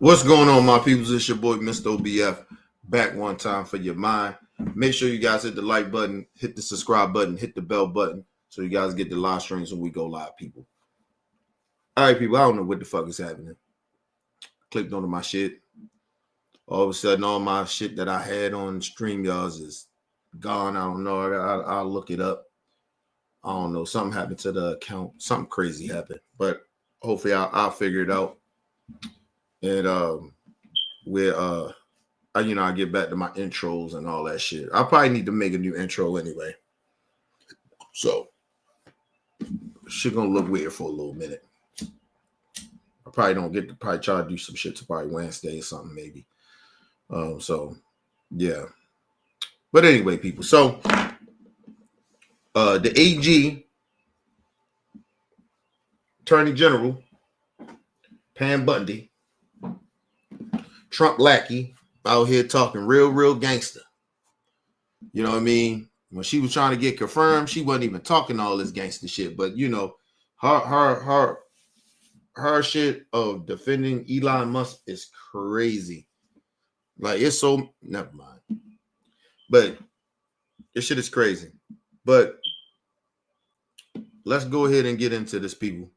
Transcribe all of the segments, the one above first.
What's going on, my peoples? It's your boy, Mr. OBF, back one time for your mind. Make sure you guys hit the like button, hit the subscribe button, hit the bell button so you guys get the live streams when we go live, people. All right, people, I don't know what the fuck is happening. Clicked onto my shit. All of a sudden, all my shit that I had on StreamYards is gone. I don't know. I'll look it up. I don't know. Something happened to the account. Something crazy happened. But hopefully I'll figure it out. And I get back to my intros and all that shit. I probably need to make a new intro anyway. So shit gonna look weird for a little minute. I probably don't get to probably try to do some shit to probably Wednesday or something, maybe. So yeah. But anyway, people. So the AG, Attorney General, Pam Bondi, Trump lackey, out here talking real gangster. You know what I mean? When she was trying to get confirmed, she wasn't even talking all this gangster shit. But you know, her shit of defending Elon Musk is crazy. Like it's so never mind. But this shit is crazy. But let's go ahead and get into this, people.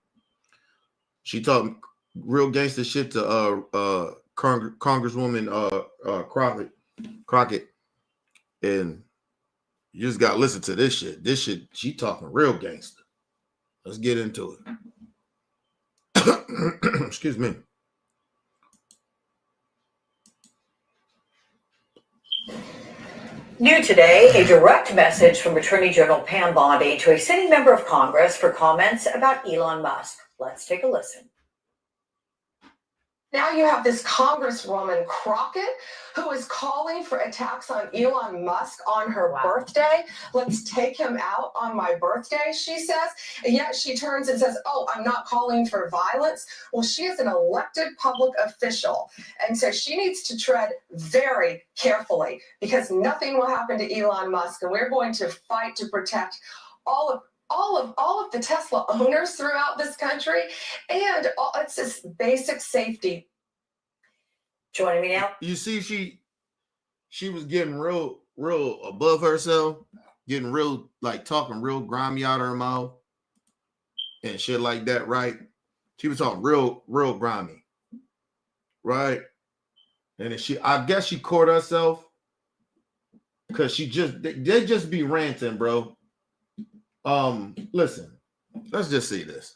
She talking real gangster shit to Congresswoman Crockett, and you just gotta listen to this shit. This shit, she talking real gangster. Let's get into it. Excuse me. New today, a direct message from Attorney General Pam Bondi to a sitting member of Congress for comments about Elon Musk. Let's take a listen. Now you have this Congresswoman Crockett who is calling for attacks on Elon Musk on her birthday. Let's take him out on my birthday, she says. And yet she turns and says, oh, I'm not calling for violence. Well, she is an elected public official. And so she needs to tread very carefully because nothing will happen to Elon Musk. And we're going to fight to protect all of the Tesla owners throughout this country, and it's just basic safety. Joining me now. You see, she was getting real above herself, getting real, like talking real grimy out of her mouth and shit like that, right? She was talking real grimy, right? And then I guess she caught herself because they just be ranting, bro. Listen, let's just see this.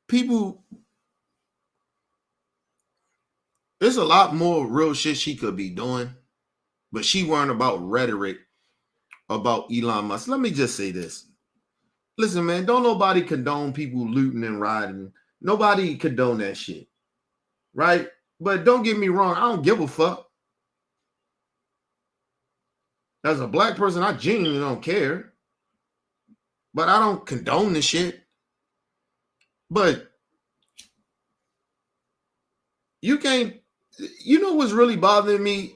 People, there's a lot more real shit she could be doing, but she weren't about rhetoric about Elon Musk. Let me just say this. Listen, man, don't nobody condone people looting and rioting. Nobody condone that shit, right? But don't get me wrong, I don't give a fuck. As a black person, I genuinely don't care. But I don't condone the shit. But you know what's really bothering me?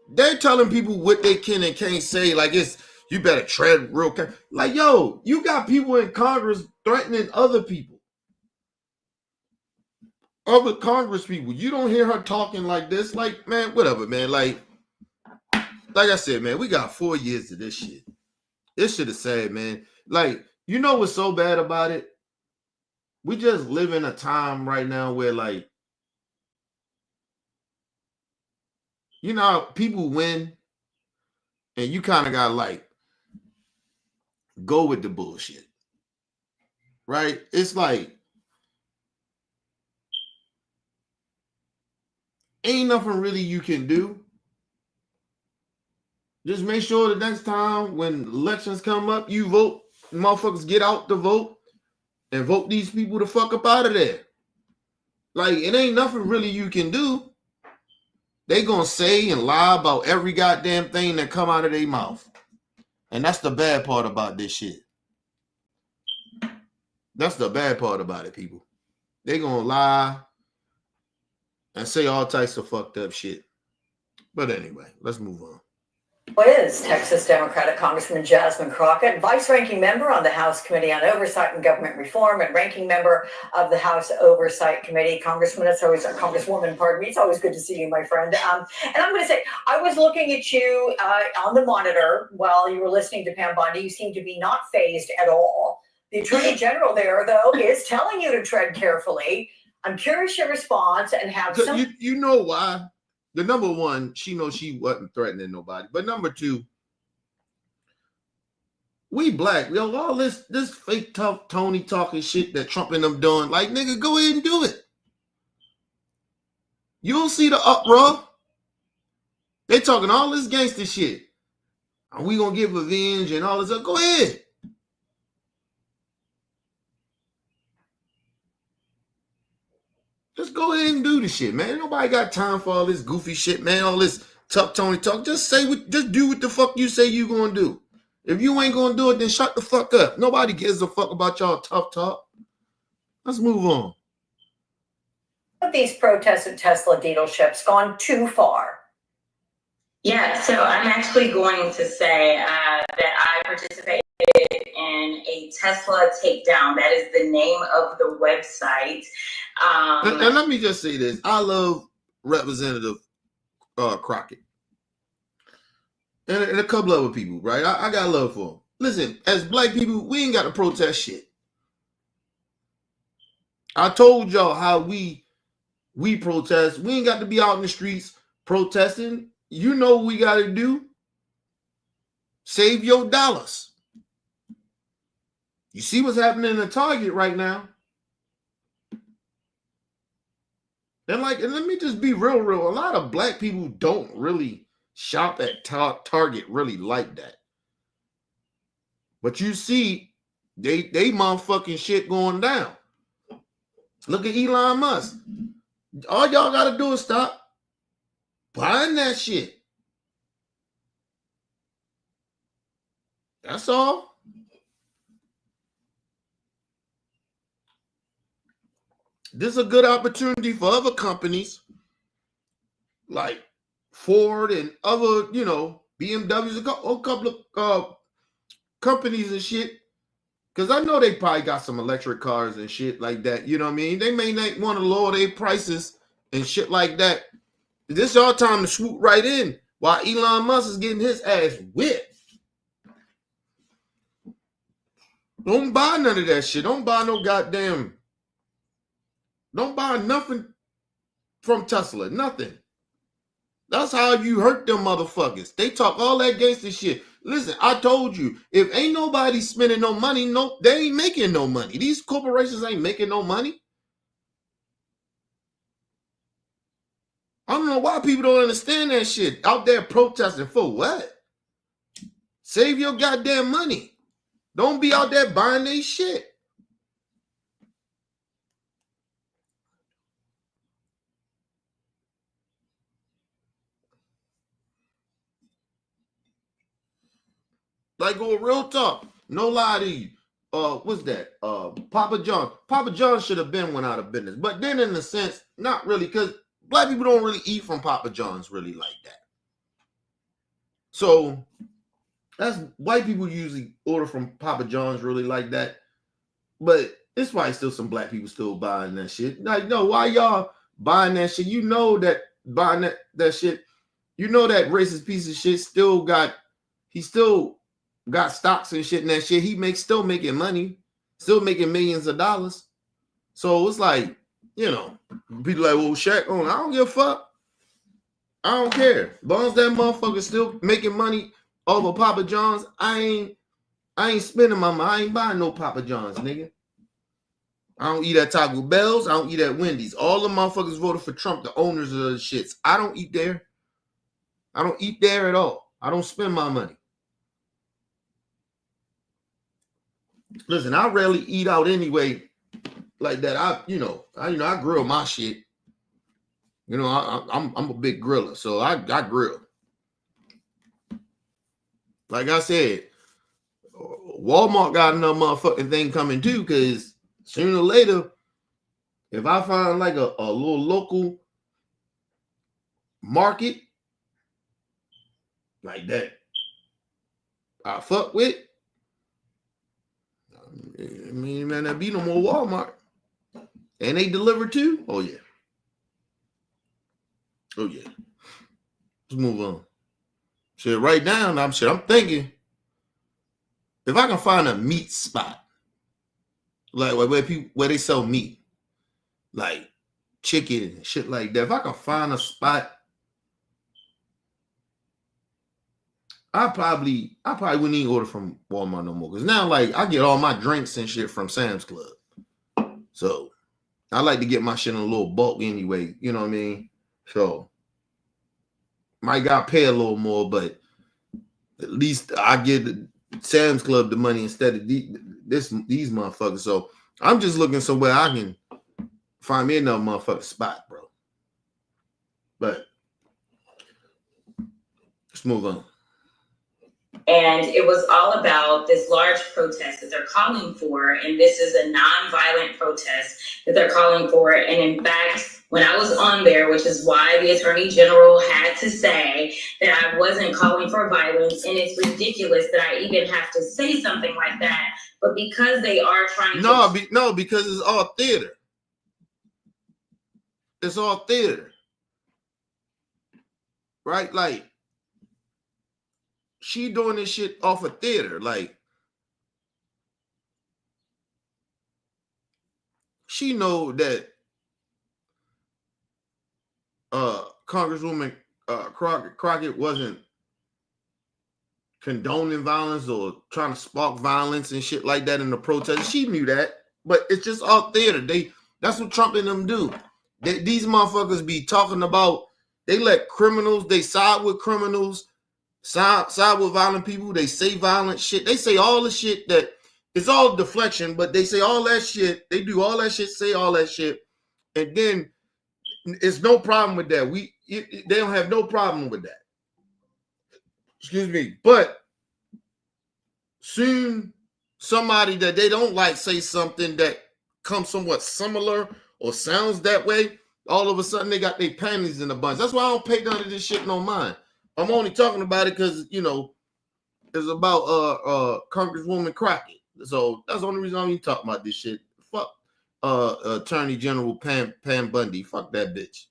They're telling people what they can and can't say. Like you better tread real careful. Like, yo, you got people in Congress threatening other people. Other Congress people, you don't hear her talking like this. Like, man, whatever, man. Like I said, man, we got 4 years of this shit. This shit is sad, man. Like, you know what's so bad about it? We just live in a time right now where, like, you know, people win, and you kind of gotta like go with the bullshit, right? It's like ain't nothing really you can do. Just make sure the next time when elections come up, you vote. Motherfuckers get out to vote and vote these people the fuck up out of there. Like, it ain't nothing really you can do. They gonna say and lie about every goddamn thing that come out of their mouth. And that's the bad part about this shit. That's the bad part about it, people. They gonna lie and say all types of fucked up shit. But anyway, let's move on. Is Texas Democratic Congressman Jasmine Crockett, vice-ranking member on the House Committee on Oversight and Government Reform and ranking member of the House Oversight Committee. Congresswoman, pardon me. It's always good to see you, my friend. And I'm going to say, I was looking at you on the monitor while you were listening to Pam Bondi. You seem to be not fazed at all. The Attorney General there, though, is telling you to tread carefully. I'm curious your response and have some. You know why? The number one, she knows she wasn't threatening nobody. But number two, we black. Yo, all this fake tough Tony talking shit that Trump and them doing, like, nigga, go ahead and do it. You don't see the uproar. They talking all this gangster shit. Are we gonna get revenge and all this stuff? Go ahead. Just go ahead and do the shit, man. Nobody got time for all this goofy shit, man. All this tough Tony talk. Just do what the fuck you say you gonna do. If you ain't gonna do it, then shut the fuck up. Nobody gives a fuck about y'all tough talk. Let's move on. Have these protests at Tesla dealerships gone too far? Yeah, so I'm actually going to say that I participated in a Tesla takedown. That is the name of the website. And let me just say this. I love Representative Crockett. And a couple other people, right? I got love for them. Listen, as black people, we ain't got to protest shit. I told y'all how we protest. We ain't got to be out in the streets protesting. You know what we got to do? Save your dollars. You see what's happening in Target right now? And let me just be real. A lot of black people don't really shop at Target really like that. But you see, they motherfucking shit going down. Look at Elon Musk. All y'all got to do is stop buying that shit. That's all. This is a good opportunity for other companies like Ford and other, BMWs, a couple of companies and shit. Because I know they probably got some electric cars and shit like that. You know what I mean? They may not want to lower their prices and shit like that. This is our time to swoop right in while Elon Musk is getting his ass whipped. Don't buy none of that shit. Don't buy nothing from Tesla. Nothing. That's how you hurt them motherfuckers. They talk all that gangster shit. Listen, I told you, if ain't nobody spending no money, they ain't making no money. These corporations ain't making no money. I don't know why people don't understand that shit. Out there protesting for what? Save your goddamn money. Don't be out there buying their shit. Like, go real talk. No lie to you. What's that? Papa John. Papa John should have been went out of business. But then in a sense, not really, because black people don't really eat from Papa John's really like that. So that's white people usually order from Papa John's really like that. But it's probably still some black people still buying that shit. Like, no, why y'all buying that shit? You know that buying that shit, you know that racist piece of shit still got stocks and shit and that shit. Still making money, still making millions of dollars. So it's like, people like, well, Shaq, I don't give a fuck. I don't care. As long as that motherfucker still making money over Papa John's, I ain't spending my money. I ain't buying no Papa John's, nigga. I don't eat at Taco Bell's. I don't eat at Wendy's. All the motherfuckers voted for Trump, the owners of the shits. I don't eat there. I don't eat there at all. I don't spend my money. Listen, I rarely eat out anyway like that. I grill my shit. I'm a big griller, so I grill. Like I said, Walmart got another motherfucking thing coming too, because sooner or later, if I find like a little local market like that I fuck with. I mean, man, there be no more Walmart. And they deliver too? Oh, yeah. Oh, yeah. Let's move on. Shit, right now, I'm thinking, if I can find a meat spot, like where they sell meat, like chicken and shit like that, if I can find a spot, I probably wouldn't even order from Walmart no more. Because now, like, I get all my drinks and shit from Sam's Club. So I like to get my shit in a little bulk anyway. You know what I mean? So might got to pay a little more, but at least I get Sam's Club the money instead of these motherfuckers. So I'm just looking somewhere I can find me another motherfucking spot, bro. But let's move on. And it was all about this large protest that they're calling for. And this is a non-violent protest that they're calling for. And in fact, when I was on there, which is why the Attorney General had to say that I wasn't calling for violence, and it's ridiculous that I even have to say something like that. But because they are trying No, because it's all theater. It's all theater. Right? Like, she doing this shit off of theater. Like, she know that Congresswoman Crockett wasn't condoning violence or trying to spark violence and shit like that in the protest. She knew that, but it's just all theater. That's what Trump and them do. These motherfuckers be talking about, they let criminals, they side with criminals, side with violent people. They say violent shit. They say all the shit that it's all deflection, but they say all that shit. They do all that shit, say all that shit, and then it's no problem with that. They don't have no problem with that. Excuse me. But soon somebody that they don't like say something that comes somewhat similar or sounds that way, all of a sudden they got their panties in a bunch. That's why I don't pay none of this shit no mind. I'm only talking about it because, you know, it's about Congresswoman Crockett. So that's the only reason I'm even talking about this shit. Fuck Attorney General Pam Bondi. Fuck that bitch.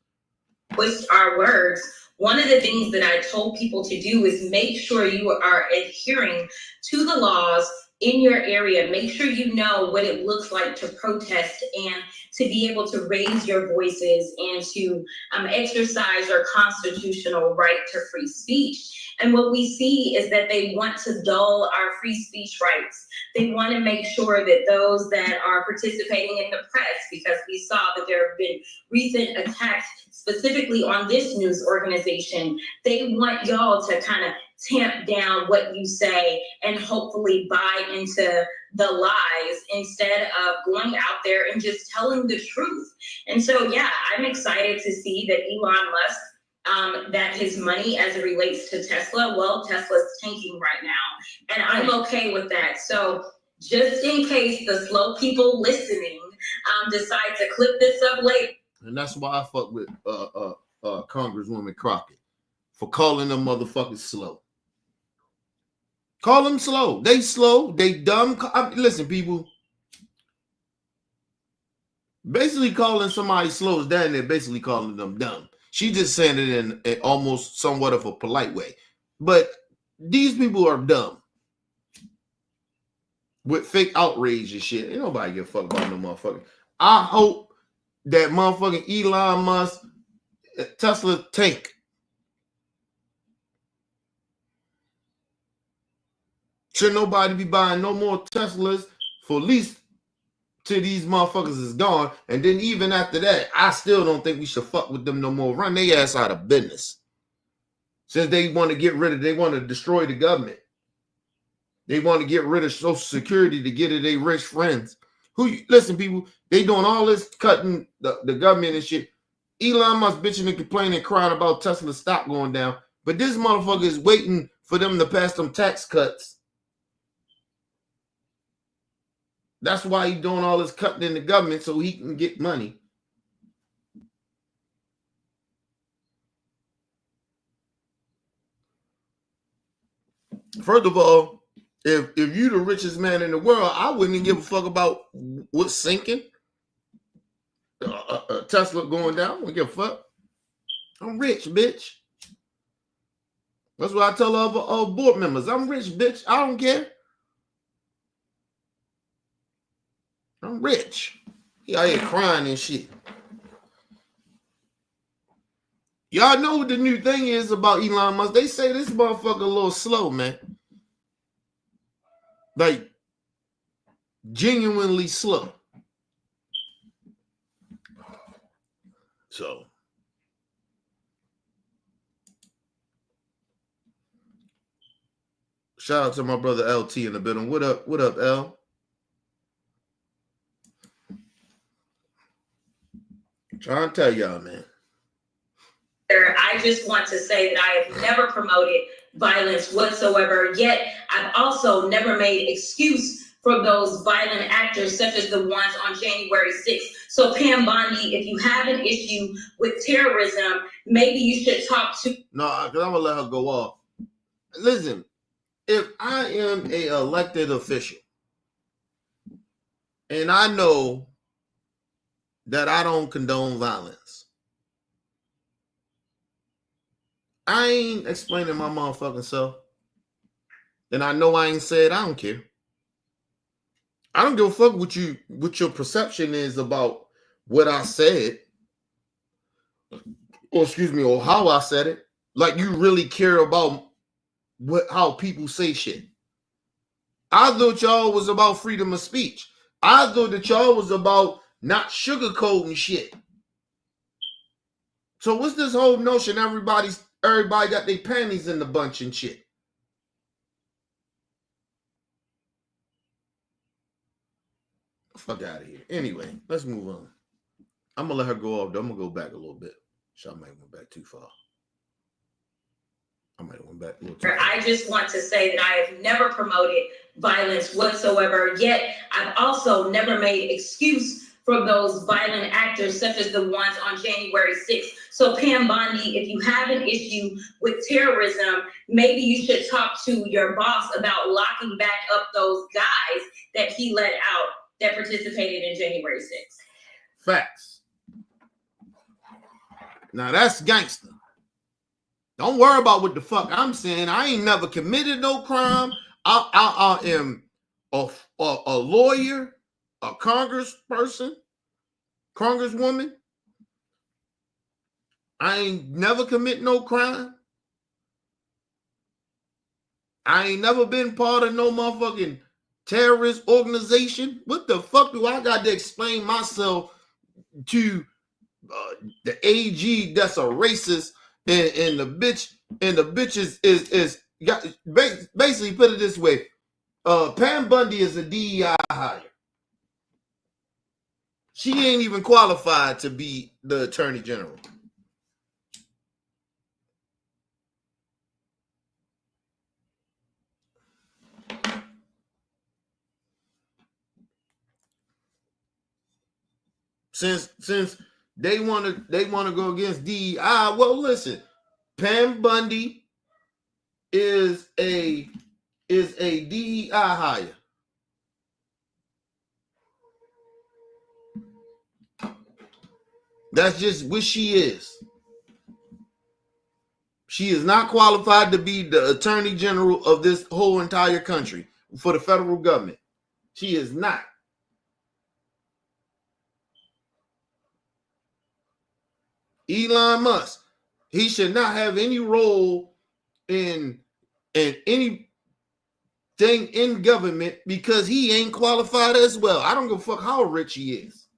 Twist our words. One of the things that I told people to do is make sure you are adhering to the laws in your area. Make sure you know what it looks like to protest and to be able to raise your voices and to exercise your constitutional right to free speech. And what we see is that they want to dull our free speech rights. They want to make sure that those that are participating in the press, because we saw that there have been recent attacks specifically on this news organization, they want y'all to kind of tamp down what you say and hopefully buy into the lies instead of going out there and just telling the truth. And so, yeah, I'm excited to see that Elon Musk, that his money as it relates to Tesla, well, Tesla's tanking right now. And I'm okay with that. So just in case the slow people listening decide to clip this up later. And that's why I fuck with Congresswoman Crockett for calling them motherfuckers slow. Call them slow. They slow. They dumb. Listen, people. Basically calling somebody slow is down there basically calling them dumb. She just saying it in almost somewhat of a polite way. But these people are dumb. With fake outrage and shit. Ain't nobody give a fuck about no motherfucker. I hope that motherfucking Elon Musk Tesla tank. Should nobody be buying no more Teslas for at least till these motherfuckers is gone. And then even after that, I still don't think we should fuck with them no more. Run their ass out of business. Since they want to they want to destroy the government. They want to get rid of Social Security to get at their rich friends. Listen, people, they doing all this cutting the government and shit. Elon Musk bitching and complaining and crying about Tesla's stock going down. But this motherfucker is waiting for them to pass them tax cuts. That's why he's doing all this cutting in the government so he can get money. First of all, If you the richest man in the world, I wouldn't even give a fuck about what's sinking. Tesla going down. I wouldn't give a fuck. I'm rich, bitch. That's what I tell other board members. I'm rich, bitch. I don't care. I'm rich. He out here crying and shit. Y'all know what the new thing is about Elon Musk? They say this motherfucker a little slow, man. Like, genuinely slow. So, shout out to my brother LT in the building. What up, L? Trying to tell y'all, man. I just want to say that I have never promoted violence whatsoever, yet I've also never made excuse for those violent actors such as the ones on January 6th. So Pam Bondi, if you have an issue with terrorism, maybe you should talk to... No, because I'm going to let her go off. Listen, if I am a elected official and I know that I don't condone violence, I ain't explaining my motherfucking self. And I know I ain't said I don't care. I don't give a fuck what your perception is about what I said. Or excuse me, or how I said it. Like you really care about how people say shit. I thought y'all was about freedom of speech. I thought that y'all was about not sugarcoating shit. So what's this whole notion everybody got their panties in the bunch and shit? Fuck out of here. Anyway, let's move on. I'm gonna let her go off. I'm gonna go back a little bit. I might went back too far. I might have went back a little too far. I just want to say that I have never promoted violence whatsoever, yet I've also never made excuse for those violent actors such as the ones on January 6th. So Pam Bondi, if you have an issue with terrorism, maybe you should talk to your boss about locking back up those guys that he let out that participated in January 6th. Facts. Now that's gangster. Don't worry about what the fuck I'm saying. I ain't never committed no crime. I am a lawyer, a congressperson, congresswoman. I ain't never commit no crime. I ain't never been part of no motherfucking terrorist organization. What the fuck do I got to explain myself to the AG that's a racist and the bitch is got basically put it this way. Pam Bondi is a DEI hire. She ain't even qualified to be the attorney general. Since they want to go against DEI, well, listen, Pam Bondi is a DEI hire. That's just what she is. She is not qualified to be the attorney general of this whole entire country for the federal government. She is not. Elon Musk, he should not have any role in anything in government because he ain't qualified as well. I don't give a fuck how rich he is.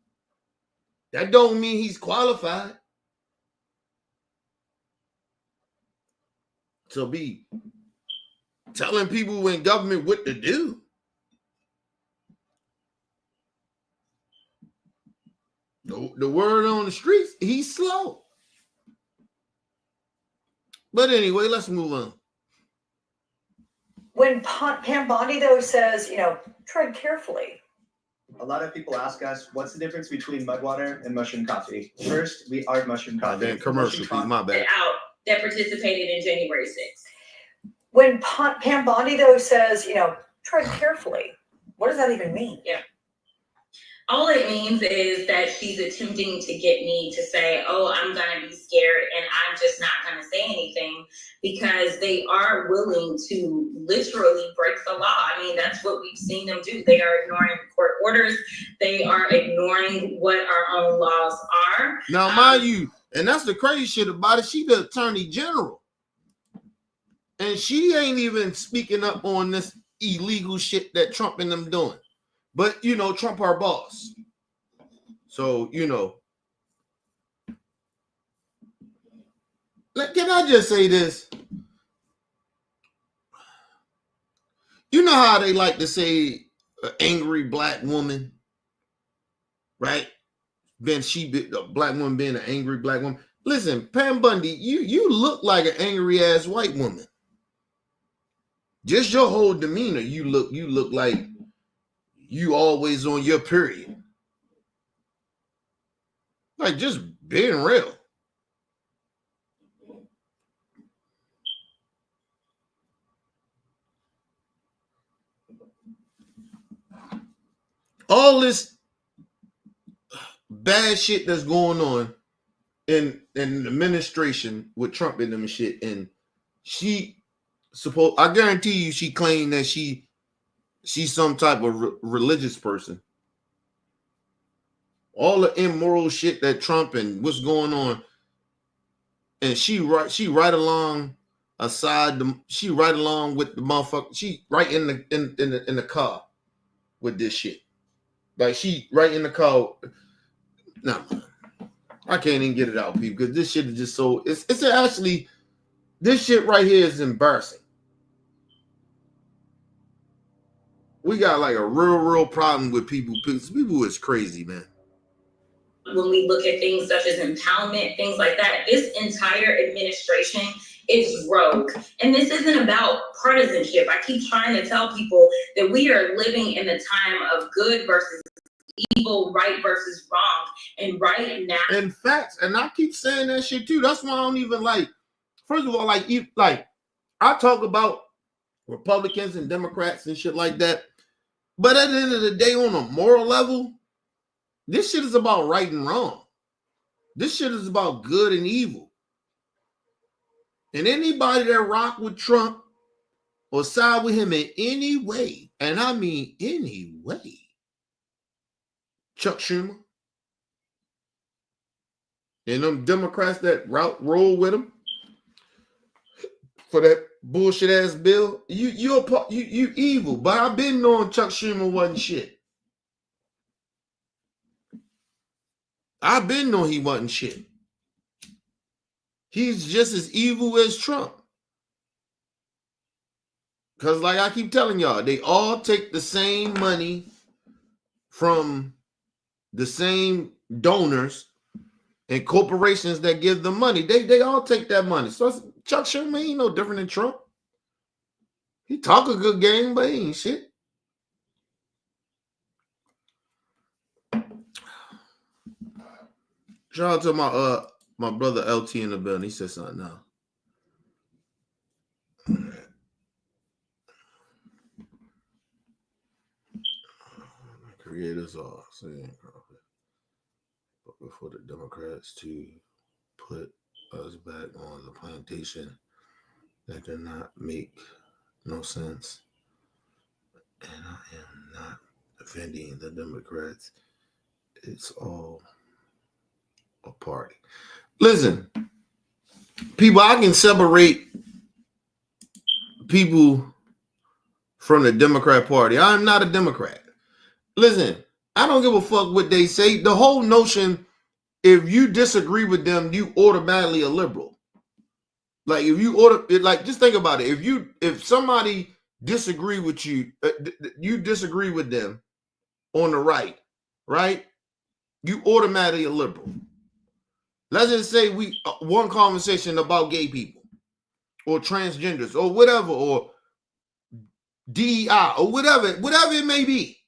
That don't mean he's qualified to be telling people in government what to do. The word on the streets, he's slow. But anyway, let's move on. When Pam Bondi, though, says, tread carefully. A lot of people ask us, what's the difference between Mudwater and mushroom coffee? First, we are mushroom coffee. Then commercial, please, my bad. Out that participated in January 6th. When Pam Bondi, though, says, Tread carefully. What does that even mean? All it means is that she's attempting to get me to say, oh, I'm going to be scared and I'm just not going to say anything, because they are willing to literally break the law. I mean, that's what we've seen them do. They are ignoring court orders. They are ignoring what our own laws are. Now, mind you, and that's the crazy shit about it, she the attorney general. And she ain't even speaking up on this illegal shit that Trump and them doing. But, you know, Trump our boss. So, you know. Can I just say this? You know how they like to say an angry black woman, right? A black woman being an angry black woman. Listen, Pam Bondi, you look like an angry ass white woman. Just your whole demeanor, you look like you always on your period. Like, just being real. All this bad shit that's going on in the administration with Trump and them and shit, and I guarantee you she claimed that she's some type of religious person. All the immoral shit that Trump and what's going on, and she right along with the motherfucker. She right in the car with this shit. Like, she right in the car. No, I can't even get it out, people, because this shit is just so. It's actually, this shit right here is embarrassing. We got like a real problem with people. People is crazy, man. When we look at things such as empowerment, things like that, this entire administration is rogue. And this isn't about partisanship. I keep trying to tell people that we are living in the time of good versus evil, right versus wrong. And right now, in facts, and I keep saying that shit too. That's why I don't even like. First of all, like I talk about Republicans and Democrats and shit like that, but at the end of the day, on a moral level, this shit is about right and wrong. This shit is about good and evil. And anybody that rock with Trump or side with him in any way, and I mean any way, Chuck Schumer and them Democrats that roll with him for that bullshit ass bill, you evil. But I've been knowing Chuck Schumer wasn't shit. I've been knowing he wasn't shit. He's just as evil as Trump. Because like I keep telling y'all, they all take the same money from the same donors and corporations that give them money. They all take that money. So Chuck Schumer ain't no different than Trump. He talk a good game, but he ain't shit. Shout out to my brother LT in the building. He said something now. Creators are saying, but for the Democrats to put us back on the plantation, that did not make no sense. And I am not defending the Democrats. It's all a party. Listen, people, I can separate people from the Democrat Party. I'm not a Democrat. Listen, I don't give a fuck what they say. The whole notion, if you disagree with them, you automatically a liberal. Like, if you just think about it. If somebody disagree with you, you disagree with them on the right? You automatically a liberal. Let's just say we one conversation about gay people or transgenders or whatever, or DEI or whatever it may be.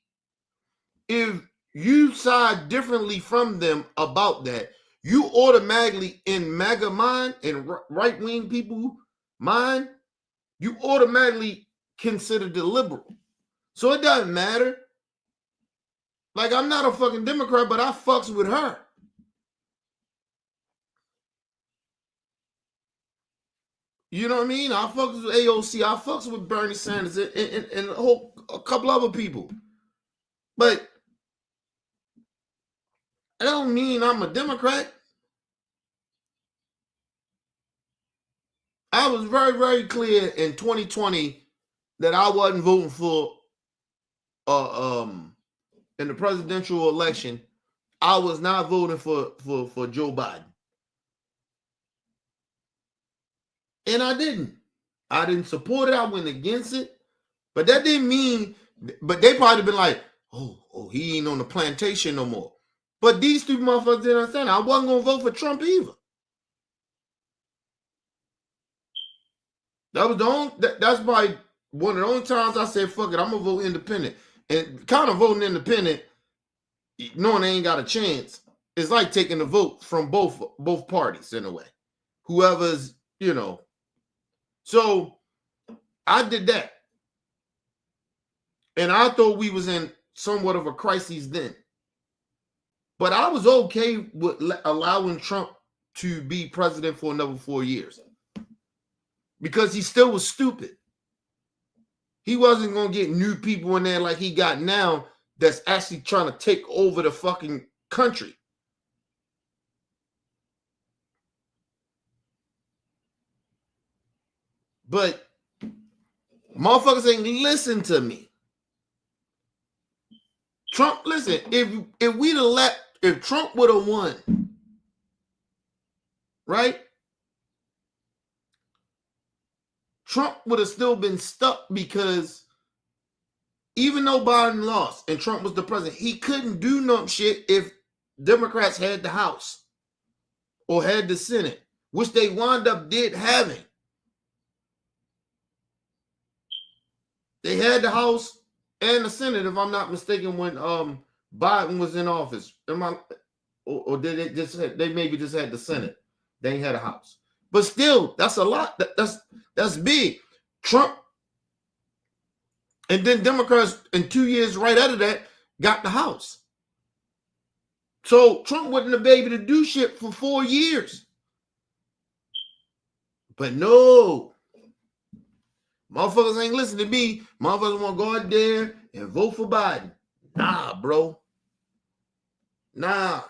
If you side differently from them about that, you automatically, in MAGA mind and right-wing people mind, you automatically consider the liberal. So it doesn't matter. Like, I'm not a fucking Democrat, but I fucks with her. You know what I mean? I fucks with AOC. I fucks with Bernie Sanders and a couple other people. But that don't mean I'm a Democrat. I was very, very clear in 2020 that I wasn't voting for in the presidential election. I was not voting for Joe Biden. And I didn't. I didn't support it. I went against it. But that didn't mean, but they probably been like, oh, he ain't on the plantation no more. But these two motherfuckers didn't understand. I wasn't going to vote for Trump either. That was the only, that's probably one of the only times I said, fuck it, I'm going to vote independent. And kind of voting independent, knowing they ain't got a chance, it's like taking the vote from both parties in a way. Whoever's, you know. So I did that. And I thought we was in somewhat of a crisis then. But I was okay with allowing Trump to be president for another 4 years. Because he still was stupid. He wasn't going to get new people in there like he got now that's actually trying to take over the fucking country. But motherfuckers ain't listen to me. Trump, listen, if Trump would have won, right? Trump would have still been stuck because even though Biden lost and Trump was the president, he couldn't do no shit if Democrats had the House or had the Senate, which they wound up did having. They had the House and the Senate, if I'm not mistaken, when Biden was in office. Or did they just they maybe just had the Senate? They ain't had a House. But still, that's a lot. That's big. Trump and then Democrats in 2 years right out of that got the House. So Trump wouldn't have been able to do shit for 4 years. But no. Motherfuckers ain't listening to me. Motherfuckers want to go out there and vote for Biden. Nah, bro. Nah.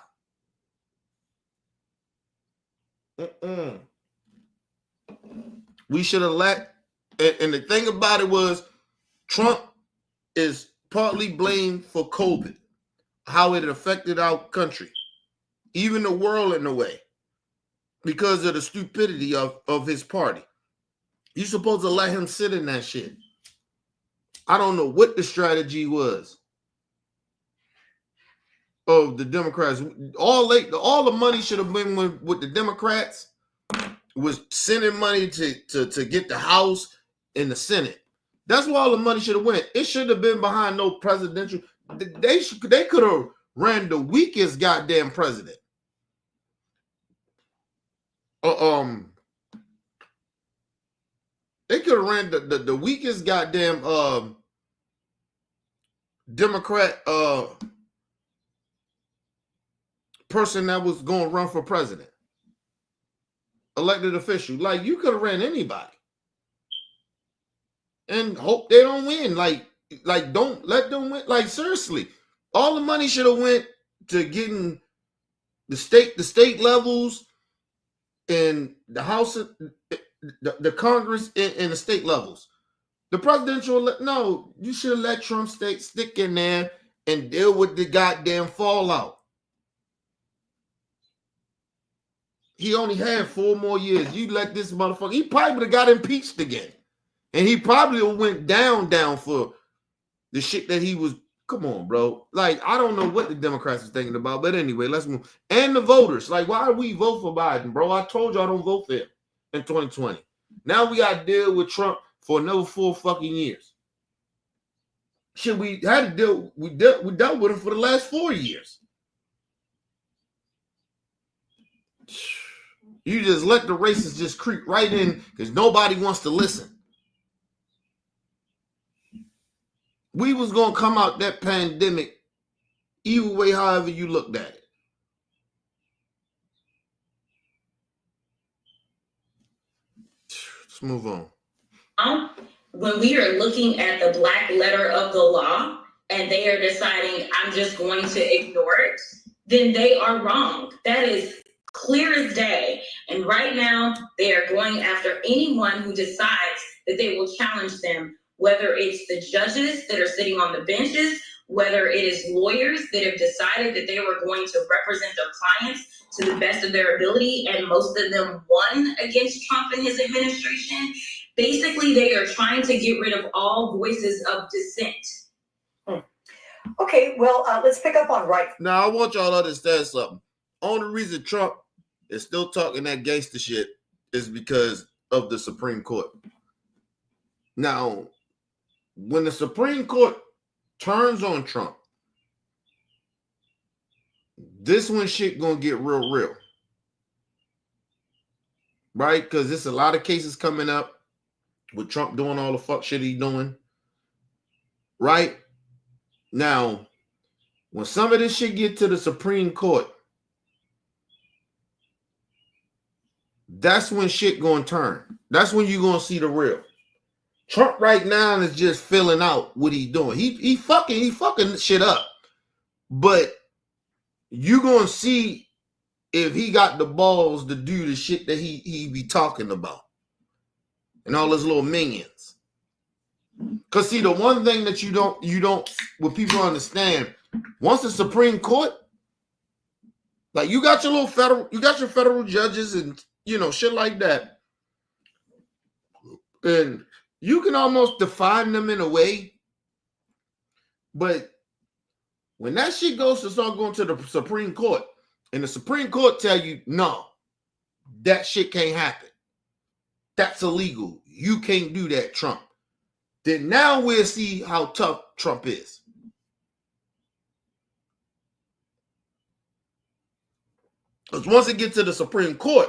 We should have let, and the thing about it was, Trump is partly blamed for COVID, how it affected our country, even the world in a way, because of the stupidity of his party. You're supposed to let him sit in that shit. I don't know what the strategy was of the Democrats. All the money should have been with the Democrats, was sending money to get the House and the Senate. That's where all the money should have went. It should have been behind no presidential. They could have ran the weakest goddamn president. They could have ran the weakest goddamn Democrat person that was going to run for president. Elected official. Like, you could have ran anybody. And hope they don't win. Like don't let them win. Like, seriously. All the money should have went to getting the state levels and the House, the Congress and the state levels. The presidential, no, you should have let Trump stick in there and deal with the goddamn fallout. He only had 4 more years. You let this motherfucker, he probably would have got impeached again. And he probably went down for the shit that he was. Come on, bro. Like, I don't know what the Democrats is thinking about. But anyway, let's move. And the voters. Like, why do we vote for Biden, bro? I told you I don't vote for him in 2020. Now we got to deal with Trump for another 4 fucking years. Shit, we had to deal. We dealt with him for the last 4 years. You just let the racists just creep right in because nobody wants to listen. We was gonna come out that pandemic either way, however you looked at it. Let's move on. When we are looking at the black letter of the law and they are deciding I'm just going to ignore it, then they are wrong. That is clear as day. And right now they are going after anyone who decides that they will challenge them, whether it's the judges that are sitting on the benches, whether it is lawyers that have decided that they were going to represent their clients to the best of their ability, and most of them won against Trump and his administration. Basically, they are trying to get rid of all voices of dissent. Okay, well, let's pick up on right. Now, I want y'all to understand something. Only reason Trump is still talking that gangster shit is because of the Supreme Court. Now, when the Supreme Court turns on Trump, this one shit gonna get real. Right? Because there's a lot of cases coming up with Trump doing all the fuck shit he's doing. Right? Now, when some of this shit get to the Supreme Court, that's when shit gonna turn. That's when you're gonna see the real. Trump right now is just filling out what he's doing. He fucking shit up. But you gonna see if he got the balls to do the shit that he be talking about. And all his little minions. Cause see, the one thing that you don't what people understand, once the Supreme Court, like you got your federal judges and shit like that. And you can almost define them in a way, but when that shit goes to start going to the Supreme Court, and the Supreme Court tell you, no, that shit can't happen. That's illegal. You can't do that, Trump. Then now we'll see how tough Trump is. Because once it gets to the Supreme Court,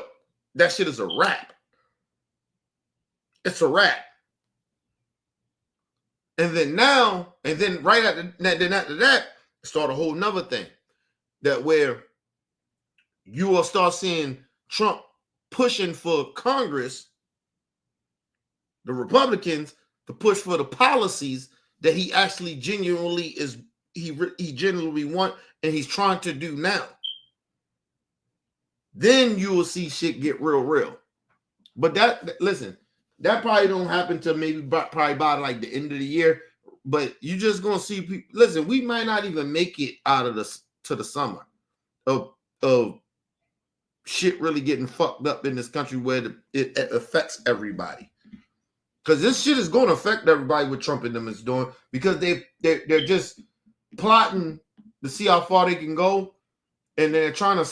that shit is a wrap. It's a wrap. And then right after that, start a whole nother thing. That where you will start seeing Trump pushing for Congress, the Republicans, to push for the policies that he actually genuinely want and he's trying to do now. Then you will see shit get real. But listen, that probably don't happen to probably by like the end of the year. But you just gonna see people. Listen, we might not even make it out of to the summer of shit really getting fucked up in this country where it affects everybody. Because this shit is going to affect everybody what Trump and them is doing, because they're just plotting to see how far they can go, and they're trying to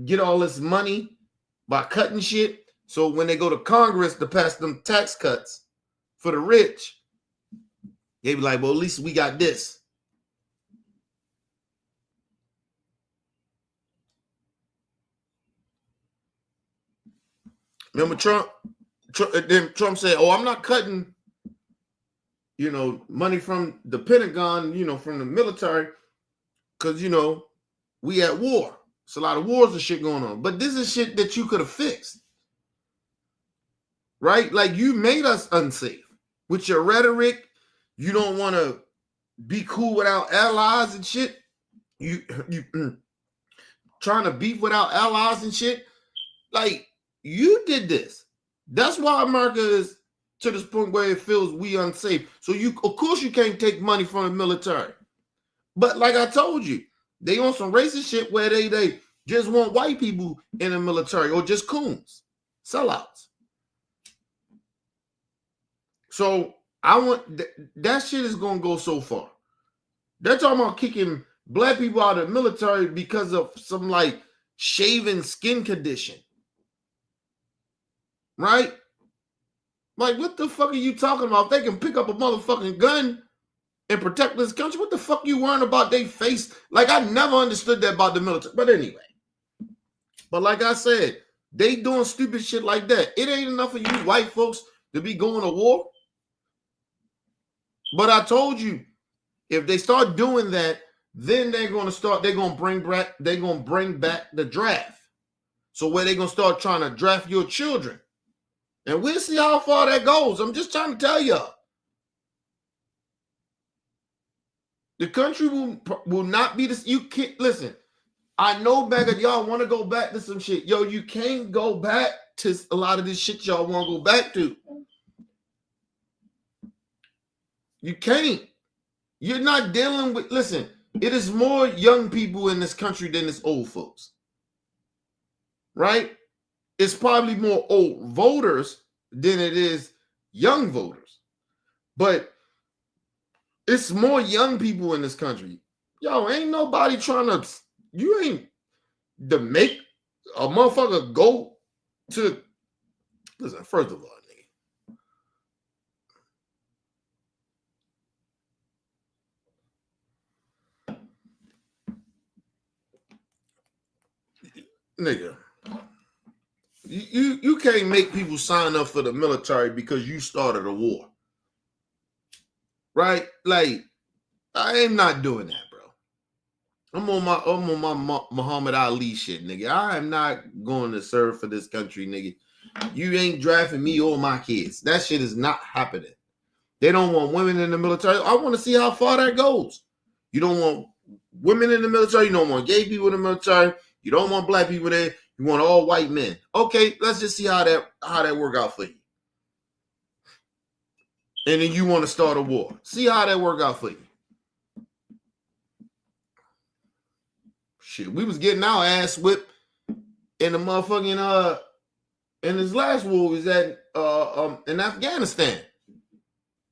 get all this money by cutting shit. So when they go to Congress to pass them tax cuts for the rich, they be like, well, at least we got this. Remember Trump? Then Trump said, oh, I'm not cutting, money from the Pentagon, from the military, because, we at war. It's a lot of wars and shit going on. But this is shit that you could have fixed. Right? Like, you made us unsafe. With your rhetoric, you don't want to be cool without allies and shit. You trying to beef without allies and shit. Like, you did this. That's why America is to this point where it feels we unsafe. So of course you can't take money from the military. But like I told you, they on some racist shit where they just want white people in the military or just coons, sellouts. So I want that shit is gonna go so far. They're talking about kicking black people out of the military because of some like shaven skin condition. Right? Like, what the fuck are you talking about? If they can pick up a motherfucking gun and protect this country, what the fuck you worrying about their face? Like, I never understood that about the military. But anyway. But like I said, they doing stupid shit like that. It ain't enough of you white folks to be going to war. But I told you, if they start doing that, then they're going to bring back the draft. So where they're going to start trying to draft your children. And we'll see how far that goes. I'm just trying to tell y'all. The country will not be this. You can't listen. I know y'all want to go back to some shit. Yo, you can't go back to a lot of this shit y'all want to go back to. You can't. You're not dealing with, listen, it is more young people in this country than it's old folks. Right? It's probably more old voters than it is young voters. But it's more young people in this country. Yo, ain't nobody trying to, you ain't to make a motherfucker go to, listen, first of all, nigga, you can't make people sign up for the military because you started a war. Right? Like, I am not doing that, bro. I'm on my Muhammad Ali shit, nigga. I am not going to serve for this country, nigga. You ain't drafting me or my kids. That shit is not happening. They don't want women in the military. I want to see how far that goes. You don't want women in the military. You don't want gay people in the military. You don't want black people there. You want all white men. Okay, let's just see how that work out for you. And then you want to start a war. See how that work out for you. Shit, we was getting our ass whipped in the motherfucking in this last war was at in Afghanistan.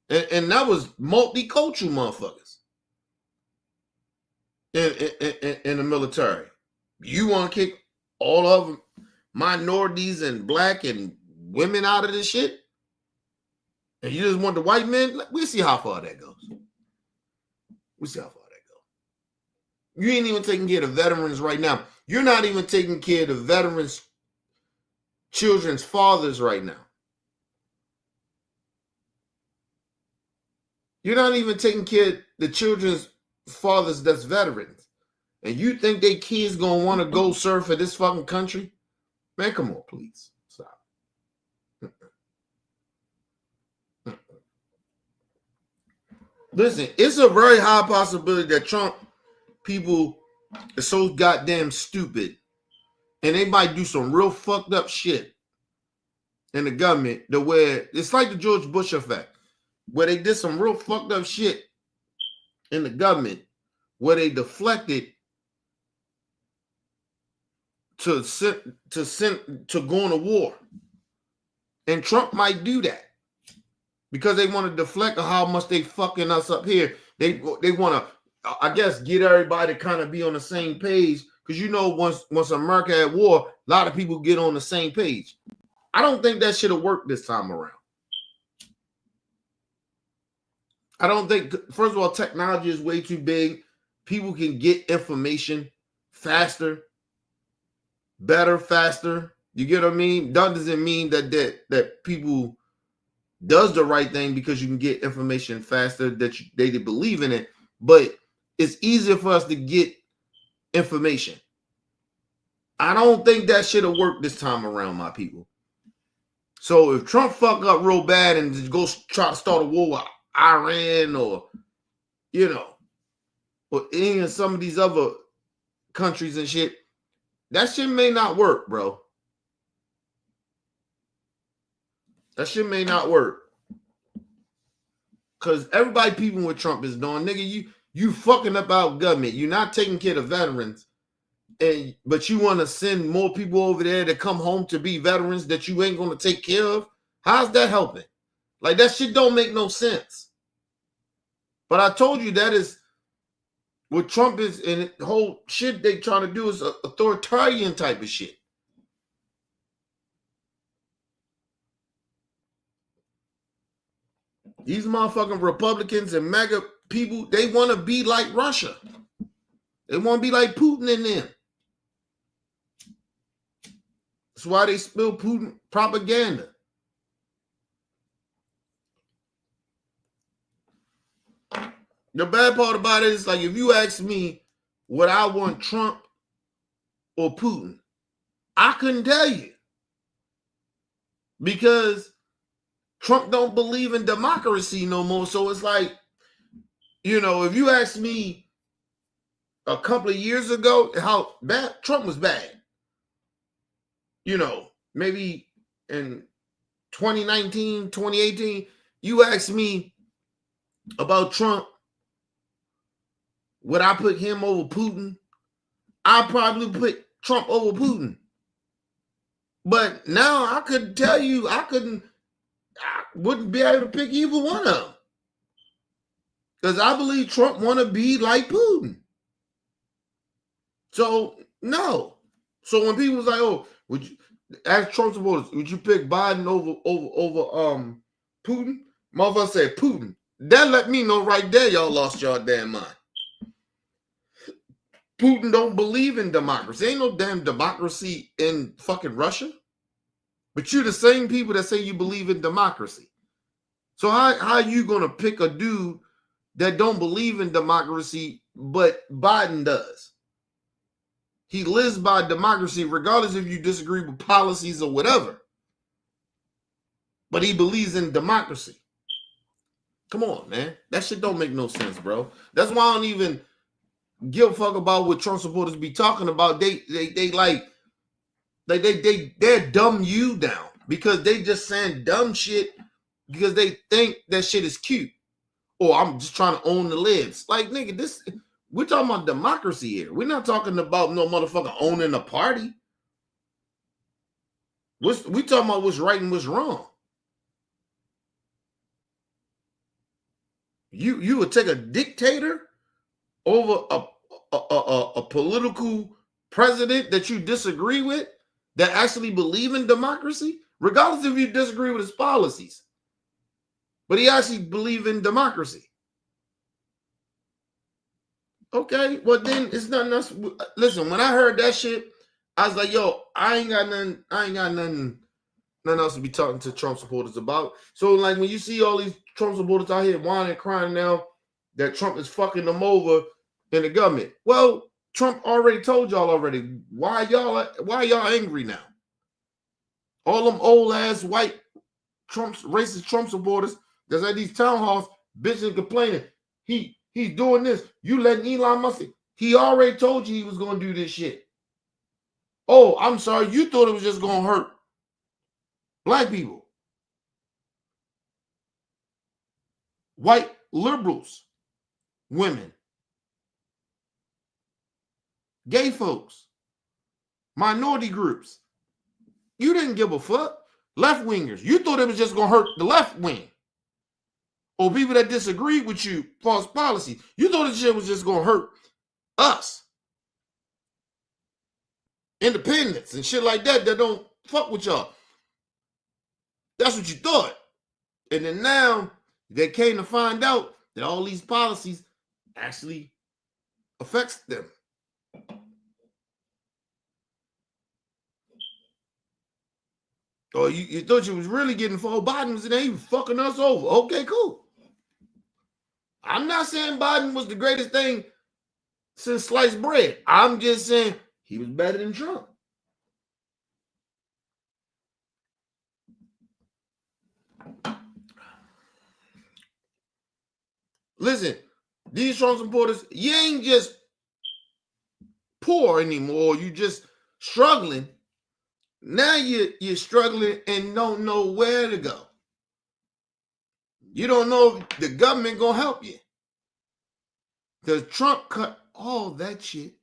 And that was multicultural motherfuckers in the military. You want to kick all of them, minorities and black and women out of this shit? And you just want the white men? We'll see how far that goes. We'll see how far that goes. You ain't even taking care of veterans right now. You're not even taking care of the veterans' children's fathers right now. You're not even taking care of the children's fathers that's veterans. And you think they kids gonna want to go serve for this fucking country? Man, come on, please. Stop. Listen, it's a very high possibility that Trump people are so goddamn stupid and they might do some real fucked up shit in the government the way it's like the George Bush effect, where they did some real fucked up shit in the government where they deflected to go on a war. And Trump might do that because they want to deflect on how much they fucking us up here. They want to, I guess, get everybody to kind of be on the same page, because you know once America at war, a lot of people get on the same page. I don't think that should have worked this time around. I don't think, first of all, technology is way too big. People can get information faster, better, faster. You get what I mean? That doesn't mean that people does the right thing because you can get information faster, that they believe in it. But it's easier for us to get information. I don't think that should have worked this time around, my people. So if Trump fuck up real bad and just go try to start a war with Iran or, or any of some of these other countries and shit, that shit may not work, bro. That shit may not work. Because everybody peeping what Trump is doing. Nigga, you fucking up our government. You're not taking care of veterans. But you want to send more people over there to come home to be veterans that you ain't going to take care of? How's that helping? Like, that shit don't make no sense. But I told you that is what Trump is, and the whole shit they trying to do is authoritarian type of shit. These motherfucking Republicans and MAGA people, they want to be like Russia. They want to be like Putin and them. That's why they spill Putin propaganda. The bad part about it is like if you ask me would I want Trump or Putin, I couldn't tell you. Because Trump don't believe in democracy no more. So it's like, you know, if you ask me a couple of years ago how bad Trump was bad, you know, maybe in 2019, 2018, you ask me about Trump, would I put him over Putin? I'd probably put Trump over Putin. But now I could tell you, I wouldn't be able to pick either one of them. Because I believe Trump want to be like Putin. So, no. So when people was like, oh, would you ask Trump supporters, would you pick Biden over Putin? Motherfucker said Putin. That let me know right there y'all lost y'all damn mind. Putin don't believe in democracy. Ain't no damn democracy in fucking Russia. But you're the same people that say you believe in democracy. So how are you going to pick a dude that don't believe in democracy, but Biden does? He lives by democracy, regardless if you disagree with policies or whatever. But he believes in democracy. Come on, man. That shit don't make no sense, bro. That's why I don't even give a fuck about what Trump supporters be talking about. They're dumb you down because they just saying dumb shit because they think that shit is cute. Or I'm just trying to own the libs. Like, nigga, we're talking about democracy here. We're not talking about no motherfucker owning a party. We talking about what's right and what's wrong. You would take a dictator over a political president that you disagree with that actually believe in democracy, regardless if you disagree with his policies. But he actually believe in democracy. Okay, well then it's nothing else. Listen, when I heard that shit, I was like, yo, I ain't got nothing else to be talking to Trump supporters about. So like when you see all these Trump supporters out here whining and crying now that Trump is fucking them over in the government. Well, Trump already told y'all already. Why y'all angry now? All them old ass white racist Trump supporters that's at these town halls bitching and complaining. He's doing this. You letting Elon Musk. He already told you he was going to do this shit. Oh, I'm sorry. You thought it was just going to hurt black people. White liberals. Women. Gay folks. Minority groups. You didn't give a fuck. Left wingers. You thought it was just going to hurt the left wing. Or people that disagree with you, false policy. You thought this shit was just going to hurt us. Independents and shit like that don't fuck with y'all. That's what you thought. And then now they came to find out that all these policies actually affects them. Or you thought you was really getting for Biden and they fucking us over. Okay, cool. I'm not saying Biden was the greatest thing since sliced bread. I'm just saying he was better than Trump. Listen, these Trump supporters, you ain't just poor anymore. You just struggling. Now you're struggling and don't know where to go. You don't know if the government gonna help you. Because Trump cut all that shit.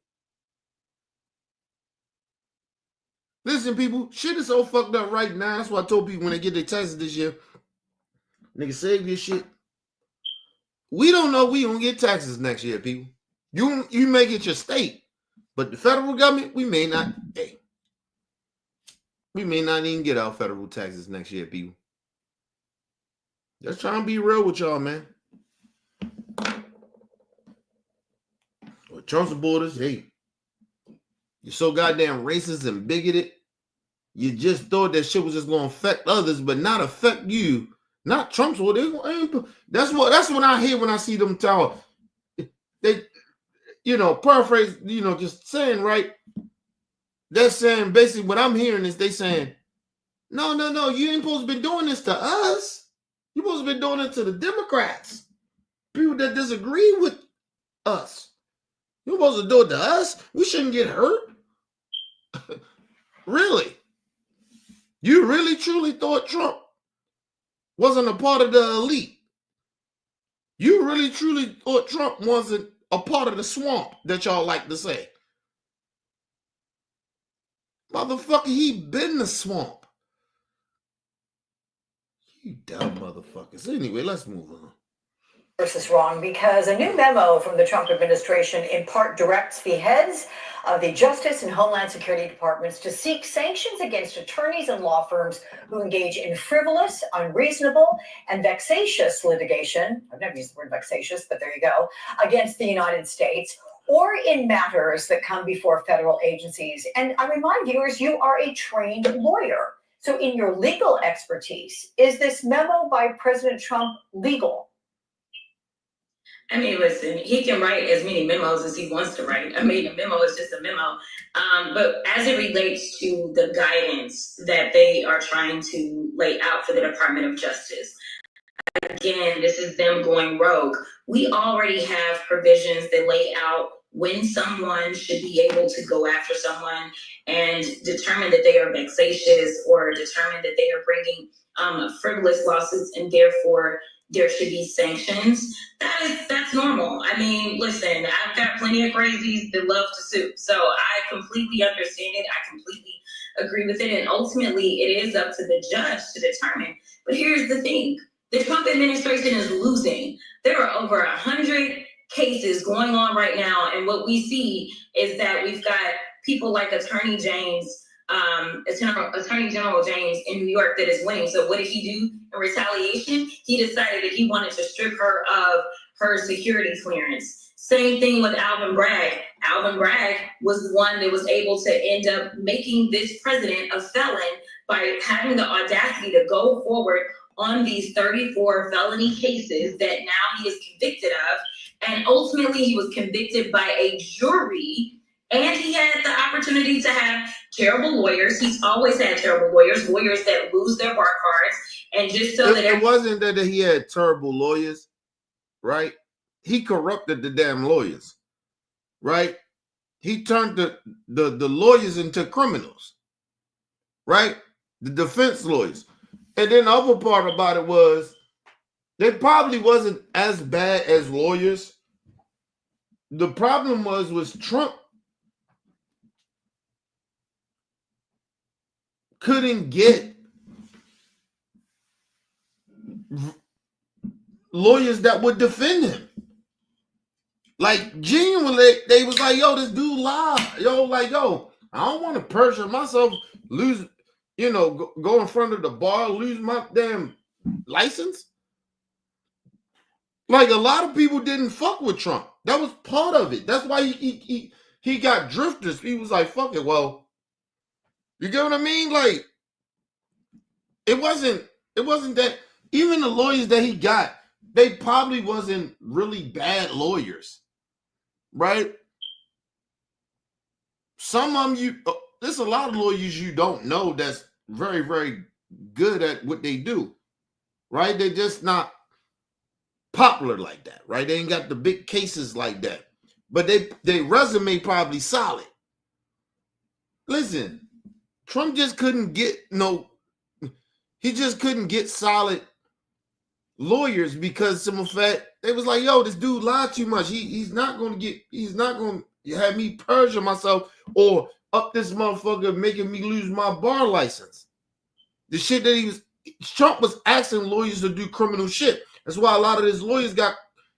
Listen, people, shit is so fucked up right now. That's why I told people when they get their taxes this year, nigga, save your shit. We don't know we gonna get taxes next year, people. You may get your state, but the federal government, we may not. Hey, we may not even get our federal taxes next year, people. Just trying to be real with y'all, man. Well, Trump supporters, hey, you're so goddamn racist and bigoted. You just thought that shit was just gonna affect others, but not affect you. Not Trump's supporters. That's what I hear when I see them tell they, paraphrase, just saying, right? They're saying basically what I'm hearing is they saying, no, you ain't supposed to be doing this to us. You're supposed to be doing it to the Democrats, people that disagree with us. You're supposed to do it to us. We shouldn't get hurt. Really? You really truly thought Trump wasn't a part of the elite? You really truly thought Trump wasn't a part of the swamp that y'all like to say? Motherfucker, he been the swamp. You dumb motherfuckers. Anyway, let's move on. Versus wrong, because a new memo from the Trump administration in part directs the heads of the Justice and Homeland Security departments to seek sanctions against attorneys and law firms who engage in frivolous, unreasonable, and vexatious litigation. I've never used the word vexatious, but there you go, against the United States, or in matters that come before federal agencies. And I remind viewers, you are a trained lawyer. So in your legal expertise, is this memo by President Trump legal? I mean, listen, he can write as many memos as he wants to write. I mean, a memo is just a memo. But as it relates to the guidance that they are trying to lay out for the Department of Justice, again, this is them going rogue. We already have provisions that lay out when someone should be able to go after someone and determine that they are vexatious or determine that they are bringing frivolous lawsuits, and therefore there should be sanctions. That's normal. I mean, listen, I've got plenty of crazies that love to sue. So I completely understand it. I completely agree with it. And ultimately, it is up to the judge to determine. But here's the thing. The Trump administration is losing. There are over 100 cases going on right now. And what we see is that we've got people like Attorney General James in New York that is winning. So what did he do in retaliation? He decided that he wanted to strip her of her security clearance. Same thing with Alvin Bragg. Alvin Bragg was the one that was able to end up making this president a felon by having the audacity to go forward on these 34 felony cases that now he is convicted of. And ultimately he was convicted by a jury, and he had the opportunity to have terrible lawyers. He's always had terrible lawyers that lose their bar cards. And just so that it wasn't that he had terrible lawyers, right? He corrupted the damn lawyers, right? He turned the lawyers into criminals, right? The defense lawyers. And then the other part about it was they probably wasn't as bad as lawyers. The problem was Trump couldn't get lawyers that would defend him. Like, genuinely, they was like, yo, this dude lied. Yo, I don't want to perjure myself, lose, go in front of the bar, lose my damn license. Like, a lot of people didn't fuck with Trump. That was part of it. That's why he got drifters. He was like, fuck it, well, you get what I mean? Like, it wasn't that, even the lawyers that he got, they probably wasn't really bad lawyers, right? Some of them, there's a lot of lawyers you don't know that's very, very good at what they do, right? They're just not popular like that, right? They ain't got the big cases like that, but they resume probably solid. Listen, Trump just couldn't get he just couldn't get solid lawyers because some of that they was like, yo, this dude lied too much. He's not gonna have me perjure myself or up this motherfucker making me lose my bar license. The shit that Trump was asking lawyers to do criminal shit. That's why a lot of his lawyers got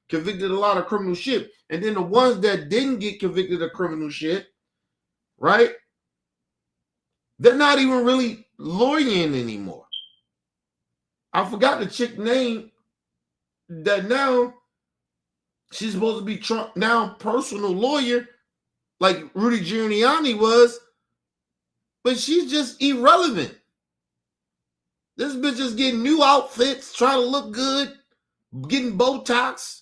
convicted of a lot of criminal shit. And then the ones that didn't get convicted of criminal shit, right? They're not even really lawyering anymore. I forgot the chick name that now she's supposed to be Trump now personal lawyer, like Rudy Giuliani was, but she's just irrelevant. This bitch is getting new outfits, trying to look good, getting Botox,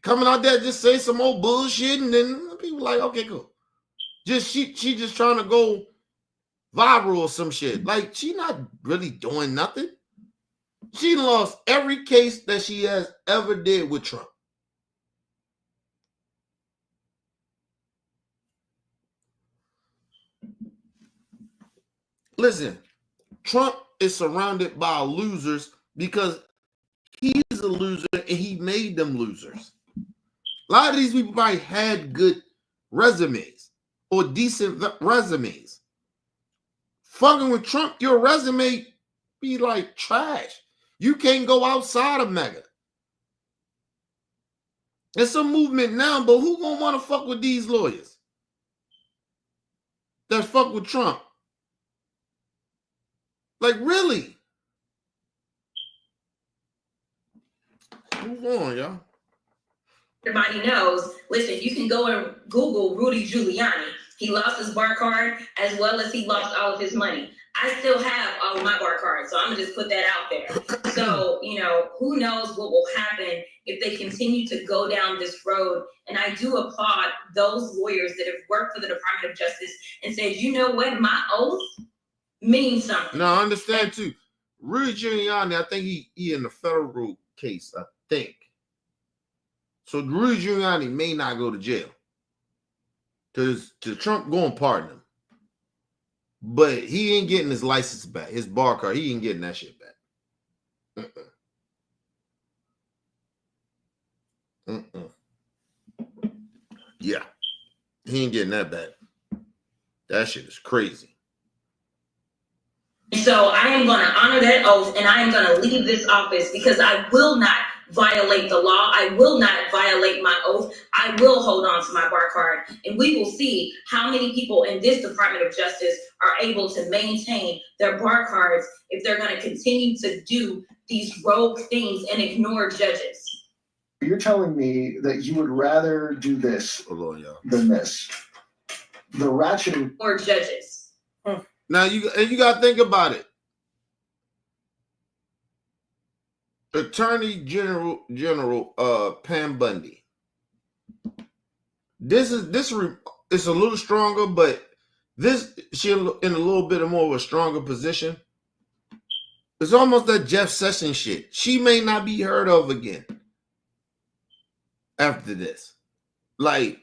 coming out there just say some old bullshit, and then people like, okay, cool. Just she just trying to go viral or some shit. Like, she not really doing nothing. She lost every case that she has ever did with Trump. Listen, Trump is surrounded by losers because he's a loser and he made them losers. A lot of these people probably had good resumes or decent resumes. Fucking with Trump, your resume be like trash. You can't go outside of MAGA. It's a movement now, but who gonna want to fuck with these lawyers that fuck with Trump? Like, really? Move on, y'all. Everybody knows, listen, you can go and Google Rudy Giuliani. He lost his bar card as well as he lost all of his money. I still have all of my bar cards, so I'm gonna just put that out there. So, who knows what will happen if they continue to go down this road. And I do applaud those lawyers that have worked for the Department of Justice and said, you know what, my oath means something. No, I understand too. Rudy Giuliani, I think he in the federal case, I think. So Rudy Giuliani may not go to jail. Because Trump going to pardon him. But he ain't getting his license back. His bar card, he ain't getting that shit back. Yeah. He ain't getting that back. That shit is crazy. So I am going to honor that oath, and I am going to leave this office because I will not violate the law. I will not violate my oath. I will hold on to my bar card, and we will see how many people in this Department of Justice are able to maintain their bar cards if they're going to continue to do these rogue things and ignore judges. You're telling me that you would rather do this than this. The ratcheting or judges. Now you got to think about it. Attorney General Pam Bondi. It's a little stronger, but she in a little bit more of a stronger position. It's almost that Jeff Sessions shit. She may not be heard of again after this. Like,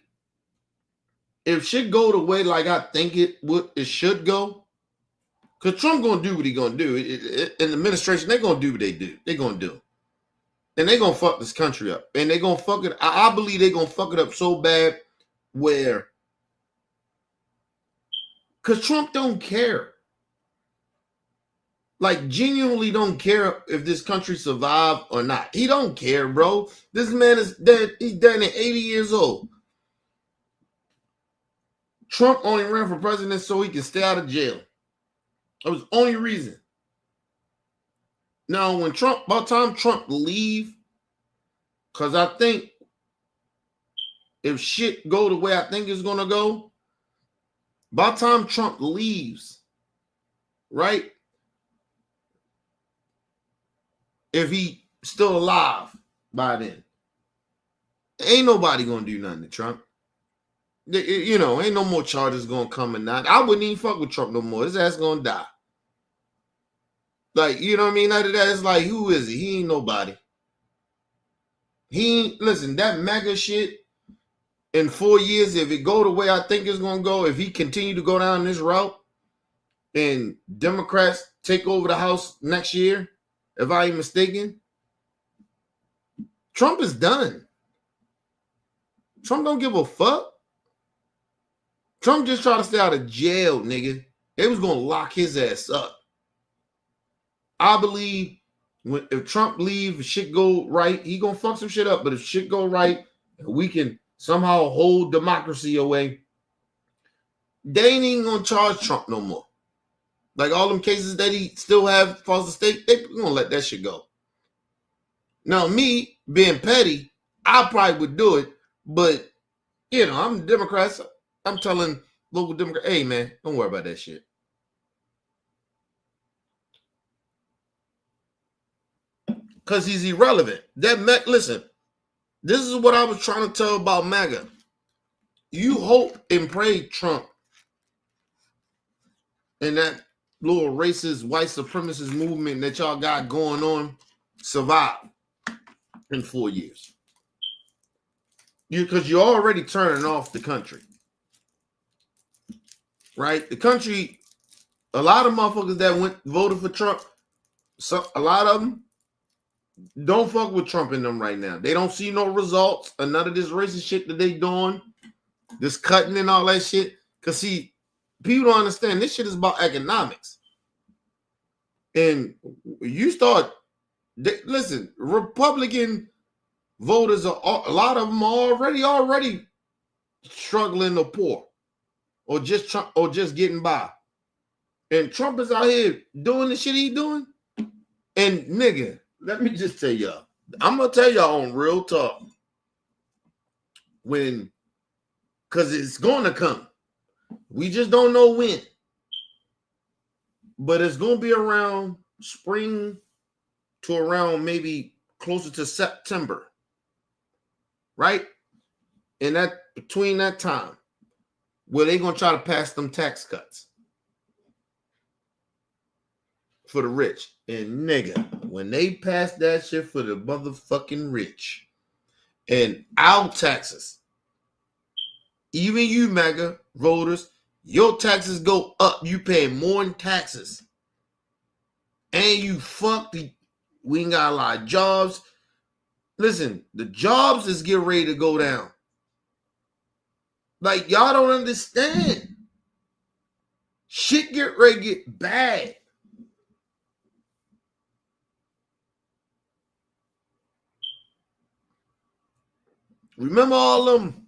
if shit go the way like I think it should go, because Trump gonna do what he gonna do. In the administration, they gonna do what they do. They gonna do. And they gonna fuck this country up. And they gonna fuck it. I believe they gonna fuck it up so bad where, because Trump don't care. Like, genuinely don't care if this country survive or not. He don't care, bro. This man is dead. He's dead at 80 years old. Trump only ran for president so he can stay out of jail. That was the only reason. Now, by the time Trump leave, because I think if shit go the way I think it's going to go, by the time Trump leaves, right? If he still alive by then, ain't nobody going to do nothing to Trump. Ain't no more charges going to come and not. I wouldn't even fuck with Trump no more. His ass going to die. Like, you know what I mean? After that, it's like, who is he? He ain't nobody. Listen, that MAGA shit in 4 years, if it go the way I think it's going to go, if he continue to go down this route and Democrats take over the House next year, if I ain't mistaken, Trump is done. Trump don't give a fuck. Trump just trying to stay out of jail, nigga. They was going to lock his ass up. I believe if Trump leave, if shit go right, he going to fuck some shit up. But if shit go right, we can somehow hold democracy away, they ain't even going to charge Trump no more. Like, all them cases that he still have false estate, they going to let that shit go. Now, me being petty, I probably would do it. But, I'm a Democrat. So I'm telling local Democrats, hey, man, don't worry about that shit. Because he's irrelevant. Listen, This is what I was trying to tell about MAGA. You hope and pray Trump and that little racist, white supremacist movement that y'all got going on survive in 4 years. Because you're already turning off the country. Right? The country, a lot of motherfuckers that voted for Trump, a lot of them don't fuck with Trump in them right now. They don't see no results of none of this racist shit that they doing, this cutting and all that shit. Because see, people don't understand this shit is about economics. And you start, listen, Republican voters are a lot of them are already struggling or poor, or just getting by. And Trump is out here doing the shit he doing. And nigga, let me just tell y'all, I'm gonna tell y'all on real talk, because it's gonna come. We just don't know when. But it's gonna be around spring to around maybe closer to September. Right? And that between that time, where they gonna try to pass them tax cuts for the rich. And nigga, when they pass that shit for the motherfucking rich and our taxes, even you MAGA voters, your taxes go up. You pay more in taxes. And you we ain't got a lot of jobs. Listen, the jobs is getting ready to go down. Like, y'all don't understand. Shit get ready to get bad. Remember all them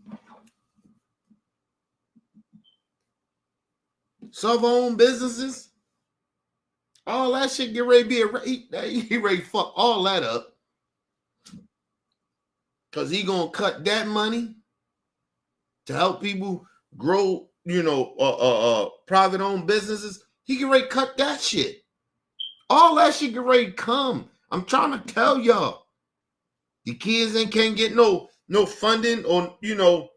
self-owned businesses? All that shit get ready to be he ready to fuck all that up. Because he gonna cut that money to help people grow, private-owned businesses. He get ready to cut that shit. All that shit get ready to come. I'm trying to tell y'all. The kids can't get no funding or, to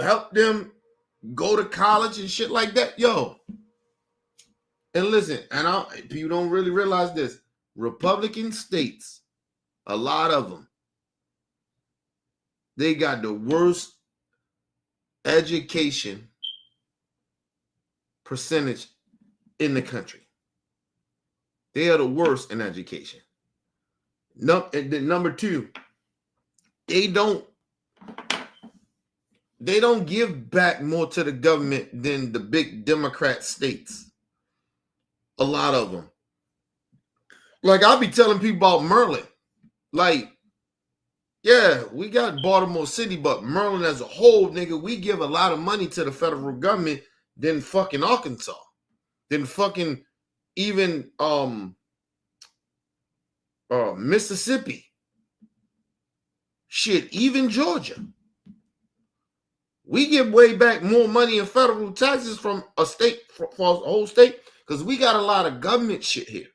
help them go to college and shit like that. Yo. And listen, people don't really realize this. Republican states, a lot of them, they got the worst education percentage in the country. They are the worst in education. Number two, they don't give back more to the government than the big Democrat states. A lot of them. Like, I'll be telling people about Maryland. Like, yeah, we got Baltimore City, but Maryland as a whole, nigga, we give a lot of money to the federal government than fucking Arkansas. Than fucking even Mississippi. Shit, even Georgia. We give way back more money in federal taxes from a state, for a whole state, because we got a lot of government shit here.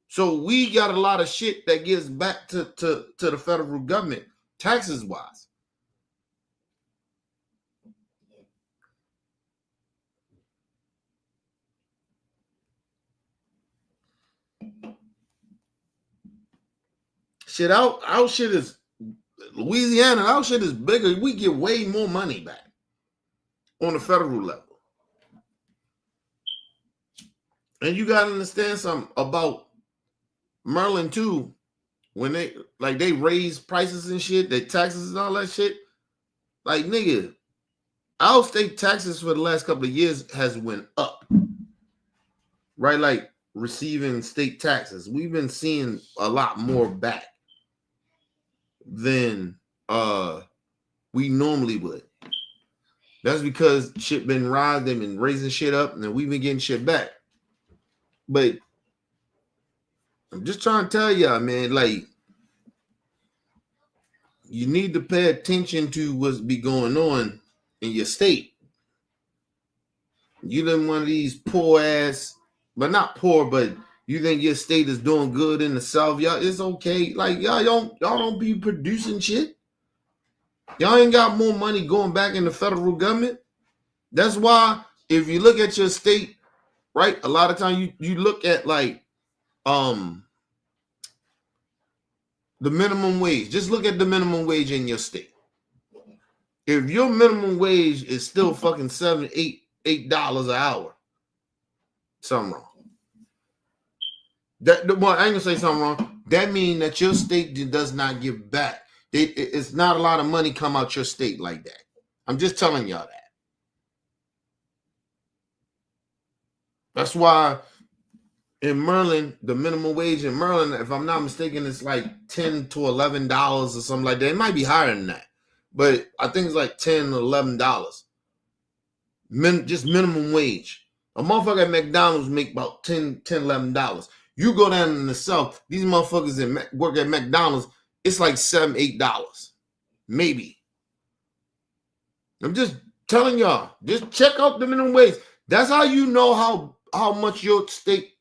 So we got a lot of shit that gives back to the federal government, taxes wise. Shit, our shit is Louisiana, our shit is bigger. We get way more money back on the federal level. And you gotta understand something about Maryland too. When they raise prices and shit, their taxes and all that shit. Like, nigga, our state taxes for the last couple of years has went up. Right? Like, receiving state taxes. We've been seeing a lot more back than we normally would. That's because shit been rising and raising shit up, and then we've been getting shit back. But I'm just trying to tell y'all, man, like, you need to pay attention to what's be going on in your state. You done one of these poor ass, but not poor, but You think your state is doing good in the South? Y'all, it's okay. Like y'all don't be producing shit. Y'all ain't got more money going back in the federal government. That's why if you look at your state, right, a lot of times you look at like the minimum wage. Just look at the minimum wage in your state. If your minimum wage is still fucking $7, $8 an hour, something wrong. Well, I ain't gonna say something wrong. That means that your state does not give back. It's not a lot of money come out your state like that. I'm just telling y'all that. That's why in Maryland, the minimum wage in Maryland, if I'm not mistaken, it's like $10 to $11 or something like that. It might be higher than that, but I think it's like $10 or $11. Just minimum wage. A motherfucker at McDonald's make about $10, $11. You go down in the South, these motherfuckers that work at McDonald's, it's like $7, $8, maybe. I'm just telling y'all, just check out the minimum wage. That's how you know how much your state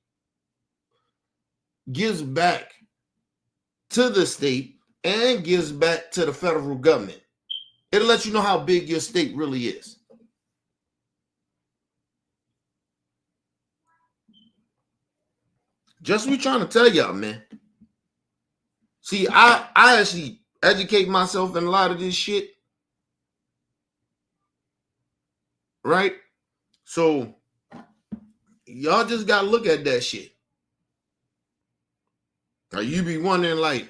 gives back to the state and gives back to the federal government. It'll let you know how big your state really is. Just we trying to tell y'all, man. See, I actually educate myself in a lot of this shit. Right? So y'all just gotta look at that shit. Now you be wondering like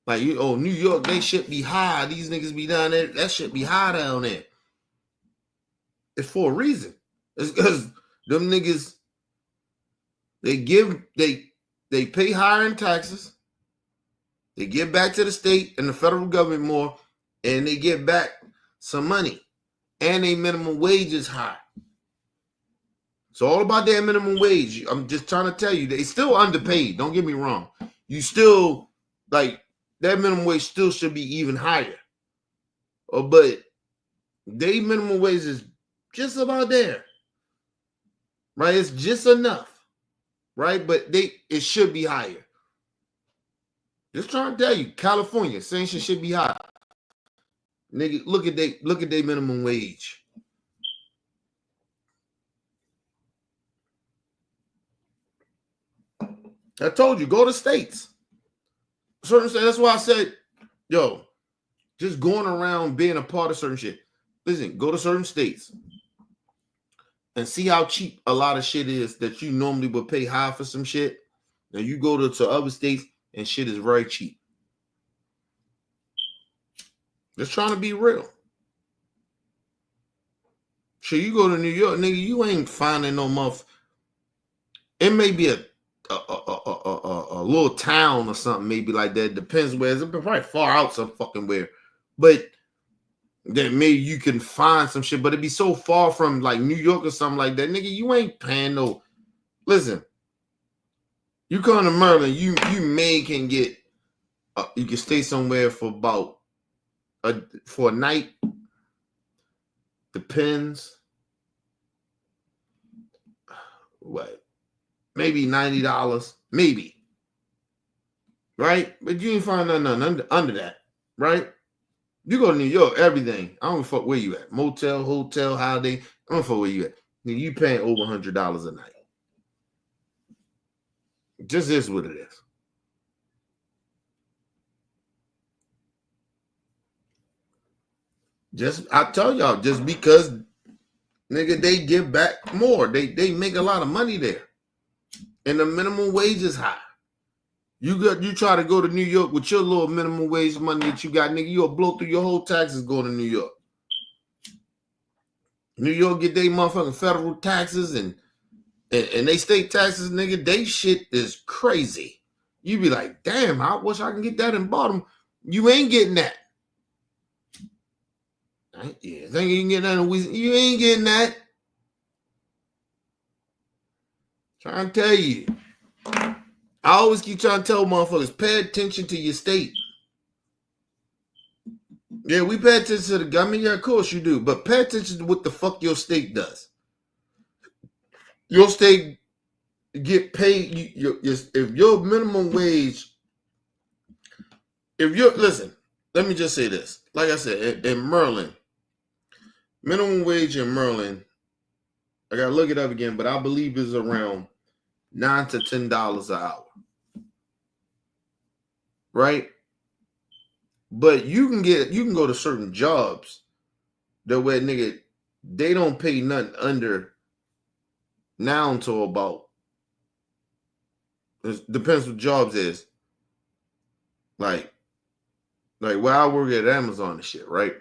New York, they should be high. These niggas be down there. That should be high down there. It's for a reason. It's because them niggas, they pay higher in taxes. They give back to the state and the federal government more, and they get back some money. And their minimum wage is high. It's all about their minimum wage. I'm just trying to tell you, they still underpaid. Don't get me wrong. You still, like, that minimum wage still should be even higher. But their minimum wage is just about there. Right? It's just enough. Right? But it should be higher. Just trying to tell you, California, same shit should be high. Nigga, look at their minimum wage. I told you, go to states. Certain states. That's why I said, yo, just going around being a part of certain shit. Listen, go to certain states and see how cheap a lot of shit is that you normally would pay high for some shit. Now you go to other states and shit is very cheap. Just trying to be real. Sure, you go to New York, nigga, you ain't finding no muff. It may be a little town or something, maybe like that. Depends where. It's probably far out some fucking where. But then maybe you can find some shit, but it'd be so far from like New York or something like that. Nigga, you ain't paying no. Listen, you come to Maryland, you may can get, you can stay somewhere for about, for a night. Depends. What? Maybe $90. Maybe. Right? But you ain't find nothing under that. Right? You go to New York, everything. I don't fuck where you at. Motel, hotel, holiday. I don't fuck where you at. You paying over $100 a night. Just is what it is. I tell y'all, just because nigga, they give back more. They make a lot of money there. And the minimum wage is high. You try to go to New York with your little minimum wage money that you got, nigga, you'll blow through your whole taxes going to New York. New York get their motherfucking federal taxes and they state taxes, nigga, they shit is crazy. You be like, damn, I wish I can get that in Baltimore. You ain't getting that. Yeah, think you can get that in Louisiana. You ain't getting that. Trying to tell you. I always keep trying to tell motherfuckers, pay attention to your state. Yeah, we pay attention to the government. Yeah, of course you do. But pay attention to what the fuck your state does. Your state get paid. If your minimum wage, listen, let me just say this. Like I said, in Maryland, minimum wage in Maryland, I gotta look it up again, but I believe it's around $9 to $10 an hour, right? But you can go to certain jobs that where nigga they don't pay nothing under now until about, it depends what jobs is. Like where I work at Amazon and shit, right?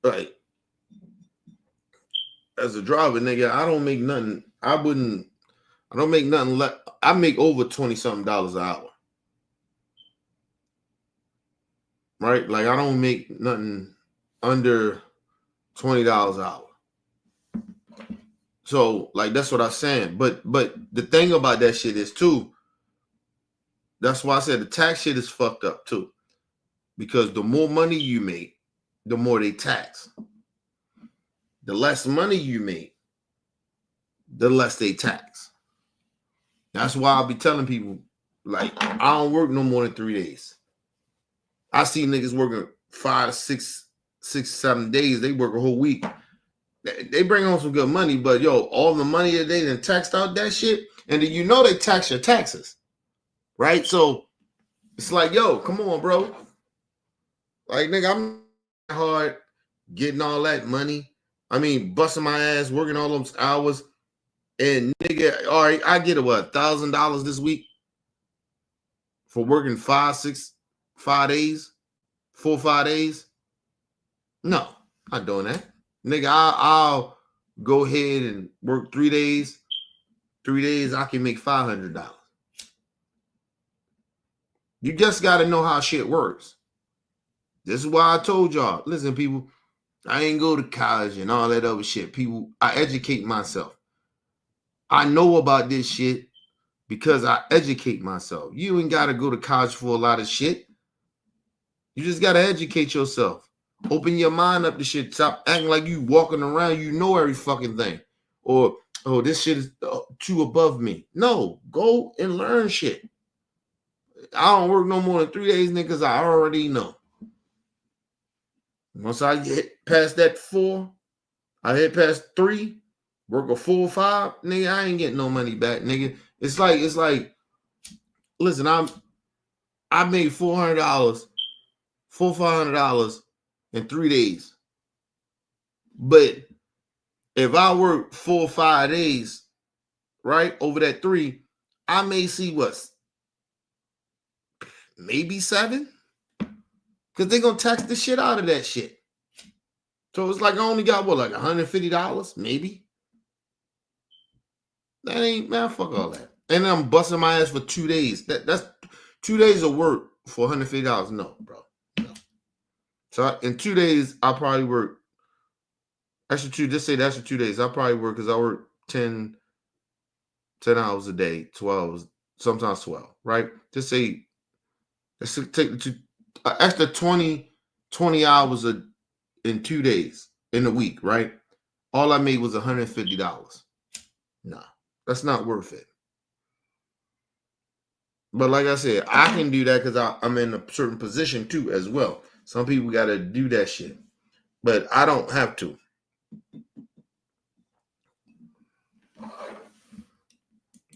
Like as a driver, nigga, I don't make nothing. I don't make nothing less. I make over $20-something an hour. Right? Like I don't make nothing under $20 an hour. So like that's what I'm saying. But the thing about that shit is too, that's why I said the tax shit is fucked up too. Because the more money you make, the more they tax. The less money you make, the less they tax. That's why I'll be telling people, like, I don't work no more than 3 days. I see niggas working 5 to 6, 7 days. They work a whole week. They bring home some good money, but yo, all the money that they done taxed out that shit, and then you know they tax your taxes, right? So it's like, yo, come on, bro. Like, nigga, I'm hard getting all that money. I mean, busting my ass, working all those hours, and nigga, all right, I get $1,000 this week for working 5 days, 4 or 5 days. No, not doing that. Nigga, I'll go ahead and work 3 days. 3 days, I can make $500. You just got to know how shit works. This is why I told y'all, listen, people, I ain't go to college and all that other shit. People, I educate myself. I know about this shit because I educate myself. You ain't got to go to college for a lot of shit. You just got to educate yourself. Open your mind up to shit. Stop acting like you walking around, you know every fucking thing. Or, oh, this shit is too above me. No, go and learn shit. I don't work no more than 3 days, nigga, because I already know. Once I get past that 4, I hit past 3, work a 4 or 5, nigga, I ain't getting no money back, nigga. It's like, listen, I made $400, $500 in 3 days. But if I work 4 or 5 days, right, over that 3, I may see what, maybe 7? Because they're going to tax the shit out of that shit. So it's like I only got, what, like $150, maybe? That ain't, man, fuck all that. And then I'm busting my ass for 2 days. That's 2 days of work for $150. No, bro. No. So in 2 days, I'll probably work. Actually, just say that's for 2 days. I'll probably work because I work 10 hours a day, 12, sometimes 12, right? Just say, let's take the extra 20 hours in 2 days in a week, right? All I made was $150. Nah, that's not worth it. But like I said, I can do that because I'm in a certain position too as well. Some people got to do that shit. But I don't have to.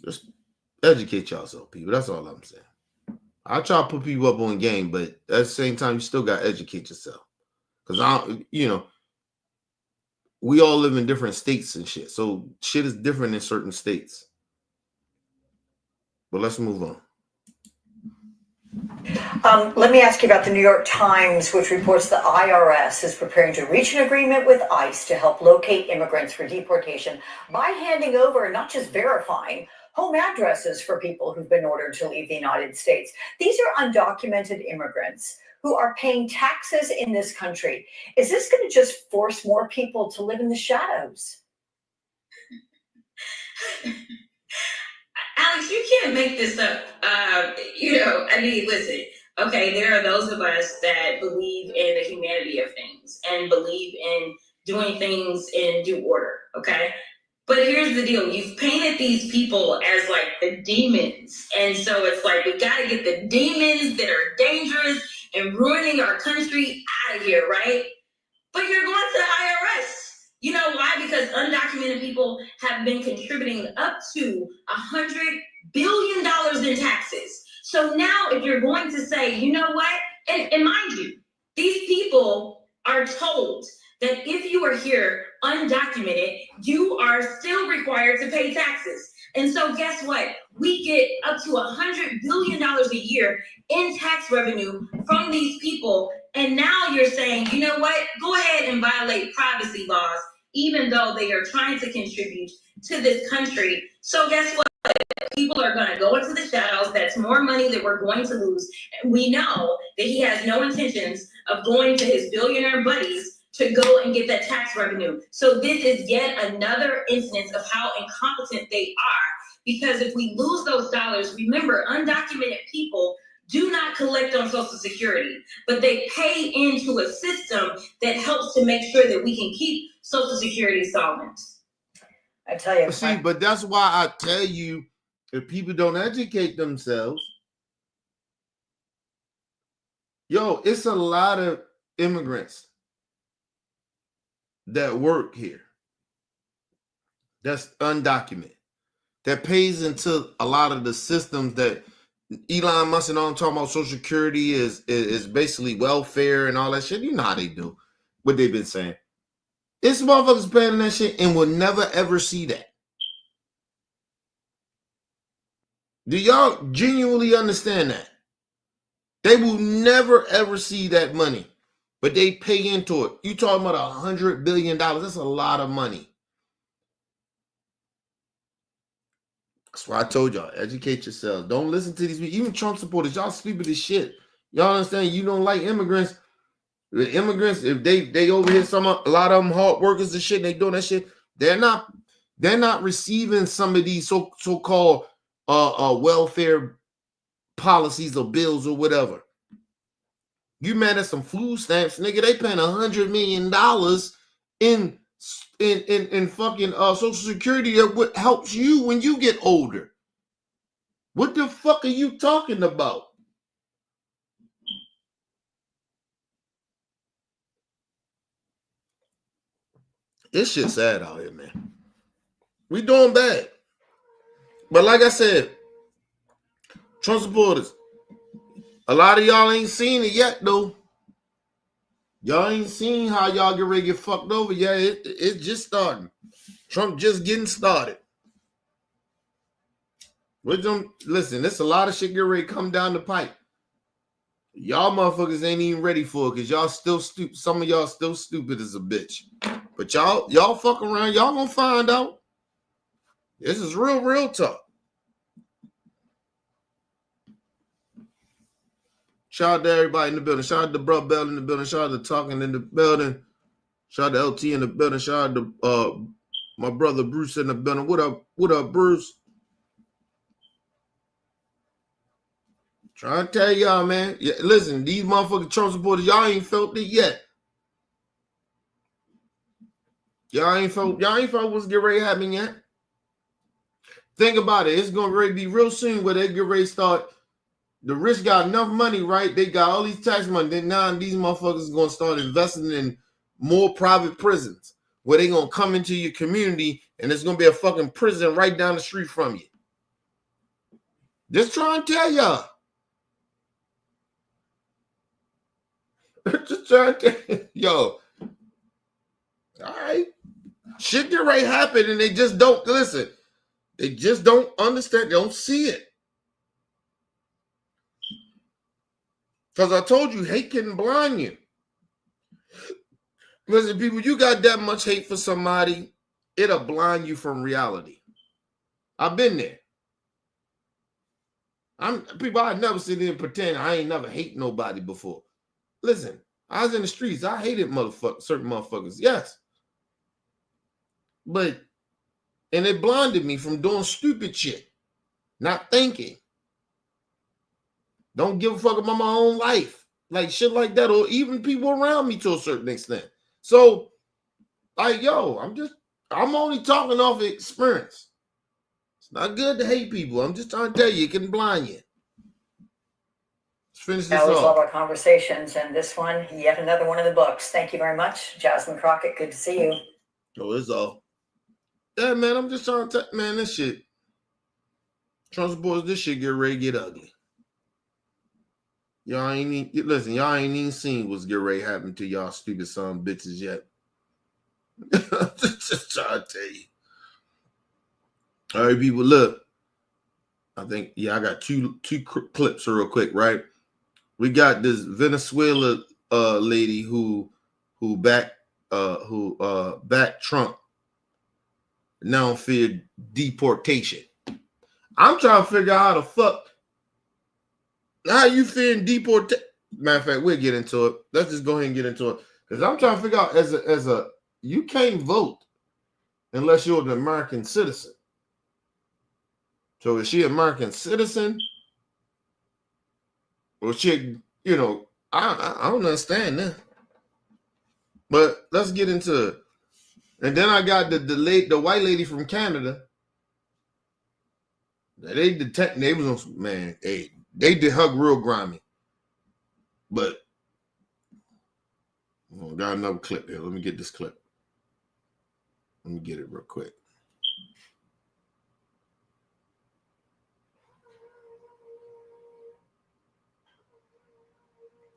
Just educate yourself, people. That's all I'm saying. I try to put people up on game, but at the same time, you still got to educate yourself. Because we all live in different states and shit. So shit is different in certain states. But let's move on. Let me ask you about the New York Times, which reports the IRS is preparing to reach an agreement with ICE to help locate immigrants for deportation by handing over, not just verifying, home addresses for people who've been ordered to leave the United States. These are undocumented immigrants who are paying taxes in this country. Is this going to just force more people to live in the shadows? Alex, you can't make this up. Listen, okay, there are those of us that believe in the humanity of things and believe in doing things in due order, okay? But here's the deal. You've painted these people as like the demons. And so it's like, we got to get the demons that are dangerous and ruining our country out of here, right? But you're going to the IRS. You know why? Because undocumented people have been contributing up to $100 billion in taxes. So now if you're going to say, you know what? And mind you, these people are told that if you are here undocumented, you are still required to pay taxes. And so guess what? We get up to $100 billion a year in tax revenue from these people. And now you're saying, you know what? Go ahead and violate privacy laws, even though they are trying to contribute to this country. So guess what? People are going to go into the shadows. That's more money that we're going to lose. And we know that he has no intentions of going to his billionaire buddies to go and get that tax revenue. So this is yet another instance of how incompetent they are. Because if we lose those dollars, remember, undocumented people do not collect on Social Security, but they pay into a system that helps to make sure that we can keep Social Security solvent. I tell you. See, but that's why I tell you, if people don't educate themselves, it's a lot of immigrants that work here that's undocumented, that pays into a lot of the systems that Elon Musk and all I'm talking about. Social Security is basically welfare and all that shit. You know how they do what they've been saying. It's motherfuckers paying that shit and will never ever see that. Do y'all genuinely understand that? They will never ever see that money, but they pay into it. You talking about $100 billion? That's a lot of money. That's why I told y'all, educate yourselves. Don't listen to these people. Even Trump supporters, y'all stupid as shit. Y'all understand? You don't like immigrants. The immigrants, if they over here, a lot of them hard workers and shit, they doing that shit. They're not receiving some of these so-called welfare policies or bills or whatever. You mad at some food stamps, nigga? They paying $100 million in fucking Social Security that helps you when you get older. What the fuck are you talking about? This shit sad out here, man. We doing bad. But like I said, Trump supporters, a lot of y'all ain't seen it yet, though. Y'all ain't seen how y'all get ready to get fucked over. Yeah, it's just starting. Trump just getting started. Listen, there's a lot of shit get ready to come down the pipe. Y'all motherfuckers ain't even ready for it because y'all still stupid. Some of y'all still stupid as a bitch. But y'all fuck around. Y'all gonna find out. This is real talk. Shout out to everybody in the building. Shout out to Bro Bell in the building. Shout out to Talking in the building. Shout out to LT in the building. Shout out to my brother Bruce in the building. What up, Bruce? Trying to tell y'all, man. Yeah, listen, these motherfucking Trump supporters, y'all ain't felt it yet. Y'all ain't felt what's getting ready to happen yet. Think about it. It's gonna really be real soon where they get ready to start. The rich got enough money, right? They got all these tax money. Then now these motherfuckers are gonna start investing in more private prisons where they gonna come into your community and there's gonna be a fucking prison right down the street from you. Just trying to tell y'all. Just trying to tell yo. All right. Shit get ready to happen and they just don't listen. They just don't understand. They don't see it. Because I told you, hate can blind you. Listen, people, you got that much hate for somebody, it'll blind you from reality. I've been there. I never sit there and pretend I ain't never hate nobody before. Listen, I was in the streets. I hated certain motherfuckers. Yes. And it blinded me from doing stupid shit. Not thinking. Don't give a fuck about my own life. Like shit like that. Or even people around me to a certain extent. So, like, yo, I'm only talking off experience. It's not good to hate people. I'm just trying to tell you, it can blind you. Let's finish this I always love off. our conversations, and this one, yet another one in the books. Thank you very much, Jasmine Crockett. Good to see you. Oh, it's all. Yeah, man, I'm just trying to man, this shit. Trump's boys, this shit get ready to get ugly. Y'all ain't even seen what's get ready to happen to y'all stupid son of bitches yet. Just trying to tell you. All right, people, look. I think, I got two clips real quick, right? We got this Venezuela lady who backed Trump, now feared deportation. I'm trying to figure out how you fearing deportation. Matter of fact, we'll get into it. Let's just go ahead and get into it. Because I'm trying to figure out as a you can't vote unless you're an American citizen. So is she an American citizen? Or she, I don't understand that. But let's get into it. And then I got the white lady from Canada. They was on, man, they did hug real grimy. But got another clip here. Let me get this clip. Let me get it real quick.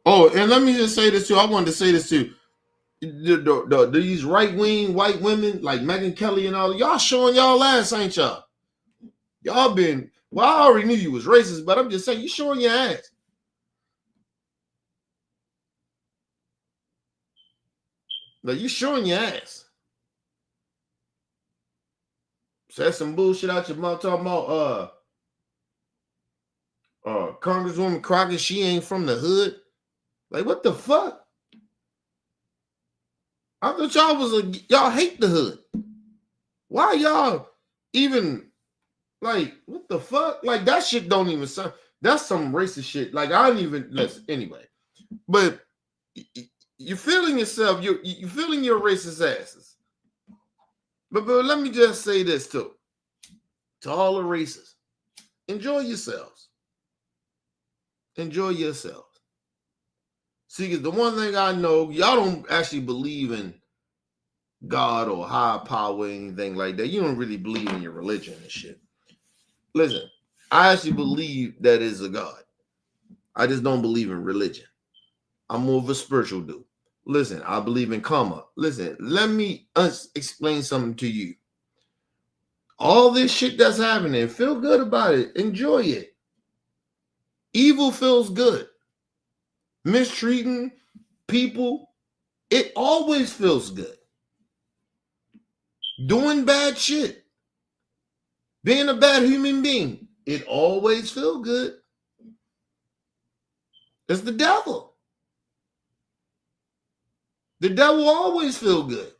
Oh, and let me just say this too. I wanted to say this too. These right-wing white women like Megyn Kelly and all, y'all showing y'all ass, ain't y'all? Y'all been, well, I already knew you was racist, but I'm just saying, you showing your ass. Like, you showing your ass. Said some bullshit out your mouth talking about Congresswoman Crockett, she ain't from the hood. Like, what the fuck? I thought y'all hate the hood. Why y'all even, like, what the fuck? Like, that shit don't even sound, that's some racist shit. Like, I don't even, listen, anyway. But you're feeling yourself, you're feeling your racist asses. But let me just say this too. To all the racists, enjoy yourselves. Enjoy yourselves. See, because the one thing I know, y'all don't actually believe in God or high power or anything like that. You don't really believe in your religion and shit. Listen, I actually believe that is a God. I just don't believe in religion. I'm more of a spiritual dude. Listen, I believe in karma. Listen, let me explain something to you. All this shit that's happening, feel good about it. Enjoy it. Evil feels good. Mistreating people, it always feels good. Doing bad shit, being a bad human being, it always feels good. It's the devil. The devil always feel good.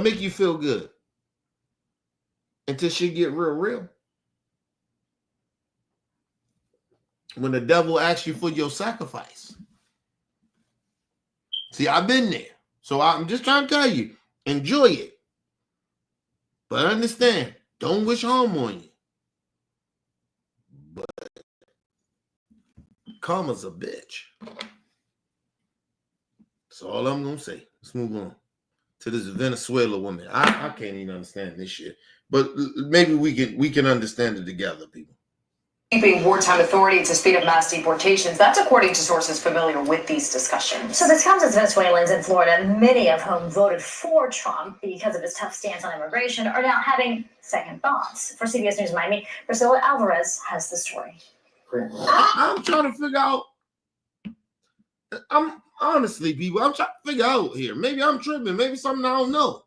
Make you feel good. Until shit get real. When the devil asks you for your sacrifice. See, I've been there. So I'm just trying to tell you, enjoy it. But understand, don't wish harm on you. But karma's a bitch. That's all I'm going to say. Let's move on to this Venezuela woman. I can't even understand this shit. But maybe we can understand it together, people. Keeping wartime authority to speed up mass deportations. That's according to sources familiar with these discussions. So this comes as Venezuelans in Florida, many of whom voted for Trump because of his tough stance on immigration, are now having second thoughts. For CBS News Miami, Priscilla Alvarez has the story. I'm trying to figure out. Honestly, people, I'm trying to figure out here. Maybe I'm tripping. Maybe something I don't know.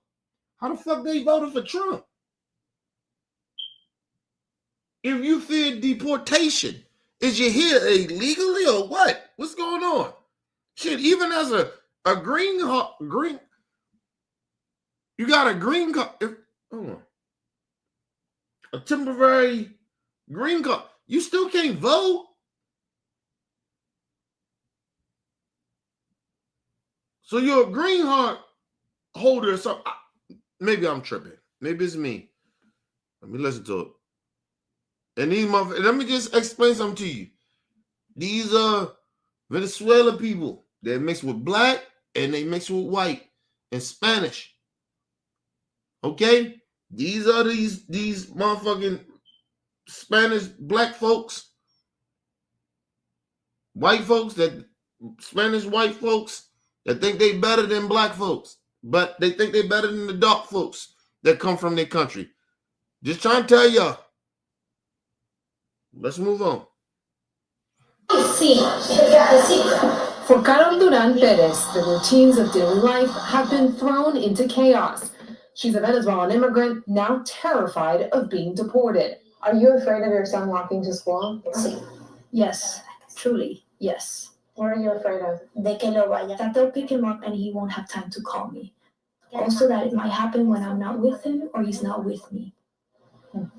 How the fuck they voted for Trump? If you fear deportation, is you here illegally or what? What's going on? Shit, even as a green, you got a green card. Hold on. A temporary green card. You still can't vote. So you're a green card holder or something. Maybe I'm tripping. Maybe it's me. Let me listen to it. And these motherfuckers, let me just explain something to you. These Venezuelan people, they mix with black and they mix with white and Spanish. Okay? These are these motherfucking Spanish black folks, white folks, that Spanish white folks that think they better than black folks, but they think they better than the dark folks that come from their country. Just trying to tell y'all. Let's move on. For Carol Duran Perez, the routines of daily life have been thrown into chaos. She's a Venezuelan immigrant, now terrified of being deported. Are you afraid of your son walking to school? Yes, truly, yes. What are you afraid of? That they'll pick him up and he won't have time to call me. Also, that it might happen when I'm not with him or he's not with me.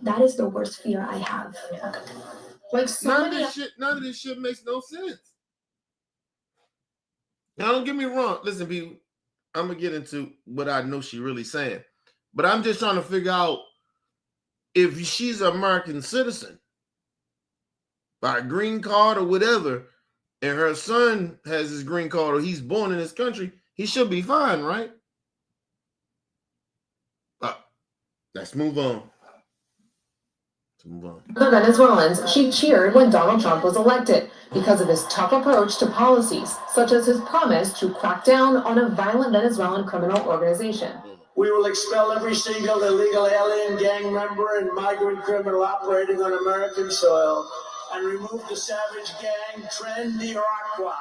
That is the worst fear I have. Like None of this shit makes no sense. Now, don't get me wrong. Listen, people, I'm going to get into what I know she's really saying. But I'm just trying to figure out if she's an American citizen by a green card or whatever, and her son has his green card or he's born in this country, he should be fine, right? Let's move on. The Venezuelans, she cheered when Donald Trump was elected because of his tough approach to policies, such as his promise to crack down on a violent Venezuelan criminal organization. We will expel every single illegal alien, gang member, and migrant criminal operating on American soil and remove the savage gang Tren de Aragua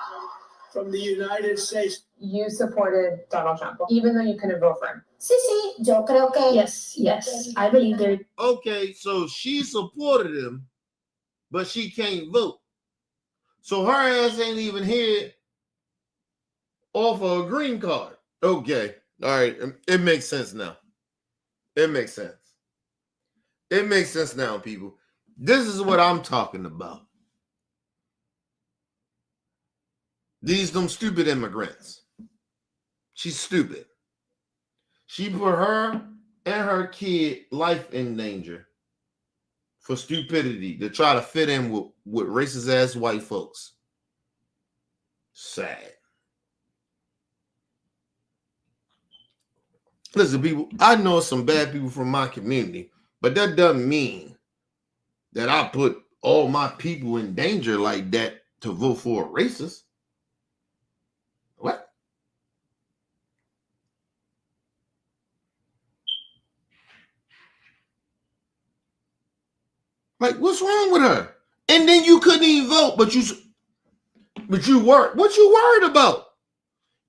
from the United States. You supported Donald Trump, even though you couldn't vote for him. Yes, I believe there. Okay, so she supported him, but she can't vote. So her ass ain't even here off of a green card. Okay, all right, it makes sense now. It makes sense. It makes sense now, people. This is what I'm talking about. Them stupid immigrants. She's stupid. She put her and her kid life in danger for stupidity to try to fit in with racist ass white folks. Sad. Listen, people, I know some bad people from my community, but that doesn't mean that I put all my people in danger like that to vote for a racist. What? Like, what's wrong with her? And then you couldn't even vote, but you were. What you worried about?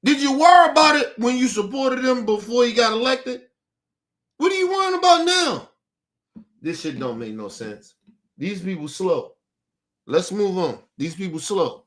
Did you worry about it when you supported him before he got elected? What are you worrying about now? This shit don't make no sense. These people slow. Let's move on. These people slow.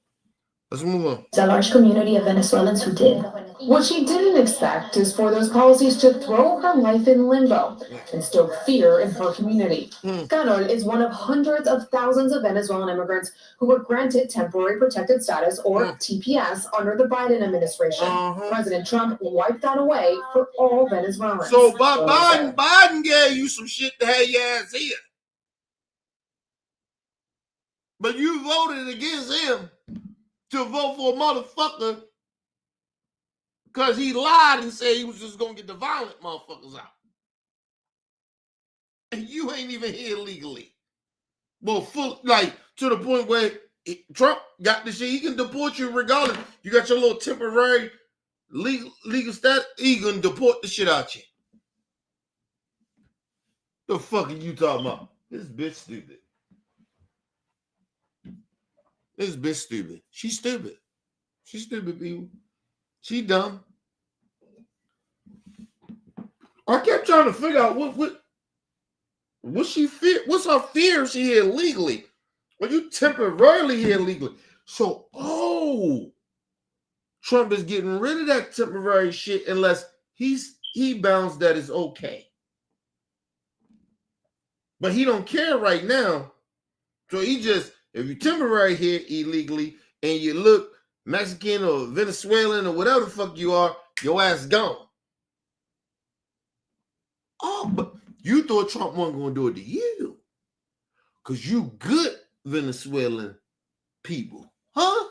Let's move on. There's a large community of Venezuelans who did. What she didn't expect is for those policies to throw her life in limbo and stoke fear in her community. Carol is one of hundreds of thousands of Venezuelan immigrants who were granted temporary protected status, or TPS, under the Biden administration. President Trump wiped that away for all Venezuelans. So Biden gave you some shit to have your ass here. But you voted against him to vote for a motherfucker because he lied and said he was just going to get the violent motherfuckers out. And you ain't even here legally. Well, to the point where Trump got the shit. He can deport you regardless. You got your little temporary legal status. He gonna deport the shit out you. The fuck are you talking about? This bitch stupid. This bitch stupid. She's stupid. She's stupid, people. She dumb. I kept trying to figure out what she fear. What's her fear? She here legally. Well, you temporarily here legally. So, Trump is getting rid of that temporary shit unless he bounds that it's okay. But he don't care right now. So he just, if you're temporary here illegally and you look Mexican or Venezuelan or whatever the fuck you are, your ass gone. Oh, but you thought Trump wasn't going to do it to you. Because you good Venezuelan people. Huh?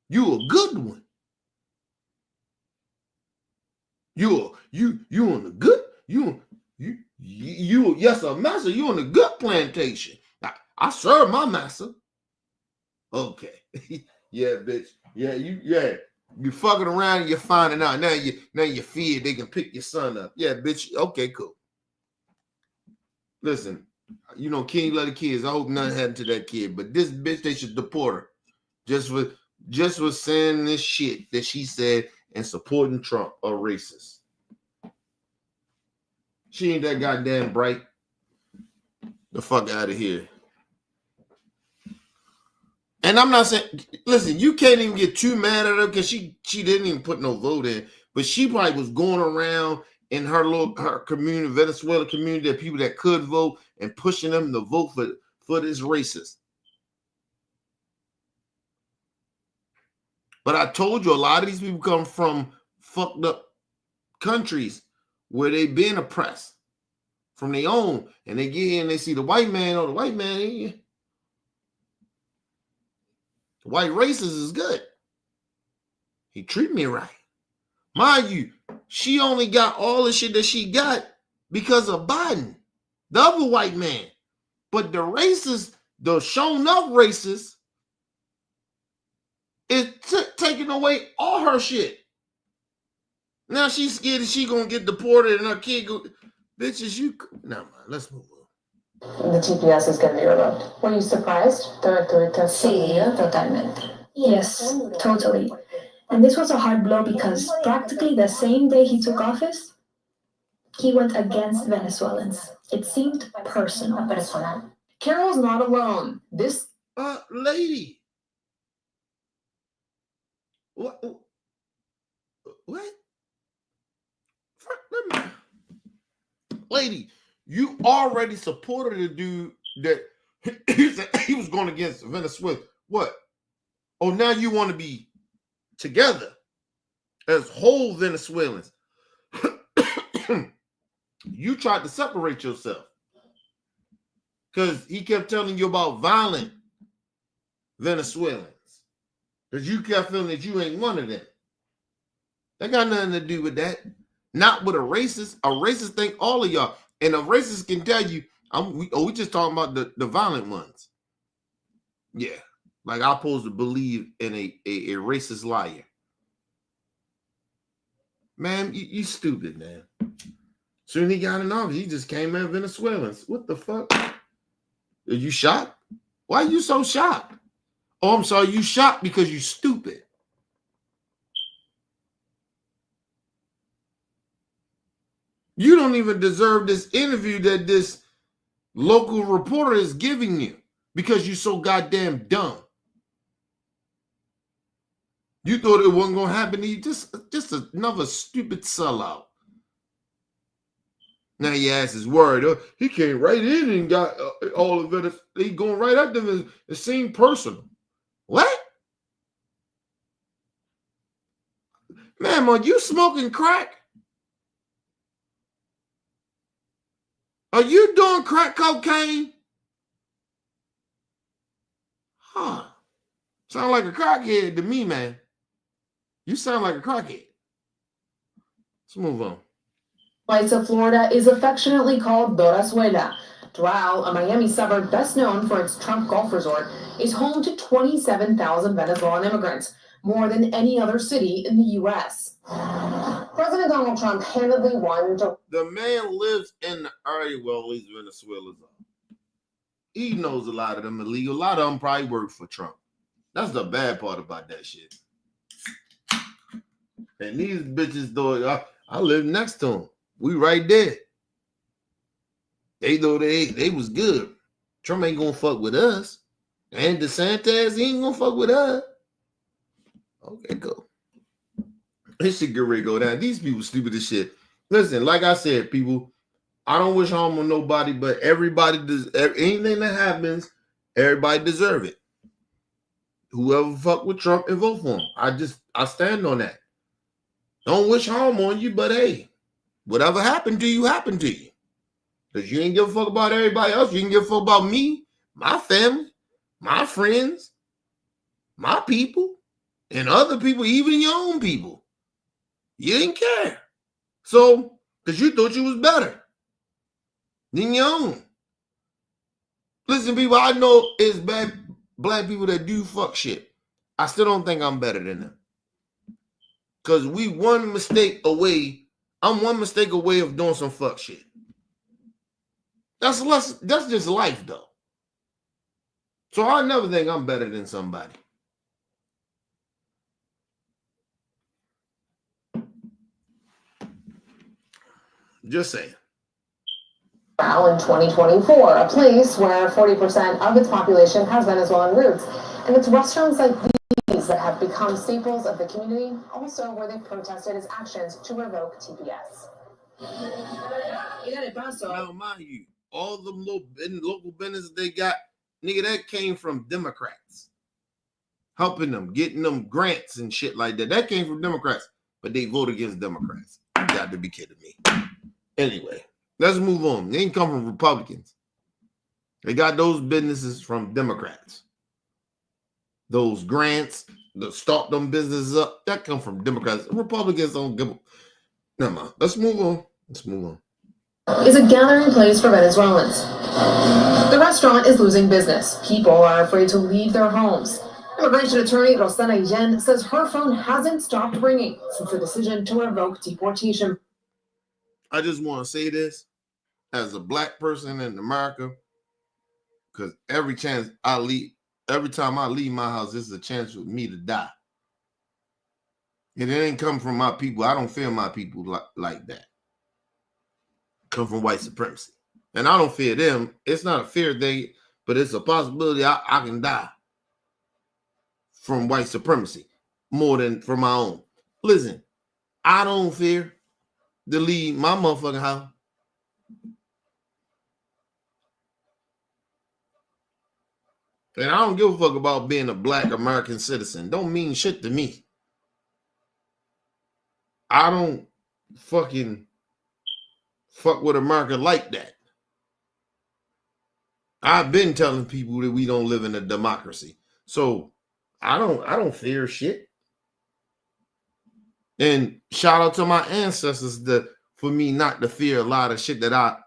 You a good one. You on the good, you yes, sir, master, you on the good plantation. I serve my master. Okay. Yeah, bitch. Yeah, you fucking around and you're finding out. Now you fear they can pick your son up. Yeah, bitch. Okay, cool. Listen, King love the kids. I hope nothing happened to that kid. But this bitch, they should deport her. Just for saying this shit that she said and supporting Trump, a racist. She ain't that goddamn bright. The fuck out of here. And I'm not saying, listen, you can't even get too mad at her because she didn't even put no vote in. But she probably was going around in her community, Venezuela community, that people that could vote and pushing them to vote for this racist. But I told you, a lot of these people come from fucked up countries where they've been oppressed from their own, and they get here and they see the white man. Oh, the white man, the white racist is good. He treat me right. Mind you, she only got all the shit that she got because of Biden, the other white man. But the racist, the shown up racist, is taking away all her shit. Now she's scared that she gonna get deported and her kid go. Bitches, never mind. Let's move on. The TPS is going to be revoked. Were you surprised? Sí, totalmente. Yes, totally. And this was a hard blow because practically the same day he took office, he went against Venezuelans. It seemed personal. Carol's not alone. This lady. What? Lady, you already supported a dude that he was going against Venezuela. What? Oh, now you want to be together as whole Venezuelans. You tried to separate yourself because he kept telling you about violent Venezuelans. Because you kept feeling that you ain't one of them. That got nothing to do with that. Not with a racist. A racist think all of y'all. And a racist can tell you, we just talking about the violent ones. Yeah. Like I'm supposed to believe in a racist liar. Man, you stupid, man. Soon he got in office, he just came at Venezuelans. What the fuck? Are you shocked? Why are you so shocked? Oh, I'm sorry, you shocked because you stupid. You don't even deserve this interview that this local reporter is giving you because you're so goddamn dumb. You thought it wasn't going to happen to you. Just another stupid sellout. Now your ass is worried. Oh, he came right in and got all of it. He going right at them. It seemed personal. What? Man, are you smoking crack? Are you doing crack cocaine? Huh. Sound like a crackhead to me, man. You sound like a crackhead. Let's move on. Lights of Florida is affectionately called Dorazuela. Doral, a Miami suburb best known for its Trump golf resort, is home to 27,000 Venezuelan immigrants, more than any other city in the U.S. President Donald Trump handedly won. The man lives in the area where all these Venezuelans are. He knows a lot of them illegal. A lot of them probably work for Trump. That's the bad part about that shit. And these bitches, though, I live next to them. We right there. They know they was good. Trump ain't gonna fuck with us. And DeSantis, he ain't gonna fuck with us. Okay, go. This shit get ready to go down. These people stupid as shit. Listen, like I said, people, I don't wish harm on nobody, but everybody does. Anything that happens, everybody deserve it. Whoever fuck with Trump and vote for him. I stand on that. Don't wish harm on you, but hey, Whatever happened to you, happened to you. Because you ain't give a fuck about everybody else. You didn't give a fuck about me, my family, my friends, my people, and other people, even your own people. You didn't care. So, because you thought you was better than your own. Listen, people, I know it's bad black people that do fuck shit. I still don't think I'm better than them. Because we one mistake away. I'm one mistake away of doing some fuck shit. That's just life, though. So I never think I'm better than somebody. Just saying. In 2024, a place where 40% of its population has Venezuelan roots. And it's restaurants like these that have become staples of the community, also where they've protested his actions to revoke TPS. Now, mind you, all the local businesses they got, nigga, that came from Democrats. Helping them, getting them grants and shit like that. That came from Democrats, but they vote against Democrats. You got to be kidding me. Anyway, let's move on. They didn't come from Republicans. They got those businesses from Democrats. Those grants, the start them businesses up, that come from Democrats. Republicans don't give a... Never mind. Let's move on. Is a gathering place for Venezuelans. The restaurant is losing business. People are afraid to leave their homes. Immigration attorney Rosana Yen says her phone hasn't stopped ringing since the decision to revoke deportation. I just want to say this as a black person in America, because every time I leave my house, this is a chance for me to die. And it ain't come from my people. I don't fear my people like that. Come from white supremacy. And I don't fear them. It's not a fear thing, but it's a possibility I can die from white supremacy more than from my own. Listen, I don't fear to leave my motherfucking house. And I don't give a fuck about being a black American citizen. Don't mean shit to me. I don't fucking fuck with America like that. I've been telling people that we don't live in a democracy. So I don't fear shit. And shout out to my ancestors for me not to fear a lot of shit that I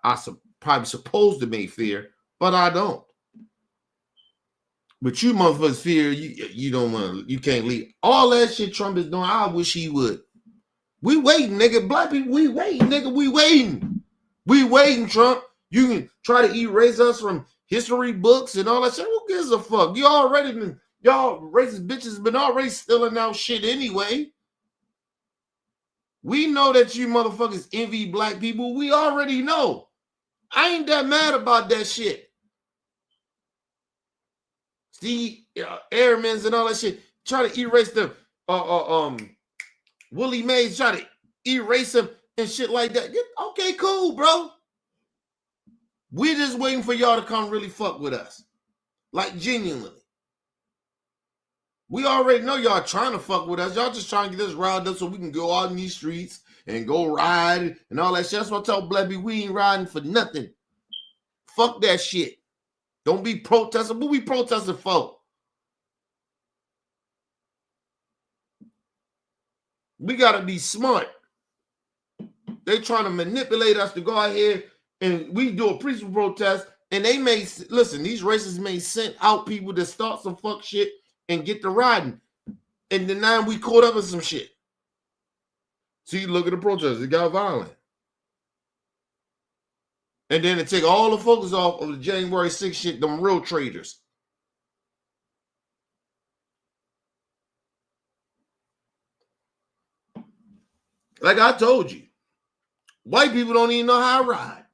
probably supposed to make fear, but I don't. But you motherfuckers fear you don't want to, you can't leave. All that shit Trump is doing, I wish he would. We waiting, nigga. Black people, we waiting, nigga. We waiting. We waiting, Trump. You can try to erase us from history books and all that shit. Who gives a fuck? Y'all racist bitches been already stealing out shit anyway. We know that you motherfuckers envy black people. We already know. I ain't that mad about that shit. See, airmen's and all that shit. Try to erase them. Willie Mays try to erase him and shit like that. Okay, cool, bro. We're just waiting for y'all to come really fuck with us. Like, genuinely. We already know y'all trying to fuck with us. Y'all just trying to get us riled up so we can go out in these streets and go ride and all that shit. That's what I tell black people. We ain't riding for nothing. Fuck that shit. Don't be protesting. What we protesting for? We got to be smart. They trying to manipulate us to go out here and we do a peaceful protest. And they may, listen, these racists may send out people to start some fuck shit and get to riding. And then now we caught up in some shit. See, look at the protesters. It got violent. And then it take all the focus off of the January 6th shit, them real traitors. Like I told you, white people don't even know how to ride.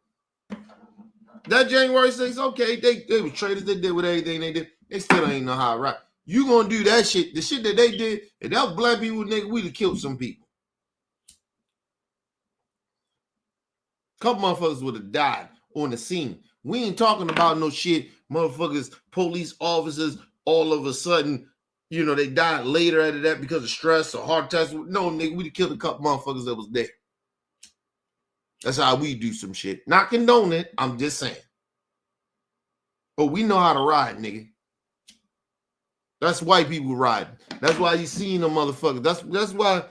That January 6th, okay, they were traitors, they did with everything they did. They still don't even know how to ride. You gonna do that shit, the shit that they did, if that was black people, nigga, we'd have killed some people. Couple motherfuckers would have died on the scene. We ain't talking about no shit, motherfuckers, police officers, all of a sudden, you know, they died later after that because of stress or heart attacks. No, nigga, we'd have killed a couple motherfuckers that was there. That's how we do some shit. Not condone it. I'm just saying. But we know how to ride, nigga. That's white people riding. That's why you seen them motherfuckers. That's why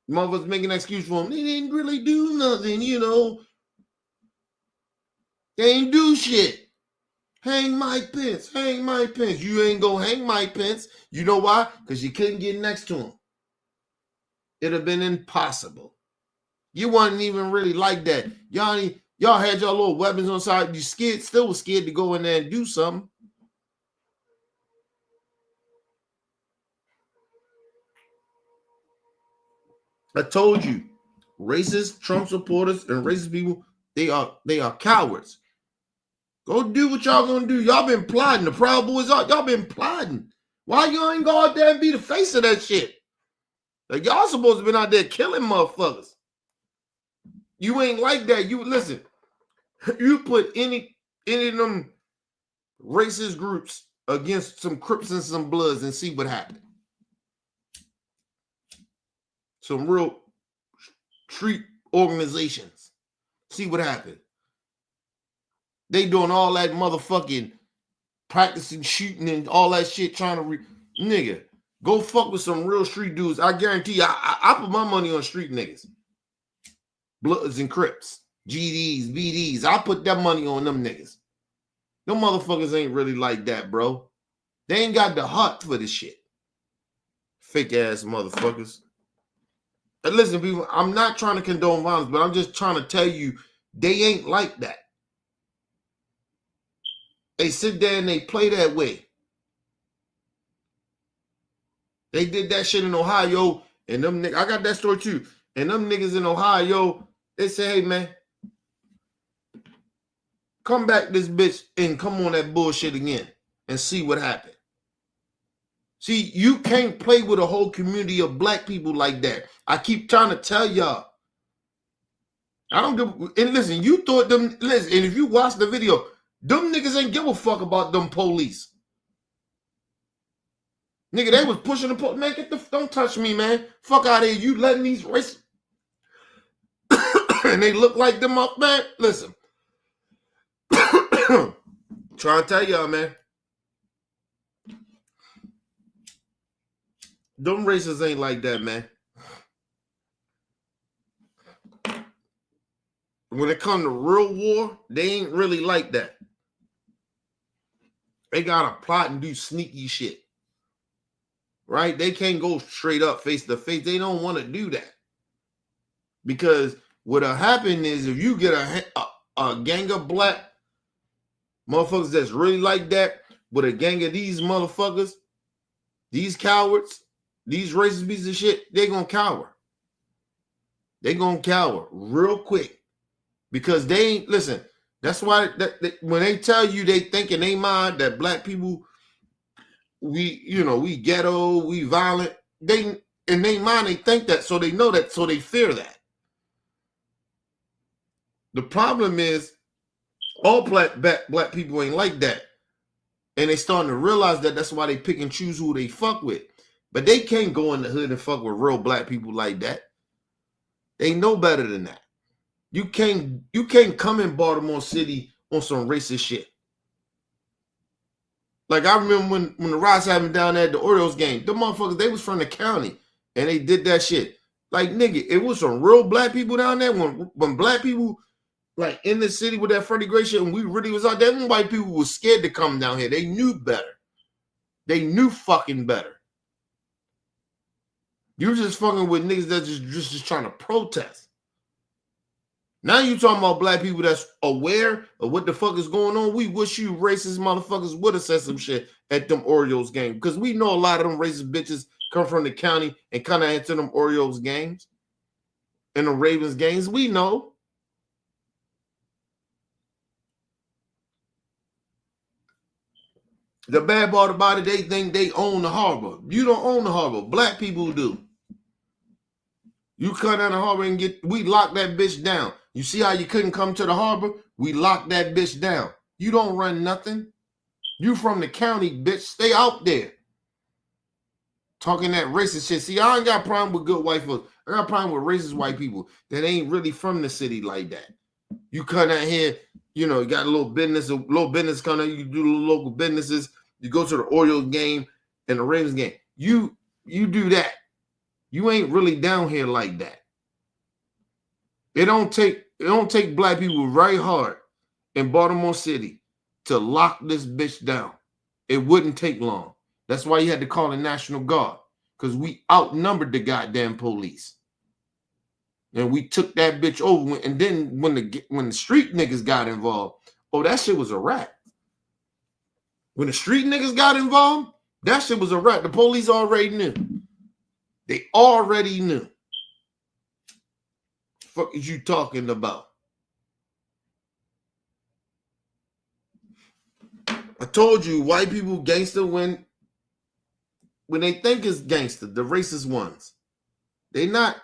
motherfuckers making an excuse for them. They didn't really do nothing, you know. They ain't do shit. Hang Mike Pence. Hang Mike Pence. You ain't gonna hang Mike Pence. You know why? Because you couldn't get next to him. It'd have been impossible. You wasn't even really like that. Y'all had your little weapons on side. You still was scared to go in there and do something. I told you, racist Trump supporters and racist people, they are cowards. Go do what y'all gonna do. Y'all been plotting. The Proud Boys y'all been plotting. Why y'all ain't go out there and be the face of that shit? Like y'all supposed to been out there killing motherfuckers. You ain't like that. You listen. You put any of them racist groups against some Crips and some Bloods and see what happened. Some real street organizations. See what happened. They doing all that motherfucking practicing shooting and all that shit trying to nigga, go fuck with some real street dudes. I guarantee you, I put my money on street niggas. Bloods and Crips, GDs, BDs. I put that money on them niggas. Them motherfuckers ain't really like that, bro. They ain't got the heart for this shit. Fake ass motherfuckers. And listen, people, I'm not trying to condone violence, but I'm just trying to tell you, they ain't like that. They sit there and they play that way. They did that shit in Ohio, and them niggas, I got that story too. And them niggas in Ohio, they say, hey man, come back this bitch and come on that bullshit again and see what happened. See, you can't play with a whole community of black people like that. I keep trying to tell y'all. I don't give, and listen, you thought them, listen, and if you watch the video, them niggas ain't give a fuck about them police. Nigga, they was pushing the police. Man, don't touch me, man. Fuck out of here. You letting these racists and they look like them up, man. Listen. Trying to tell y'all, man. Them racists ain't like that, man. When it comes to real war, they ain't really like that. They gotta plot and do sneaky shit. Right? They can't go straight up face to face. They don't want to do that. Because what'll happen is if you get a gang of black motherfuckers that's really like that, with a gang of these motherfuckers, these cowards, these racist pieces of shit, they gonna cower. They gonna cower real quick. Because they ain't, listen, that's why when they tell you they think in their mind that black people, we ghetto, we violent, they in their mind they think that, so they know that, so they fear that. The problem is all black people ain't like that. And they starting to realize that. That's why they pick and choose who they fuck with. But they can't go in the hood and fuck with real black people like that. They know better than that. You can't come in Baltimore City on some racist shit. Like I remember when the riots happened down there at the Orioles game, the motherfuckers, they was from the county and they did that shit. Like nigga, it was some real black people down there when black people like in the city with that Freddie Gray shit and we really was out there, when white people was scared to come down here. They knew better. They knew fucking better. You just fucking with niggas that just trying to protest. Now you talking about black people that's aware of what the fuck is going on. We wish you racist motherfuckers would have said some shit at them Orioles games. Because we know a lot of them racist bitches come from the county and kind of into them Orioles games and the Ravens games. We know. The bad part about it, they think they own the harbor. You don't own the harbor. Black people do. You come down the harbor and we lock that bitch down. You see how you couldn't come to the harbor? We locked that bitch down. You don't run nothing. You from the county, bitch. Stay out there. Talking that racist shit. See, I ain't got a problem with good white folks. I got a problem with racist white people that ain't really from the city like that. You come out here, you know, you got a little business kind of, you do little local businesses. You go to the Orioles game and the Ravens game. You do that. You ain't really down here like that. It don't take black people very hard in Baltimore City to lock this bitch down. It wouldn't take long. That's why you had to call the National Guard, because we outnumbered the goddamn police. And we took that bitch over. And then when the street niggas got involved, oh, that shit was a wrap. When the street niggas got involved, that shit was a wrap. The police already knew. They already knew. Fuck is you talking about? I told you, white people gangster when they think it's gangster, the racist ones. They not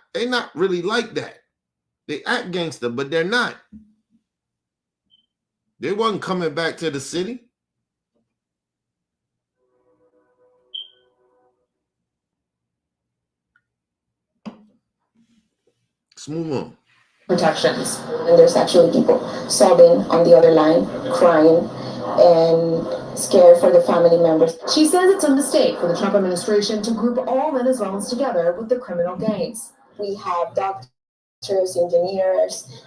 really like that. They act gangster, but they're not. They wasn't coming back to the city. Let's move on. Protections. And there's actually people sobbing on the other line, crying, and scared for the family members. She says it's a mistake for the Trump administration to group all Venezuelans together with the criminal gangs. We have doctors, engineers,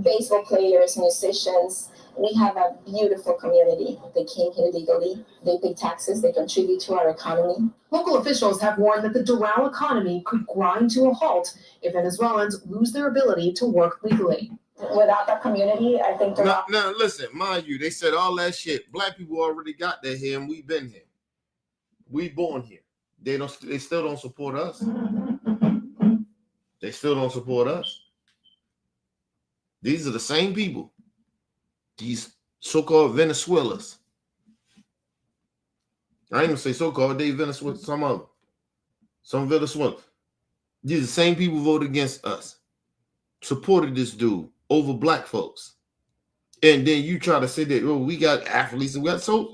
baseball players, musicians. We have a beautiful community. They came here legally. They pay taxes. They contribute to our economy. Local officials have warned that the Doral economy could grind to a halt if Venezuelans lose their ability to work legally. Without that community, I think now listen, mind you, they said all that shit. Black people already got that here, and we've been here. We born here. They still don't support us. They still don't support us. These are the same people. These so-called Venezuelans. I ain't gonna say so-called, they Venezuela, some Venezuelans. These are the same people voted against us, supported this dude over black folks. And then you try to say that, oh, we got athletes, and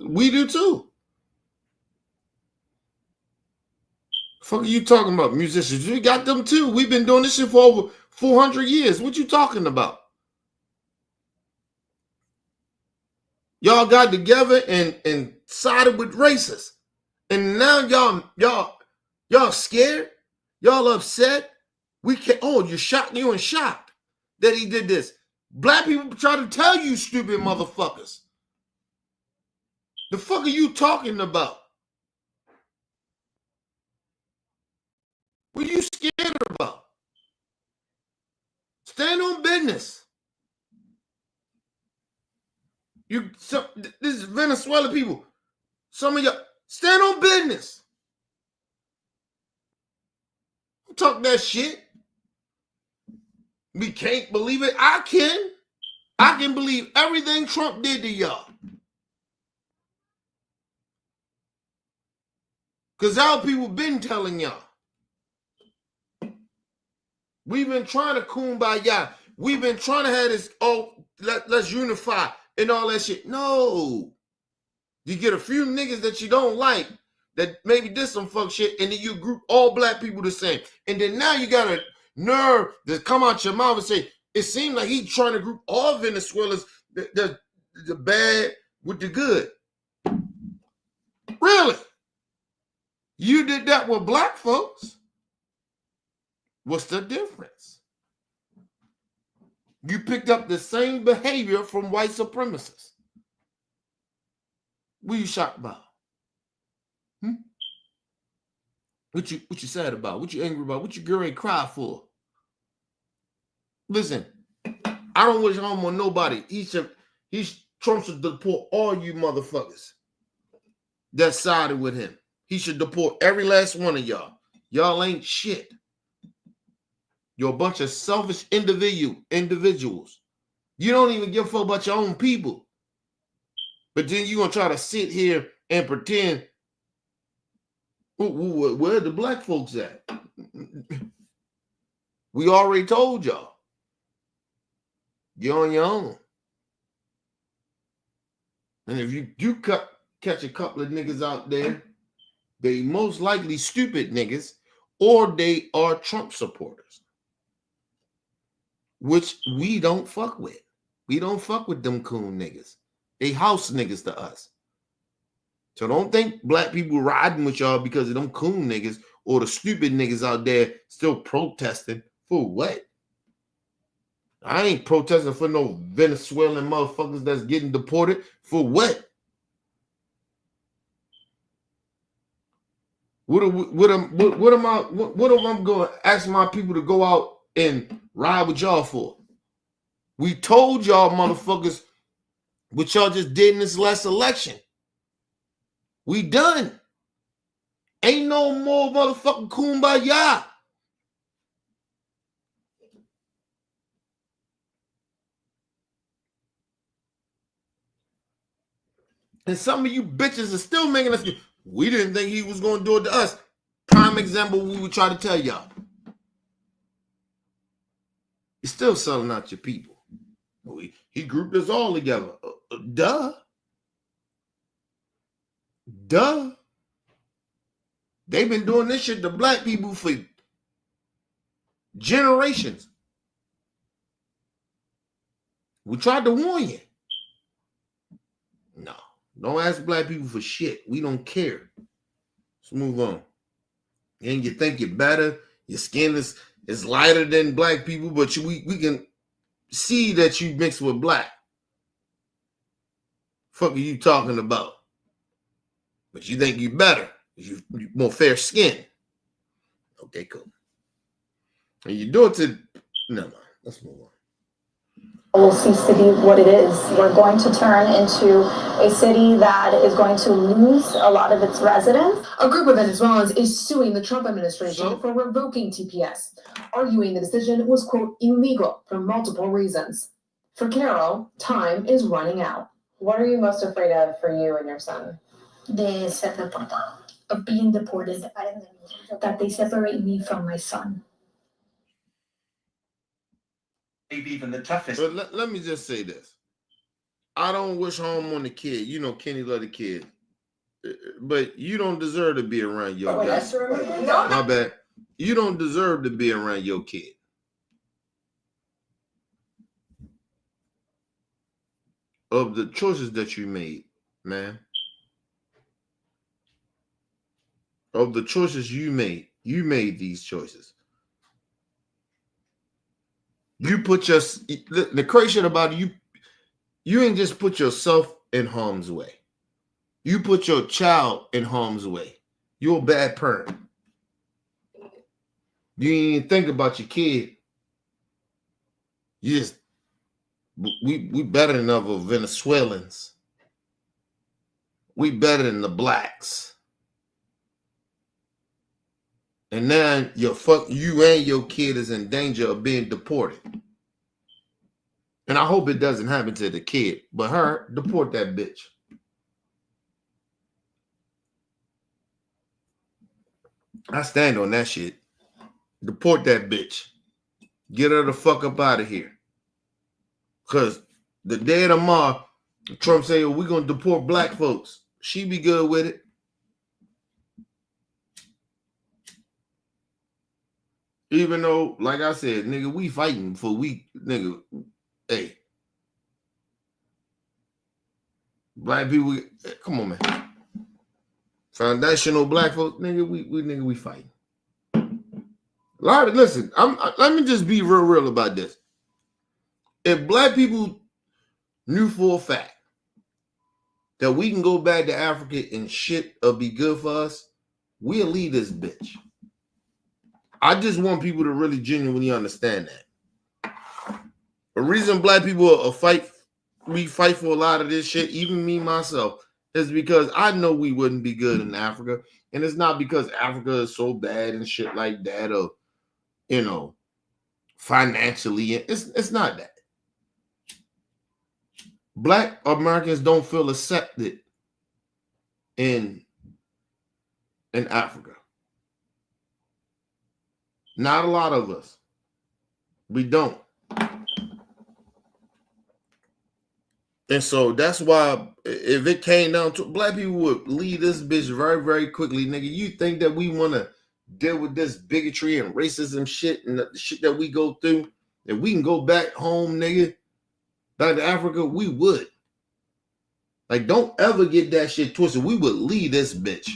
we do too. Fuck are you talking about? Musicians, we got them too. We've been doing this shit for over 400 years. What you talking about? Y'all got together and sided with racists. And now y'all scared? Y'all upset? We can't. Oh, you're shocked. You and shocked that he did this. Black people try to tell you, stupid motherfuckers. The fuck are you talking about? What are you scared about? Stand on business. This is Venezuelan people. Some of y'all stand on business. Don't talk that shit. We can't believe it. I can believe everything Trump did to y'all. Because our people been telling y'all. We've been trying to kumbaya. We've been trying to have this, let's unify and all that shit. No. You get a few niggas that you don't like that maybe did some fuck shit, and then you group all black people the same. And then now you got a nerve to come out your mouth and say, it seems like he's trying to group all Venezuelans, the bad with the good. Really? You did that with black folks? What's the difference? You picked up the same behavior from white supremacists. What you shocked about? What you sad about? What you angry about? What you girl ain't cry for? Listen, I don't wish harm on nobody. Trump should deport all you motherfuckers that sided with him. He should deport every last one of y'all. Y'all ain't shit. You're a bunch of selfish individuals. You don't even give a fuck about your own people. But then you're going to try to sit here and pretend, where the black folks at? We already told y'all. You're on your own. And if you do catch a couple of niggas out there, they most likely stupid niggas, or they are Trump supporters, which we don't fuck with. We don't fuck with them coon niggas. They house niggas to us. So don't think black people riding with y'all because of them coon niggas or the stupid niggas out there still protesting for what? I ain't protesting for no Venezuelan motherfuckers that's getting deported. For what? What am I going to ask my people to go out and ride with y'all for? We told y'all motherfuckers what y'all just did in this last election. We done. Ain't no more motherfucking kumbaya. And some of you bitches are still making us. We didn't think he was going to do it to us. Prime example, we would try to tell y'all. You're still selling out your people. He grouped us all together. Duh. They've been doing this shit to black people for generations. We tried to warn you. No, don't ask black people for shit. We don't care. Let's move on. And you think you're better. Your skin is lighter than black people, but we can see that you mixed with black. Fuck are you talking about? But you think you better. You more fair skin. Okay, cool. And you do it to... Never mind. Let's move on. Will cease to be what it is. We're going to turn into a city that is going to lose a lot of its residents. A group of Venezuelans is suing the Trump administration for revoking TPS, arguing the decision was, quote, illegal for multiple reasons. For Carol, time is running out. What are you most afraid of for you and your son? De ser deportado, of being deported, that they separate me from my son. Maybe even the toughest. But let me just say this. I don't wish harm on the kid. You know Kenny love the kid. But you don't deserve to be around your guy. My bad. You don't deserve to be around your kid. Of the choices that you made, man. Of the choices you made these choices. You put the crazy shit about it, you ain't just put yourself in harm's way. You put your child in harm's way. You're a bad parent. You ain't even think about your kid. You just we better than other Venezuelans. We better than the blacks. And now you and your kid is in danger of being deported. And I hope it doesn't happen to the kid. But her, deport that bitch. I stand on that shit. Deport that bitch. Get her the fuck up out of here. Because the day of tomorrow, Trump say, oh, we're going to deport black folks. She be good with it. Even though, like I said, nigga, we fighting for nigga, hey. Black people, come on, man. Foundational black folks, nigga, we fighting. Listen, let me just be real about this. If black people knew for a fact that we can go back to Africa and shit will be good for us, we'll leave this bitch. I just want people to really genuinely understand that. The reason black people we fight for a lot of this shit, even me myself, is because I know we wouldn't be good in Africa. And it's not because Africa is so bad and shit like that, or, you know, financially. It's not that. Black Americans don't feel accepted in Africa. Not a lot of us. We don't. And so that's why if it came down to black people would leave this bitch very, very quickly. Nigga, you think that we want to deal with this bigotry and racism shit and the shit that we go through, if we can go back home, nigga, back to Africa, we would. Like, don't ever get that shit twisted. We would leave this bitch.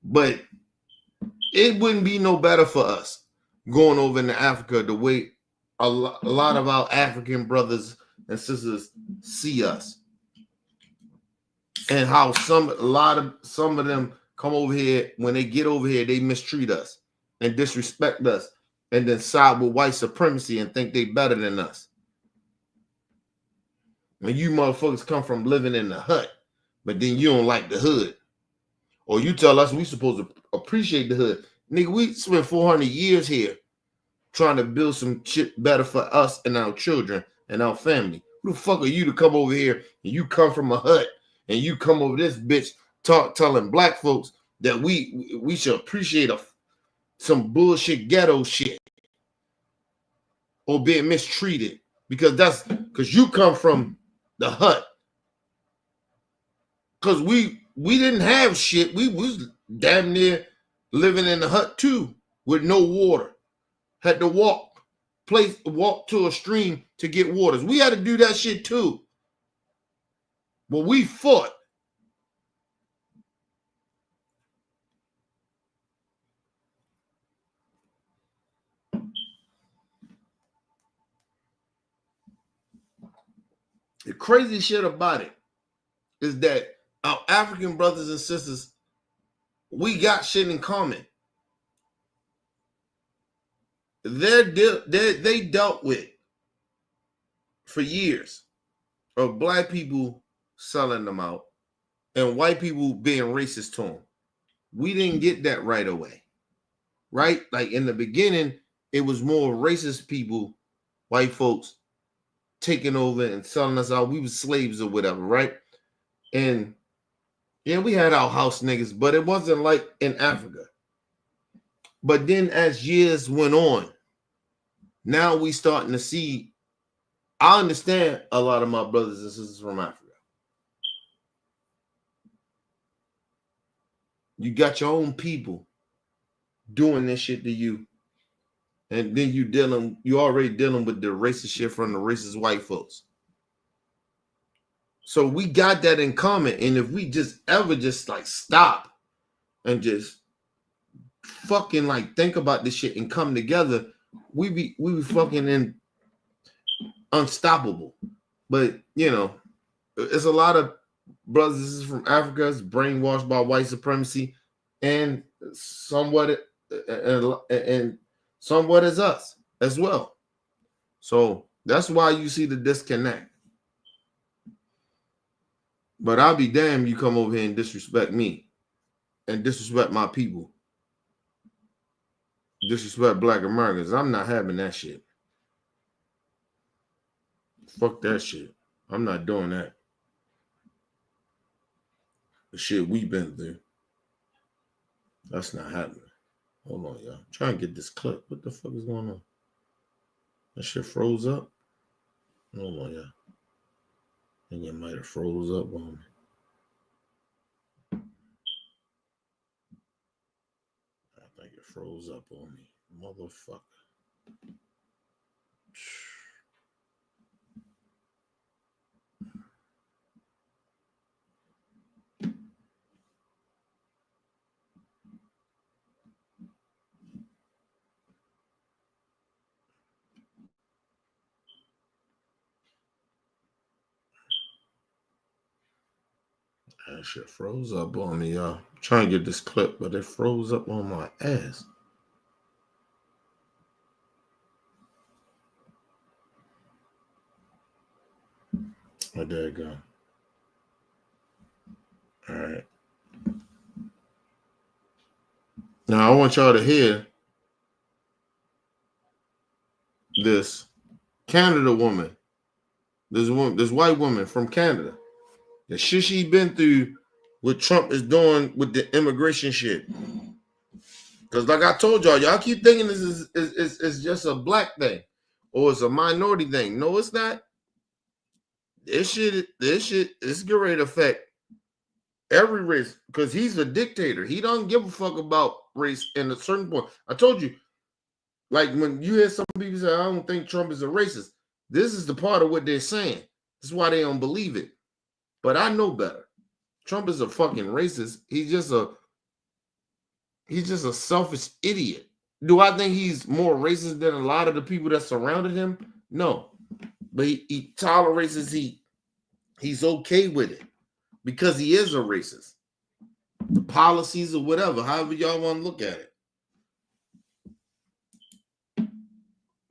But it wouldn't be no better for us going over into Africa the way a lot of our African brothers and sisters see us. And how some of them come over here, when they get over here, they mistreat us and disrespect us and then side with white supremacy and think they better than us. When you motherfuckers come from living in the hut, but then you don't like the hood. Or you tell us we supposed to appreciate the hood. Nigga, we spent 400 years here trying to build some shit better for us and our children and our family. Who the fuck are you to come over here and you come from a hut and you come over this bitch telling black folks that we should appreciate some bullshit ghetto shit or being mistreated because you come from the hut. Because we didn't have shit. We was damn near living in the hut too with no water. Had to walk to a stream to get waters. We had to do that shit too. But we fought. The crazy shit about it is that our African brothers and sisters, we got shit in common. They dealt with for years of black people selling them out and white people being racist to them. We didn't get that right away, right? Like in the beginning, it was more racist people, white folks, taking over and selling us out. We were slaves or whatever, right? And yeah, we had our house niggas, but it wasn't like in Africa. But then as years went on, now we starting to see, I understand a lot of my brothers and sisters from Africa. You got your own people doing this shit to you. And then you already dealing with the racist shit from the racist white folks. So we got that in common. And if we just ever just like stop and just fucking like think about this shit and come together, we be fucking unstoppable. But you know, it's a lot of brothers from Africa is brainwashed by white supremacy, and somewhat is us as well. So that's why you see the disconnect. But I'll be damned you come over here and disrespect me and disrespect my people. Disrespect black Americans. I'm not having that shit. Fuck that shit. I'm not doing that. The shit we've been through. That's not happening. Hold on, y'all. I'm trying to get this clip. What the fuck is going on? That shit froze up. Hold on, y'all. And you might have froze up on me. I think it froze up on me. Motherfucker. That shit froze up on me, y'all. I'm trying to get this clip, but it froze up on my ass. Oh, there you go. All right. Now I want y'all to hear this Canada woman. This white woman from Canada. The shit she been through, what Trump is doing with the immigration shit. Because like I told y'all keep thinking this is just a black thing or it's a minority thing. No, it's not. This shit is getting ready to affect Every race, because he's a dictator. He don't give a fuck about race in a certain point. I told you, like when you hear some people say, I don't think Trump is a racist. This is the part of what they're saying. This is why they don't believe it. But I know better. Trump is a fucking racist. He's just a selfish idiot. Do I think he's more racist than a lot of the people that surrounded him? No. But he tolerates it. He's okay with it because he is a racist. The policies or whatever, however y'all want to look at it.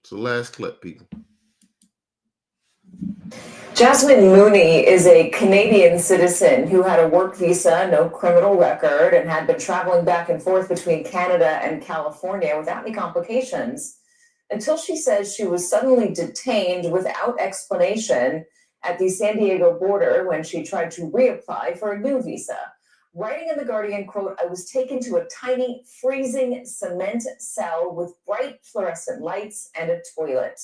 It's the last clip, people. Jasmine Mooney is a Canadian citizen who had a work visa, no criminal record, and had been traveling back and forth between Canada and California without any complications until she says she was suddenly detained without explanation at the San Diego border when she tried to reapply for a new visa. Writing in The Guardian, quote, I was taken to a tiny freezing cement cell with bright fluorescent lights and a toilet.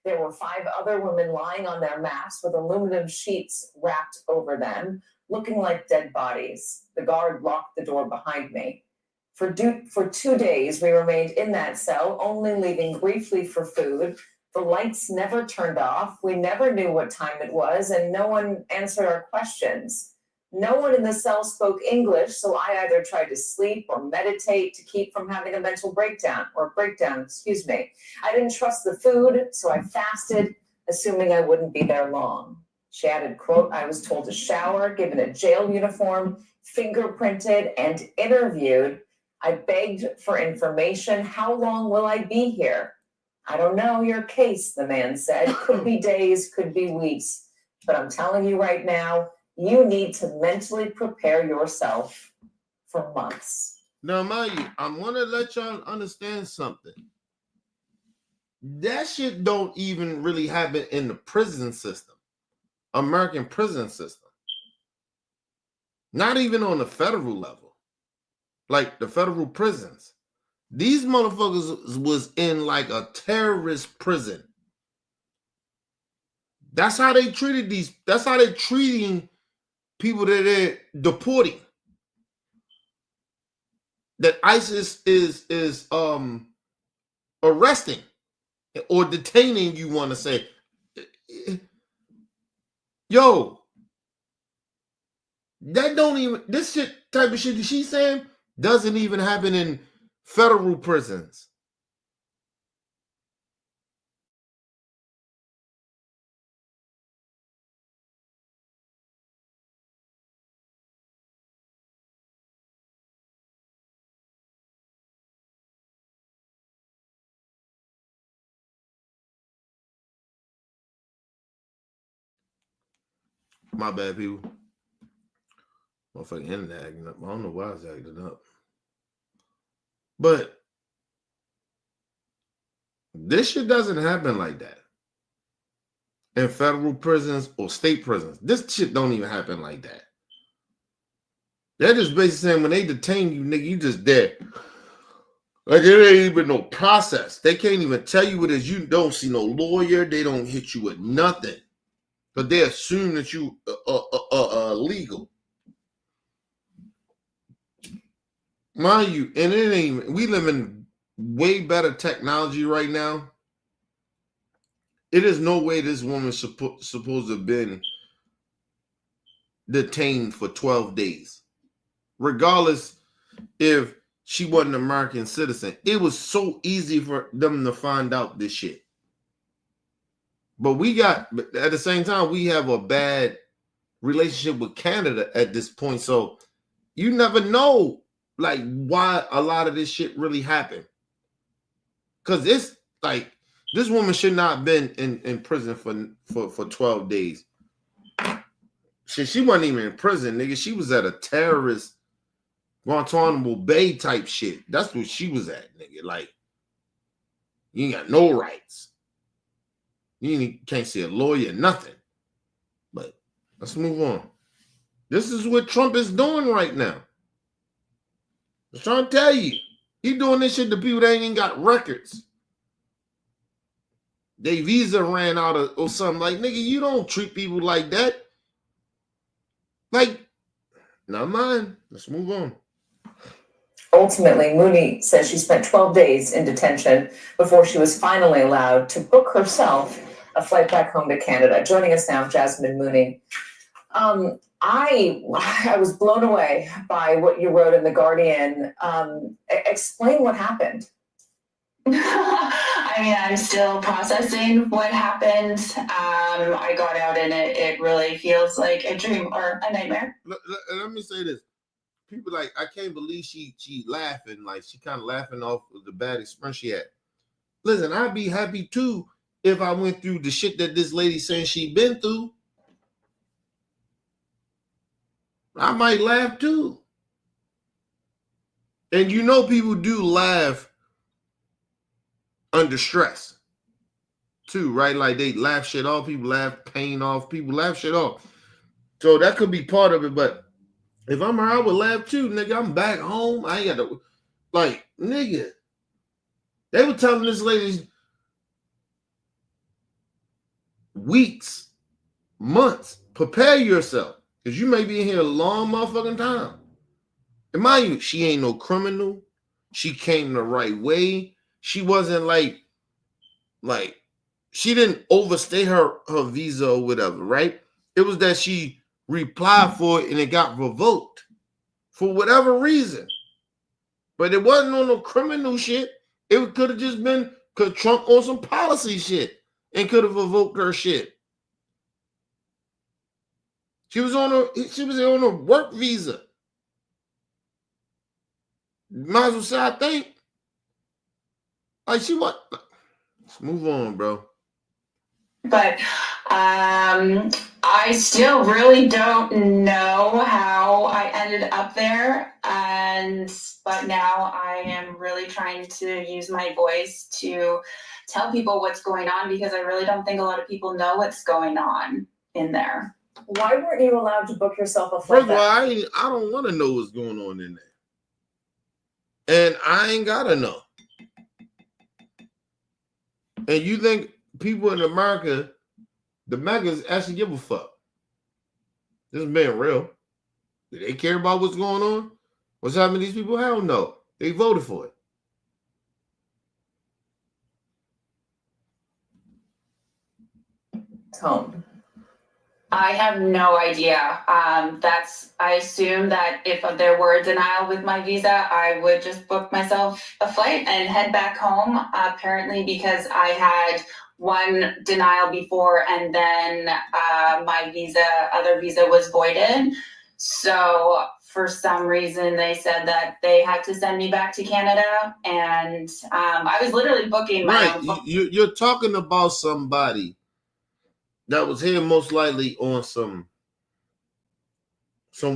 There were 5 other women lying on their mats with aluminum sheets wrapped over them, looking like dead bodies. The guard locked the door behind me. For 2 days, we remained in that cell, only leaving briefly for food. The lights never turned off. We never knew what time it was, and no one answered our questions. No one in the cell spoke English, so I either tried to sleep or meditate to keep from having a mental breakdown. I didn't trust the food, so I fasted, assuming I wouldn't be there long. She added, quote, I was told to shower, given a jail uniform, fingerprinted, and interviewed. I begged for information. How long will I be here? I don't know your case, the man said. Could be days, could be weeks. But I'm telling you right now, you need to mentally prepare yourself for months. Now, mind you, I want to let y'all understand something. That shit don't even really happen in the prison system, American prison system. Not even on the federal level, like the federal prisons. These motherfuckers was in like a terrorist prison. That's how they treated these. That's how they're treating people that they're deporting. That ISIS is arresting or detaining, you want to say. Yo, that don't even, this shit type of shit that she's saying doesn't even happen in federal prisons. My bad, people. Motherfucking internet acting up. I don't know why it's acting up. But this shit doesn't happen like that in federal prisons or state prisons. This shit don't even happen like that. They're just basically saying when they detain you, nigga, you just dead. Like it ain't even no process. They can't even tell you what it is. You don't see no lawyer. They don't hit you with nothing. But they assume that you are legal. Mind you, and it ain't, we live in way better technology right now. It is no way this woman's supposed to have been detained for 12 days. Regardless if she wasn't an American citizen. It was so easy for them to find out this shit. But at the same time, we have a bad relationship with Canada at this point. So you never know, like, why a lot of this shit really happened. Because it's like, this woman should not have been in prison for 12 days. She wasn't even in prison, nigga. She was at a terrorist Guantanamo Bay type shit. That's what she was at, nigga. Like, you ain't got no rights. You can't see a lawyer, nothing. But let's move on. This is what Trump is doing right now. I'm trying to tell you. He doing this shit to people that ain't even got records. They visa ran out or something. Like, nigga, you don't treat people like that. Like, Not mine. Let's move on. Ultimately, Mooney says she spent 12 days in detention before she was finally allowed to book herself a flight back home to Canada. Joining us now, Jasmine Mooney. I was blown away by what you wrote in The Guardian. Explain what happened. I mean, I'm still processing what happened. I got out and it really feels like a dream or a nightmare. Let me say this. People like, I can't believe she laughing, like she kind of laughing off of the bad experience she had. Listen, I'd be happy too if I went through the shit that this lady saying she been through. I might laugh too. And you know people do laugh under stress too, right? Like they laugh shit off, people laugh pain off, people laugh shit off. So that could be part of it, but if I'm her, I would laugh too, nigga. I'm back home. I ain't got to, like, nigga. They were telling this lady weeks, months, prepare yourself, because you may be in here a long motherfucking time. And mind you, she ain't no criminal. She came the right way. She wasn't like she didn't overstay her visa or whatever, right? It was that she replied for it and it got revoked for whatever reason. But it wasn't on no criminal shit. It could have just been because Trump on some policy shit and could have revoked her shit. She was on a work visa. Might as well say, I think. Like she what? Let's move on, bro. But I still really don't know how I ended up there, but now I am really trying to use my voice to tell people what's going on, because I really don't think a lot of people know what's going on in there. Why weren't you allowed to book yourself a flight? First of all, I don't want to know what's going on in there, and I ain't gotta know. And you think people in America, the MAGAs actually give a fuck? This is being real. Do they care about what's going on? What's happening to these people? Hell no. They voted for it. Tone. I have no idea. I assume that if there were a denial with my visa, I would just book myself a flight and head back home. Apparently, because I had one denial before and then my other visa was voided. So for some reason, they said that they had to send me back to Canada, and I was literally booking my own. You're talking about somebody that was here most likely on some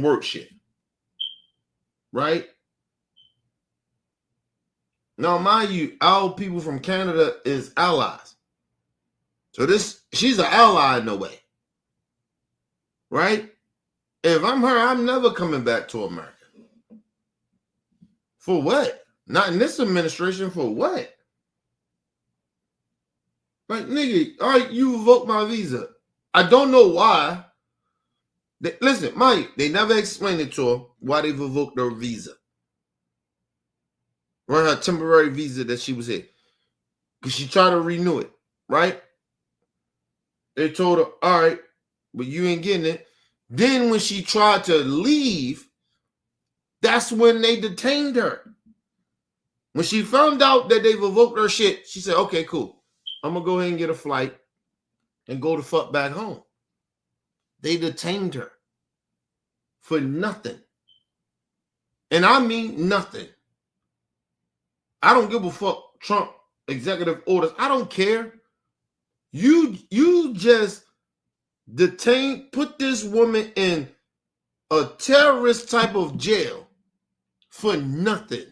work shit, right? Now, mind you, our people from Canada is allies. So she's an ally in a way, right? If I'm her, I'm never coming back to America. For what? Not in this administration, for what? Like, nigga, all right, you revoked my visa. I don't know why. Listen, Mike, they never explained it to her why they revoked her visa. Run her temporary visa that she was here. Because she tried to renew it, right? They told her, all right, but you ain't getting it. Then when she tried to leave, that's when they detained her. When she found out that they revoked her shit, she said, okay, cool. I'm going to go ahead and get a flight and go the fuck back home. They detained her for nothing. And I mean nothing. I don't give a fuck Trump executive orders. I don't care. You just put this woman in a terrorist type of jail for nothing.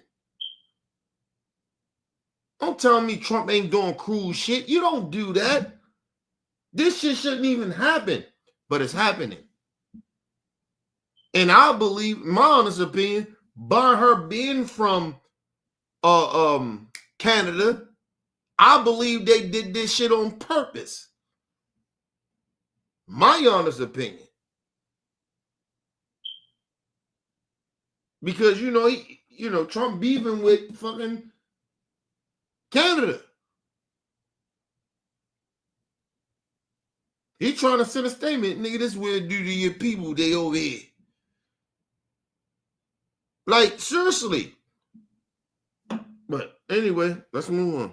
Don't tell me Trump ain't doing cruel shit. You don't do that. This shit shouldn't even happen, but it's happening. And I believe, my honest opinion, by her being from Canada, I believe they did this shit on purpose. My honest opinion. because Trump beefing with fucking Canada. He trying to send a statement, nigga. This will do to your people. They over here. Like, seriously. But anyway, let's move on.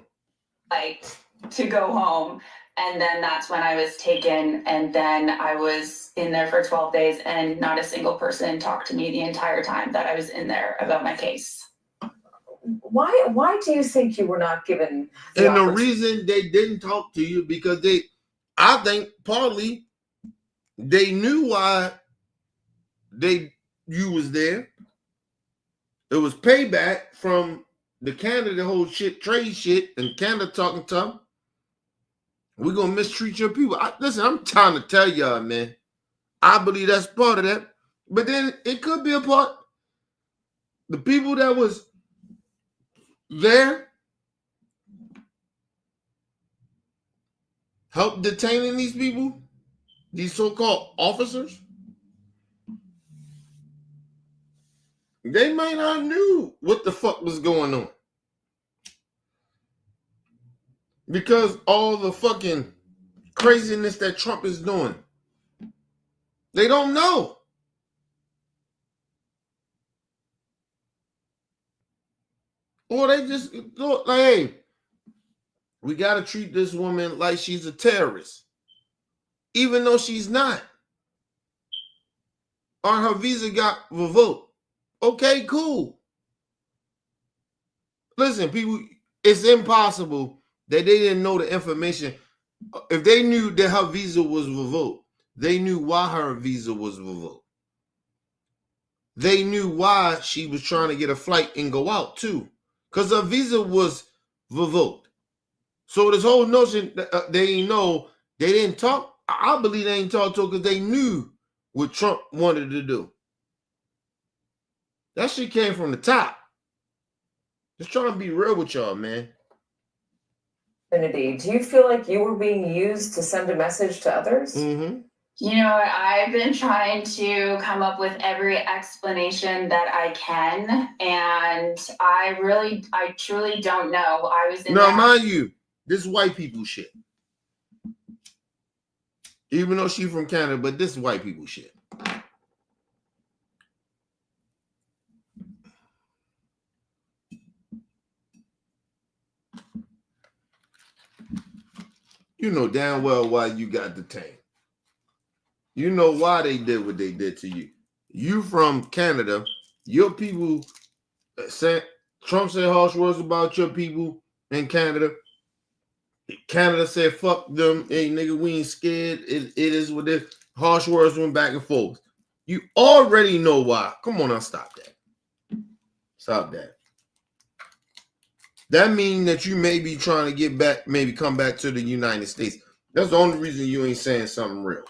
Like, to go home. And then that's when I was taken. And then I was in there for 12 days and not a single person talked to me the entire time that I was in there about my case. Why do you think you were not given the reason they didn't talk to you because I think partly they knew why you was there. It was payback from the Canada whole shit, trade shit, and Canada talking tough. We're gonna mistreat your people. Listen, I'm trying to tell y'all, man. I believe that's part of that. But then it could be a part. The people that was there helped detaining these people, these so-called officers. They might not knew what the fuck was going on. Because all the fucking craziness that Trump is doing. They don't know. Or they just thought, like, hey, we got to treat this woman like she's a terrorist. Even though she's not. Or her visa got revoked. Okay, cool. Listen, people, it's impossible that they didn't know the information. If they knew that her visa was revoked, they knew why her visa was revoked. They knew why she was trying to get a flight and go out too. Because her visa was revoked. So this whole notion that they didn't talk, I believe they didn't talk to her because they knew what Trump wanted to do. That shit came from the top. Just trying to be real with y'all, man. Infinity, do you feel like you were being used to send a message to others? Mm-hmm. You know, I've been trying to come up with every explanation that I can, and I truly don't know. I was in Now, mind you, this is white people shit. Even though she's from Canada, but this is white people shit. You know damn well why you got detained. You know why they did what they did to you. You from Canada, your people said, Trump said harsh words about your people in Canada. Canada said, fuck them. Hey, nigga, we ain't scared. It is what it is. Harsh words went back and forth. You already know why. Come on now, stop that. Stop that. That means that you may be trying to get back, maybe come back to the United States. That's the only reason you ain't saying something real.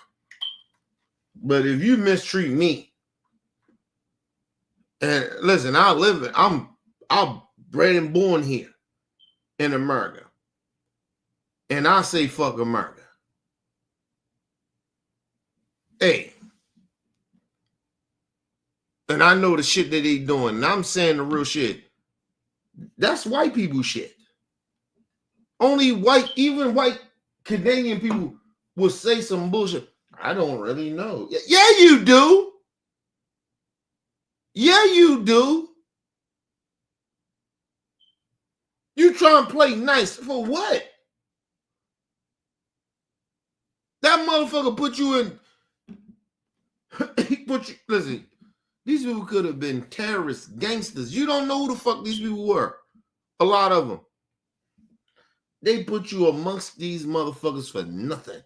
But if you mistreat me, and listen, I'm bred and born here in America. And I say fuck America. Hey. And I know the shit that they doing. And I'm saying the real shit. That's white people shit. Even white Canadian people will say some bullshit. I don't really know. Yeah, you do. Yeah, you do. You try and play nice for what? That motherfucker put you in. Listen, these people could have been terrorists, gangsters. You don't know who the fuck these people were. A lot of them. They put you amongst these motherfuckers for nothing.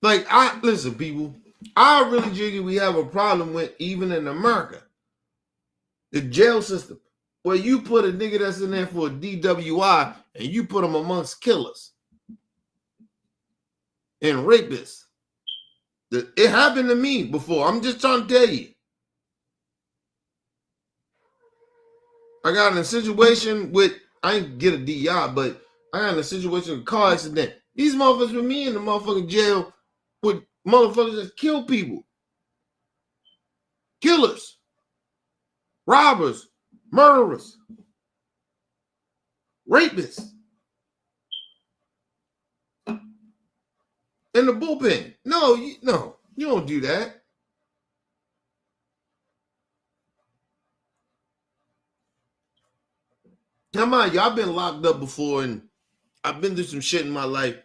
Like, listen, people, I really jiggy we have a problem with even in America. The jail system, where you put a nigga that's in there for a DWI and you put them amongst killers and rapists. It happened to me before. I'm just trying to tell you. I got in a situation with, I didn't get a DI, but I got in a situation with a car accident. These motherfuckers with me in the motherfucking jail with motherfuckers that kill people. killers, robbers, murderers, rapists. In the bullpen. No, you don't do that. Come on, y'all been locked up before and I've been through some shit in my life.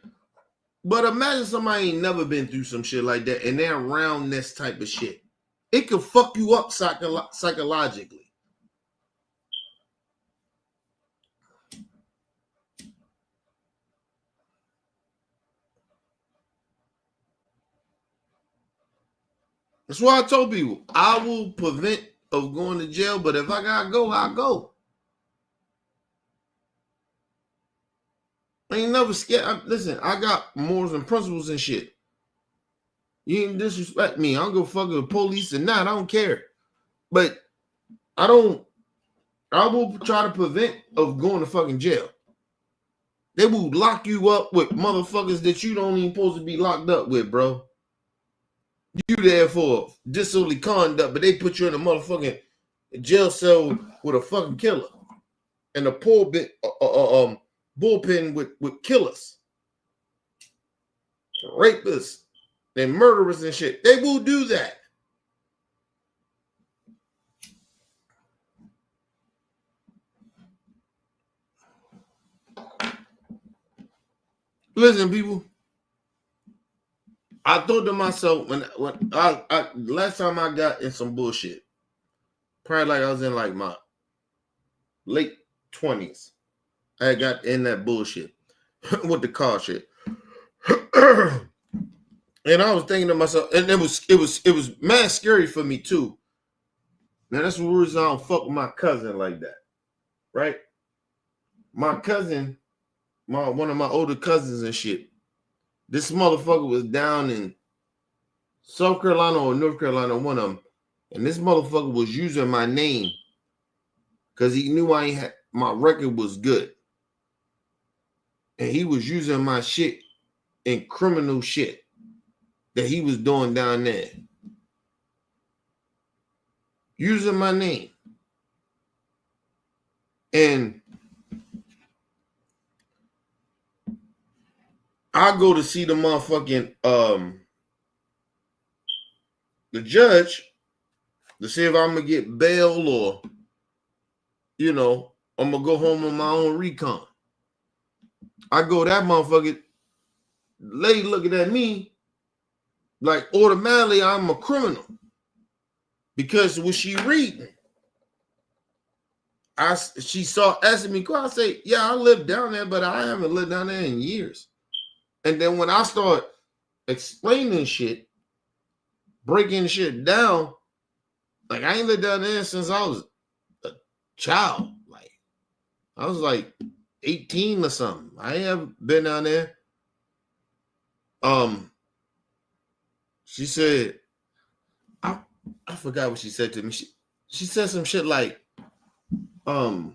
But imagine somebody ain't never been through some shit like that and they're around this type of shit. It could fuck you up psychologically. That's why I told people, I will prevent of going to jail, but if I gotta go, I'll go. I ain't never scared. Listen, I got morals and principles and shit. You ain't disrespect me. I don't go fuck with the police or not. I don't care. But I will try to prevent of going to fucking jail. They will lock you up with motherfuckers that you don't even supposed to be locked up with, bro. You there for disorderly conduct, but they put you in a motherfucking jail cell with a fucking killer and a bullpen with killers, rapists, and murderers and shit. They will do that. Listen, people. I thought to myself when I last time I got in some bullshit, probably like I was in like my late 20s. I got in that bullshit with the car shit. And I was thinking to myself, and it was mad scary for me too. Now that's the reason I don't fuck with my cousin like that. Right? My cousin, one of my older cousins and shit. This motherfucker was down in South Carolina or North Carolina, one of them. And this motherfucker was using my name because he knew my record was good. And he was using my shit in criminal shit that he was doing down there. Using my name. And I go to see the motherfucking the judge to see if I'm gonna get bail or I'm gonna go home on my own recon. I go that motherfucker, lady looking at me like automatically I'm a criminal because what she reading. She saw asking me, I say, yeah, I live down there, but I haven't lived down there in years. And then when I start explaining shit, breaking shit down, like I ain't lived down there since I was a child. Like I was like 18 or something. I ain't ever been down there. She said, I forgot what she said to me. She said some shit like, well,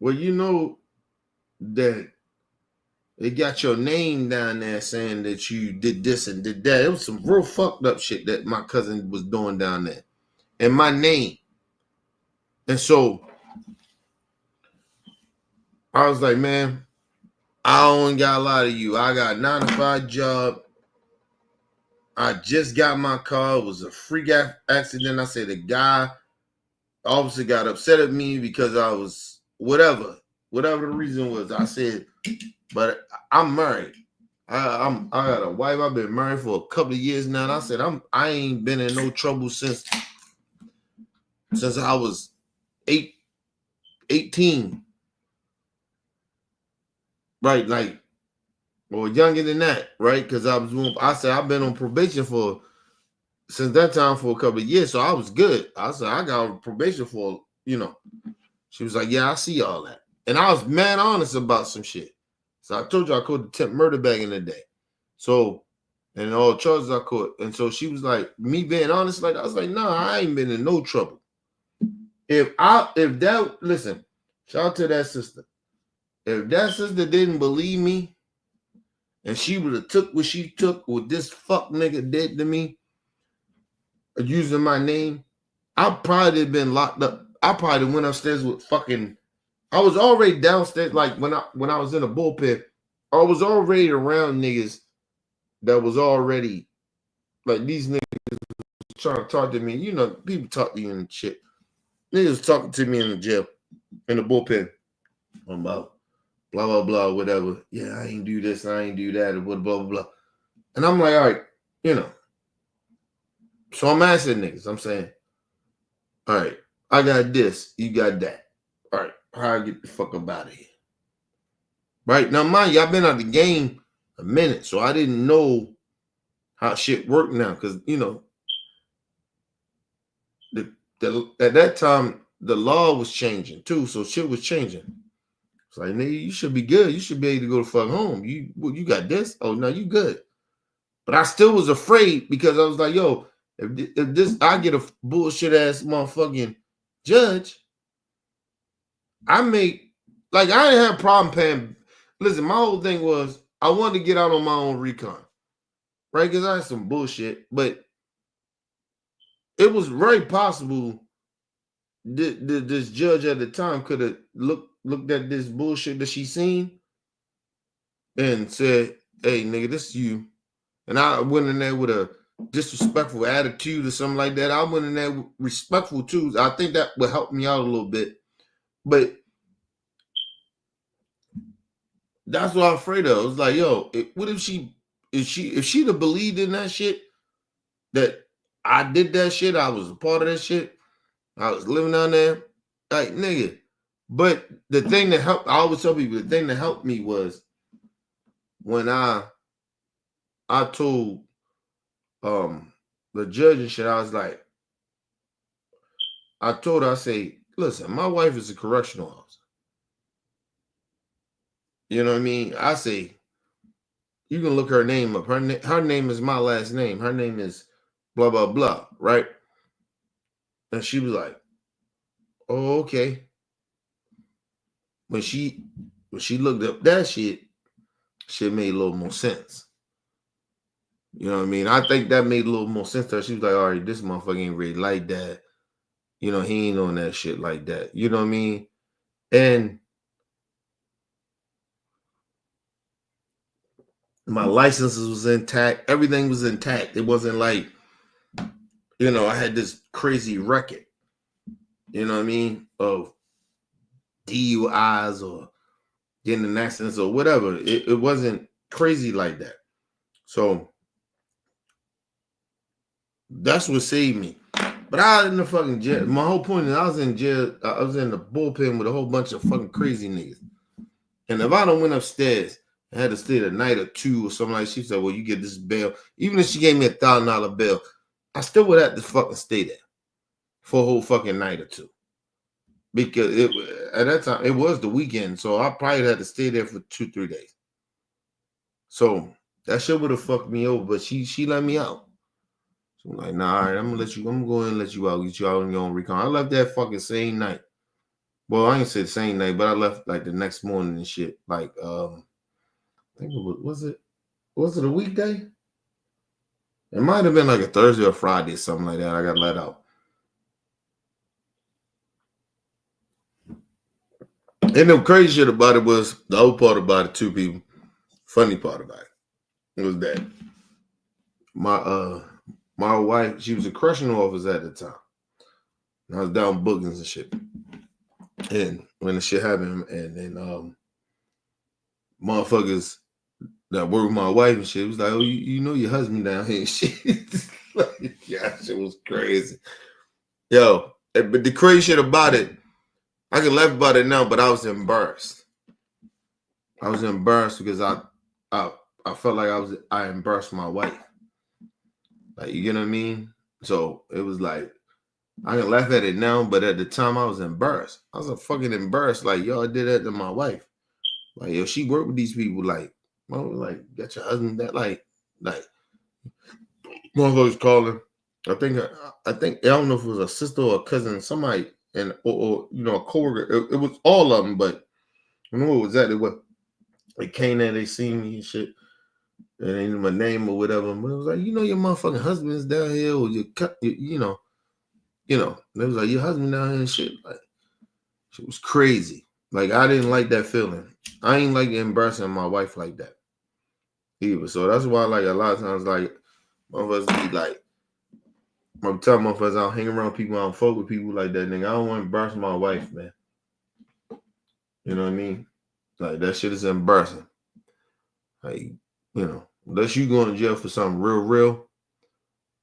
you know that they got your name down there saying that you did this and did that. It was some real fucked up shit that my cousin was doing down there. And my name. And so I was like, man, I don't got a lot of you. I got a 9-to-5 job. I just got my car. It was a freak accident. I said the guy obviously got upset at me because I was whatever the reason was. I said, but I'm married. I got a wife. I've been married for a couple of years now. And I said I ain't been in no trouble since I was 18. Right, like, or younger than that, right? Because I said I've been on probation since that time for a couple of years, so I was good. I said I got on probation for, She was like, yeah, I see all that. And I was mad honest about some shit. So I told you I caught the temp murder back in the day. So, and all charges I caught. And so she was like, me being honest, like, I was like, nah, I ain't been in no trouble. Listen, shout out to that sister. If that sister didn't believe me and she would have took what she took, what this fuck nigga did to me, using my name, I probably have been locked up. I probably went upstairs with fucking. I was already downstairs. Like when I was in the bullpen, I was already around niggas that was already like these niggas trying to talk to me. You know, people talk to you and shit. Niggas talking to me in the jail, in the bullpen, about blah blah blah, whatever. Yeah, I ain't do this, I ain't do that, or blah blah blah. And I'm like, all right, you know. So I'm asking niggas. I'm saying, all right, I got this, you got that. All right, how I get the fuck up out of here? Right now, mind you, I've been out the game a minute, so I didn't know how shit worked now, because you know, at that time the law was changing too, so shit was changing. It's like, nigga, you should be good. You should be able to go to fuck home. You got this? Oh no, you good. But I still was afraid because I was like, yo, if this I get a bullshit ass motherfucking judge, I didn't have a problem paying. Listen, my whole thing was I wanted to get out on my own recon, right? Because I had some bullshit, but it was very possible this judge at the time could have looked at this bullshit that she seen and said, hey, nigga, this is you. And I went in there with a disrespectful attitude or something like that. I went in there respectful too. I think that would help me out a little bit. But that's what I'm afraid of. I was like, yo, what if she'd have believed in that shit, that I did that shit, I was a part of that shit, I was living down there, like, nigga. But the thing that helped, I always tell people, the thing that helped me was when I told the judge and shit, I was like, I told her, I say, listen, my wife is a correctional officer. You know what I mean? I say, you can look her name up. Her name is my last name. Her name is blah, blah, blah, right? And she was like, oh, okay. When she looked up that shit made a little more sense. You know what I mean? I think that made a little more sense to her. She was like, all right, this motherfucker ain't really like that. You know, he ain't on that shit like that. You know what I mean? And my licenses was intact. Everything was intact. It wasn't like, you know, I had this crazy record, you know what I mean, of DUIs or getting in accidents or whatever. It wasn't crazy like that. So that's what saved me. But I was in the fucking jail. My whole point is I was in jail. I was in the bullpen with a whole bunch of fucking crazy niggas. And if I don't went upstairs and had to stay the night or two or something like that, she said, well, you get this bail. Even if she gave me $1,000 bail, I still would have to fucking stay there for a whole fucking night or two. Because at that time, it was the weekend. So I probably had to stay there for 2-3 days. So that shit would have fucked me over. But she let me out. So I'm like, nah, all right, I'm going to go ahead and let you out. Get you out on your own recon. I left that fucking same night. Well, I ain't say the same night, but I left like the next morning and shit. Like, I think was it a weekday? It might have been like a Thursday or Friday or something like that. I got let out. And the crazy shit about it was, the other part about it too, people, funny part about it was that my wife, she was a correctional officer at the time. And I was down bookings and shit. And when the shit happened, and then motherfuckers that work with my wife and shit was like, oh, you know your husband down here and shit. Like, yeah, shit was crazy. Yo, but the crazy shit about it, I can laugh about it now, but I was embarrassed. I was embarrassed because I felt like I embarrassed my wife. Like, you get what I mean? So it was like, I can laugh at it now, but at the time I was embarrassed. I was fucking embarrassed. Like, yo, I did that to my wife. Like, yo, she worked with these people. Like, got your husband that like motherfuckers calling. I think I don't know if it was a sister or a cousin, somebody, and or you know, a coworker. It was all of them, but I don't know what was that. They came there, they seen me and shit. it ain't my name or whatever. But it was like, you know, your motherfucking husband's down here, or you know. It was like your husband down here and shit. Like, shit was crazy. Like, I didn't like that feeling. I ain't like embarrassing my wife like that either. So that's why, like, a lot of times, like, motherfuckers be like, I'm telling motherfuckers I don't hang around people, I don't fuck with people like that, nigga. I don't want to embarrass my wife, man. You know what I mean? Like, that shit is embarrassing. Like, unless you going to jail for something real,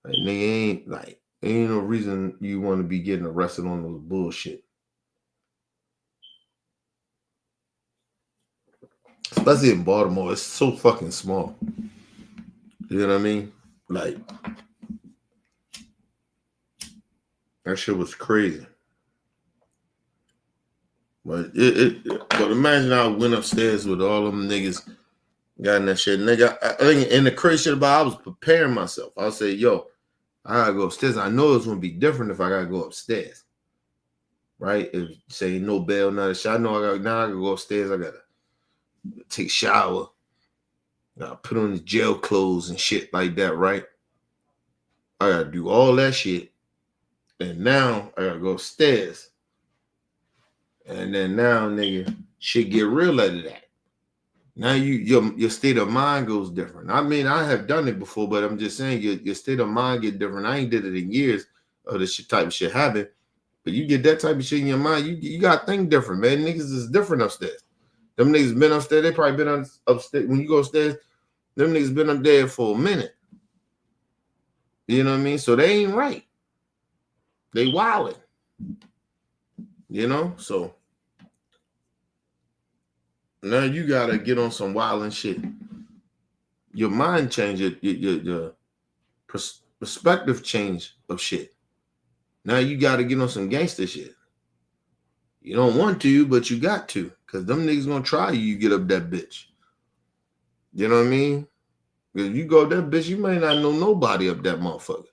like, nigga, ain't no reason you want to be getting arrested on those bullshit. Especially in Baltimore, it's so fucking small. You know what I mean? Like, that shit was crazy. But but imagine I went upstairs with all them niggas, got in that shit. Nigga, I think, and the crazy shit about it, I was preparing myself. I say, yo, I gotta go upstairs. I know it's gonna be different if I gotta go upstairs. Right? If say no bail, none of shit. I know I gotta go upstairs. I gotta take a shower. I put on the jail clothes and shit like that, right? I gotta do all that shit. And now I gotta go upstairs. And then now, nigga, shit get real out of that. Now your state of mind goes different. I mean, I have done it before, but I'm just saying your state of mind get different. I ain't did it in years of this type of shit happen. But you get that type of shit in your mind, you gotta think different, man. Niggas is different upstairs. Them niggas been upstairs, they probably been upstairs. When you go upstairs, them niggas been up there for a minute. You know what I mean? So they ain't right. They wildin'. So now you gotta get on some wildin' shit. Your mind change, your perspective change of shit. Now you gotta get on some gangster shit. You don't want to, but you got to, because them niggas gonna try you get up that bitch. You know what I mean? If you go up that bitch, you may not know nobody up that motherfucker.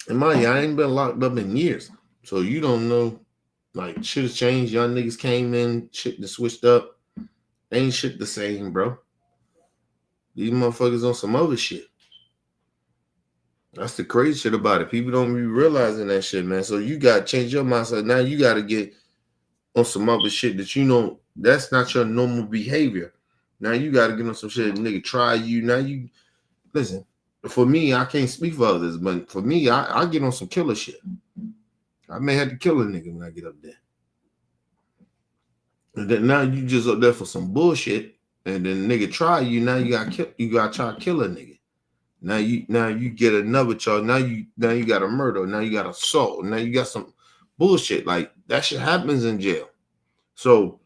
And mind you, I ain't been locked up in years. So you don't know. Like, shit has changed. Young niggas came in, shit that switched up. Ain't shit the same, bro. These motherfuckers on some other shit. That's the crazy shit about it. People don't be realizing that shit, man. So you got to change your mindset. Now you got to get on some other shit that that's not your normal behavior. Now you got to get on some shit, nigga, try you. Now you, listen, for me, I can't speak for others, but for me, I get on some killer shit. I may have to kill a nigga when I get up there. And then now you just up there for some bullshit, and then nigga try you. Now you got to try to kill a nigga. Now you get another charge. Now you got a murder. Now you got assault. Now you got some bullshit. Like, that shit happens in jail. So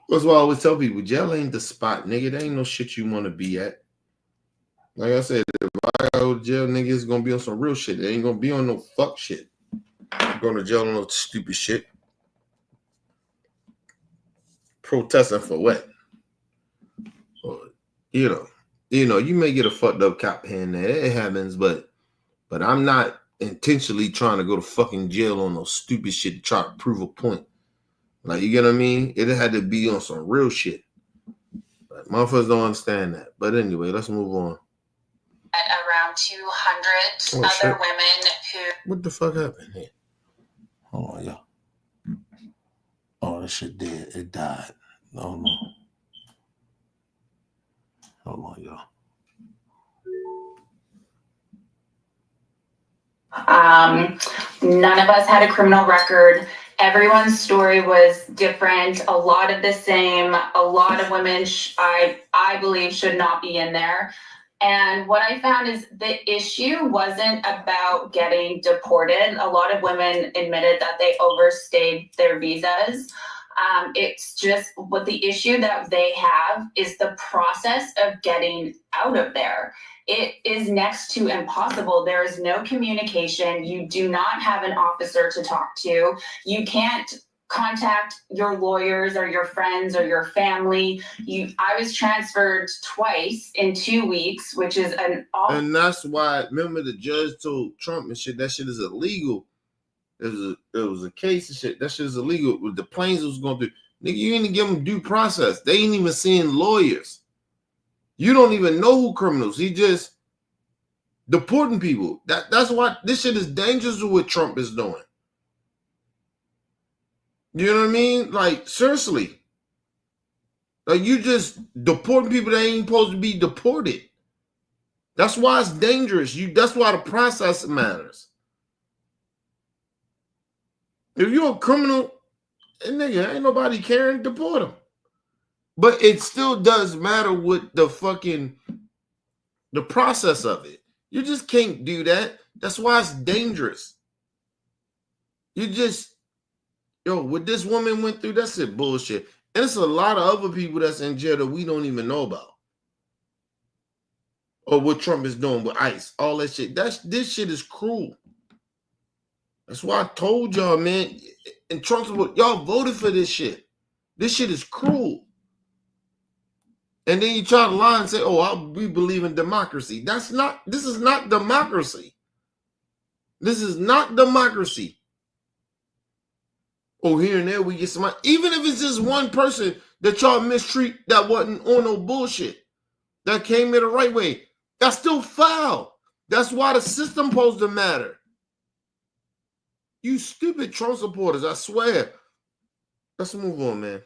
that's why I always tell people, jail ain't the spot, nigga. There ain't no shit you want to be at. Like I said, if I go to jail, nigga, it's gonna be on some real shit. It ain't gonna be on no fuck shit. I'm going to jail on no stupid shit. Protesting for what? Or, you may get a fucked up cop here and there. It happens, but I'm not intentionally trying to go to fucking jail on no stupid shit to try to prove a point. Like, you get what I mean? It had to be on some real shit. But motherfuckers don't understand that. But anyway, let's move on. At around 200 other women who... What the fuck happened here? Hold on, y'all. Oh, this shit dead. It died. No. Hold on, y'all. None of us had a criminal record. Everyone's story was different. A lot of the same. A lot of women, I believe, should not be in there. And what I found is the issue wasn't about getting deported. A lot of women admitted that they overstayed their visas. It's just what the issue that they have is the process of getting out of there. It is next to impossible. There is no communication. You do not have an officer to talk to. You can't contact your lawyers or your friends or your family. I was transferred twice in 2 weeks, which is and that's why, remember, the judge told Trump and shit, that shit is illegal. It was a case and shit. That shit is illegal. With the planes was going through, Nigga, you ain't give them due process. They ain't even seeing lawyers. You don't even know who criminals. He just deporting people. That's why this shit is dangerous with what Trump is doing. You know what I mean? Like, seriously. Like, you just deporting people that ain't supposed to be deported. That's why it's dangerous. That's why the process matters. If you're a criminal, nigga, ain't nobody caring, deport him. But it still does matter with the process of it. You just can't do that. That's why it's dangerous. What this woman went through, that's it bullshit. And it's a lot of other people that's in jail that we don't even know about. Or what Trump is doing with ICE. All that shit. This shit is cruel. That's why I told y'all, man. And Trump's y'all voted for this shit. This shit is cruel. And then you try to lie and say, we believe in democracy. This is not democracy. This is not democracy. Here and there we get somebody. Even if it's just one person that y'all mistreat that wasn't on no bullshit, that came in the right way, that's still foul. That's why the system supposed to matter. You stupid Trump supporters, I swear. Let's move on, man.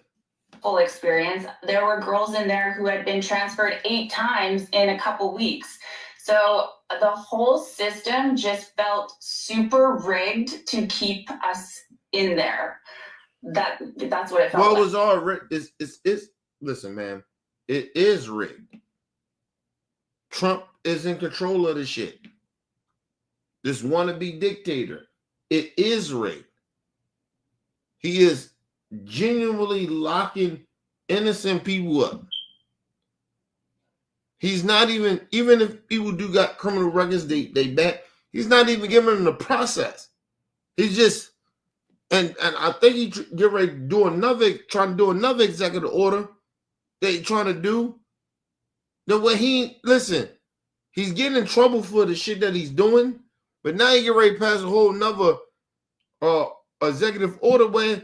Full experience. There were girls in there who had been transferred 8 times in a couple weeks. So the whole system just felt super rigged to keep us in there. That's what it felt like. What was all rigged? Listen, man, it is rigged. Trump is in control of the shit. This wannabe dictator. It is rigged. He is genuinely locking innocent people up. He's not even if people do got criminal records, they back. He's not even giving them the process. He's just, and I think he get ready to do trying to do another executive order that he's trying to do. The way he's getting in trouble for the shit that he's doing, but now he get ready to pass a whole nother executive order where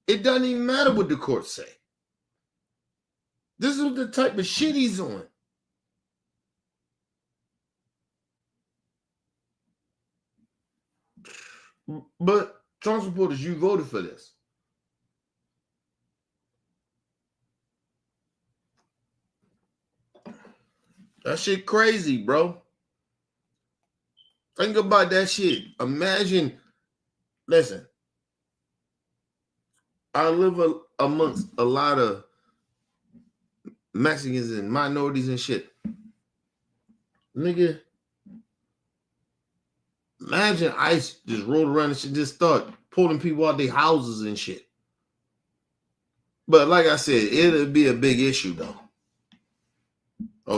it doesn't even matter what the courts say. This is the type of shit he's on. But Trump supporters, you voted for this. That shit crazy, bro. Think about that shit. Imagine, listen, I live amongst a lot of Mexicans and minorities and shit. Nigga, imagine ICE just rolled around and shit, just start pulling people out their houses and shit. But like I said, it'll be a big issue though.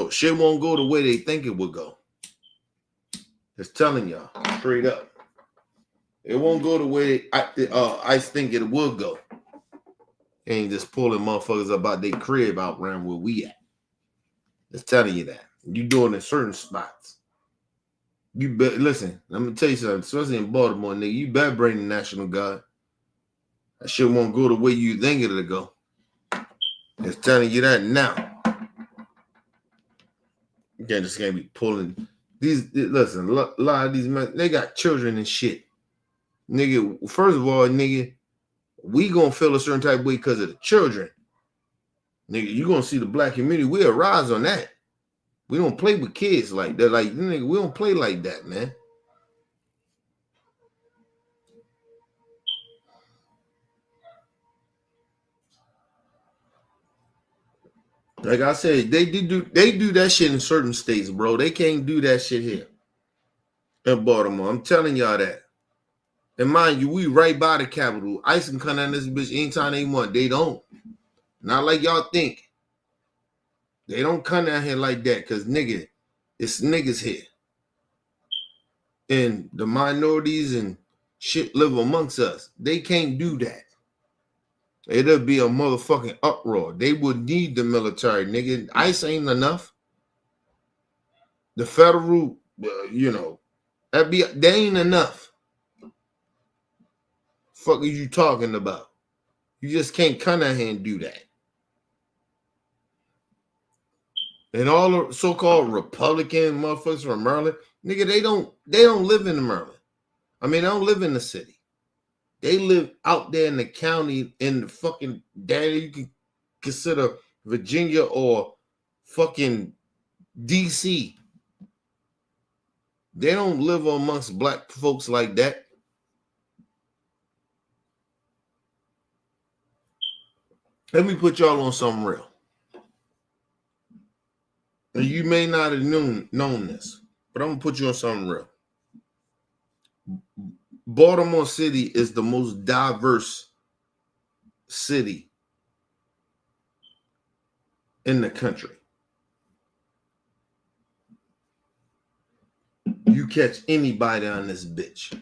Shit won't go the way they think it would go. Just telling y'all straight up. It won't go the way ICE think it will go. Ain't just pulling motherfuckers about their crib out around where we at. Just telling you that. You doing it in certain spots. You bet. Listen, let me tell you something. Especially in Baltimore, nigga, you better bring the National Guard. That shit won't go the way you think it'll go. Just telling you that now. You just can't be pulling these. Listen, a lot of these men, they got children and shit. Nigga, first of all, nigga, we gonna feel a certain type of way because of the children. Nigga, you gonna see the black community. We'll rise on that. We don't play with kids like that. Like, nigga, we don't play like that, man. Like I said, they do that shit in certain states, bro. They can't do that shit here in Baltimore. I'm telling y'all that. And mind you, we right by the Capitol. ICE can come down this bitch anytime they want. They don't. Not like y'all think. They don't come down here like that because, nigga, it's niggas here. And the minorities and shit live amongst us. They can't do that. It'll be a motherfucking uproar. They would need the military, nigga. ICE ain't enough. The federal, they ain't enough. Fuck are you talking about? You just can't come out here and do that. And all the so-called Republican motherfuckers from Maryland, nigga, they don't live in Maryland. I mean, they don't live in the city. They live out there in the county, in the fucking daddy you can consider Virginia or fucking DC. They don't live amongst black folks like that. Let me put y'all on something real. And you may not have known this, but I'm gonna put you on something real. Baltimore City is the most diverse city in the country. You catch anybody on this bitch.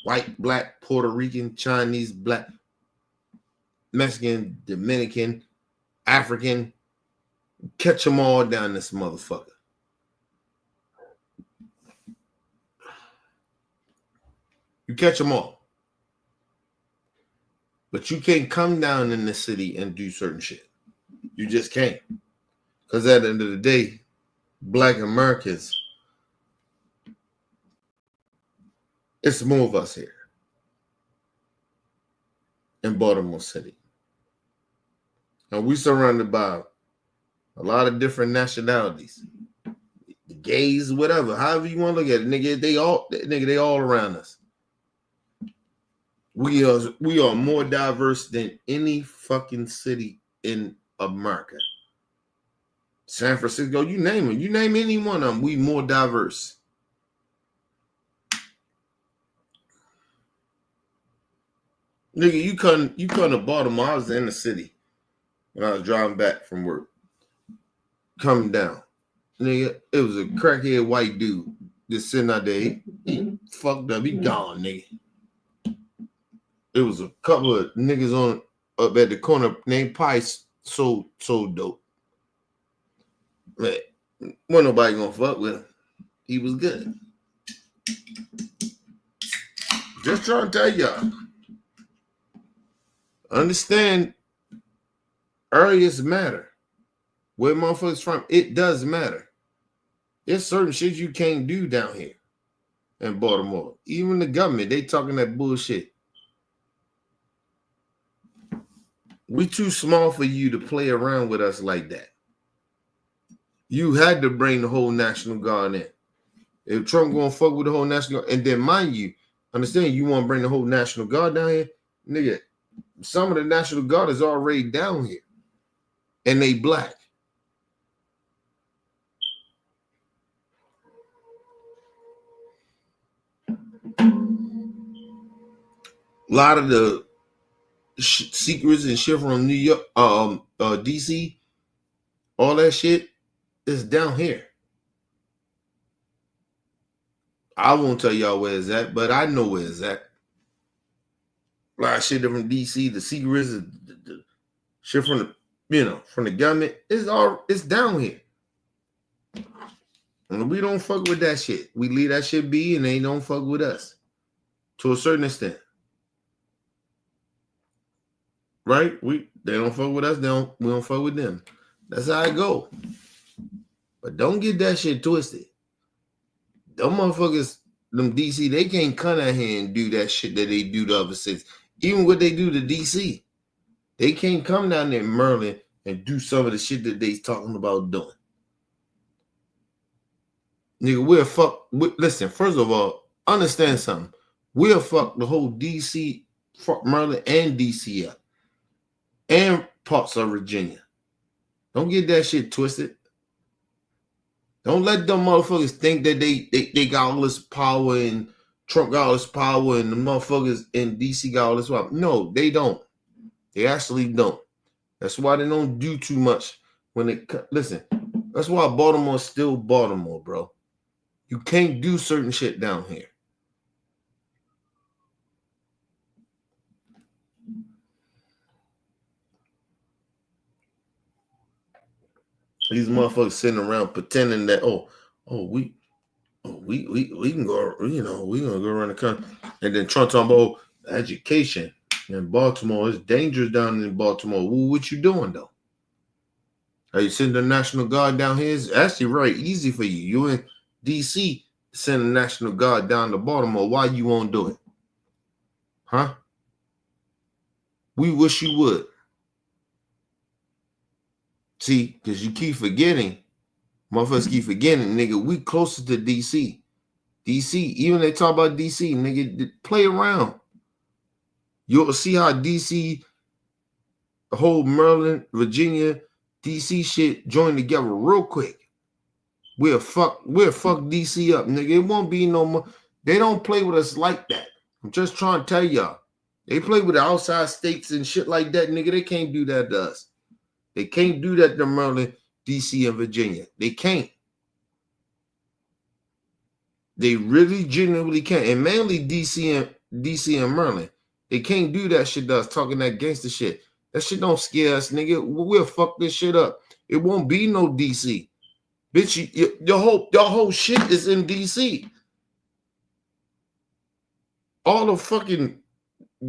White, black, Puerto Rican, Chinese, black, Mexican, Dominican, African. Catch them all down this motherfucker. You catch them all. But you can't come down in the city and do certain shit. You just can't. Because at the end of the day, black Americans, it's more of us here in Baltimore City. And we surrounded by a lot of different nationalities. The gays, whatever, however you want to look at it, nigga, they all around us. We are more diverse than any fucking city in America. San Francisco, you name it. You name any one of them, we more diverse. Nigga, you come to Baltimore. I was in the city when I was driving back from work. Coming down. Nigga, it was a crackhead white dude just sitting out there. He fucked up. He gone, nigga. There was a couple of niggas up at the corner named Pice, so dope. Man, wasn't nobody gonna fuck with him. He was good. Just trying to tell y'all. Understand, areas matter. Where motherfuckers from, it does matter. There's certain shit you can't do down here in Baltimore. Even the government, they talking that bullshit. We too small for you to play around with us like that. You had to bring the whole National Guard in. If Trump gonna fuck with the whole National Guard, and then mind you, understand you want to bring the whole National Guard down here, nigga. Some of the National Guard is already down here, and they black. A lot of the secrets and shit from New York, DC, all that shit is down here. I won't tell y'all where it's at, but I know where it's at. A lot of shit from DC, the secrets, the shit from the government, it's down here. And we don't fuck with that shit. We leave that shit be, and they don't fuck with us to a certain extent. Right? They don't fuck with us, we don't fuck with them. That's how it go. But don't get that shit twisted. Them motherfuckers, them DC, they can't come out here and do that shit that they do to other cities. Even what they do to DC. They can't come down there in Maryland and do some of the shit that they talking about doing. Nigga, listen, first of all, understand something. We'll fuck the whole DC, fuck Maryland and DC up. And parts of Virginia. Don't get that shit twisted. Don't let them motherfuckers think that they got all this power and Trump got all this power and the motherfuckers in DC got all this power. No, they don't. They actually don't. That's why they don't do too much listen, that's why Baltimore's still Baltimore, bro. You can't do certain shit down here. These motherfuckers sitting around pretending that we can go, we gonna go around the country, and then Trump talking about education. In Baltimore, it's dangerous down in Baltimore. What you doing though? Are you sending the National Guard down here? It's actually very easy for you. You in DC, send the National Guard down to Baltimore. Why you won't do it? Huh? We wish you would. See, because you keep forgetting. Motherfuckers keep forgetting, nigga, we closer to DC. DC, even they talk about DC, nigga, play around. You'll see how DC, the whole Maryland, Virginia, DC shit join together real quick. We'll fuck DC up, nigga. It won't be no more. They don't play with us like that. I'm just trying to tell y'all. They play with the outside states and shit like that, nigga. They can't do that to us. They can't do that to Maryland, DC, and Virginia. They can't. They really genuinely can't. And mainly DC and Maryland. They can't do that shit to us, talking that gangster shit. That shit don't scare us, nigga. We'll fuck this shit up. It won't be no DC. Bitch, your whole shit is in DC. All the fucking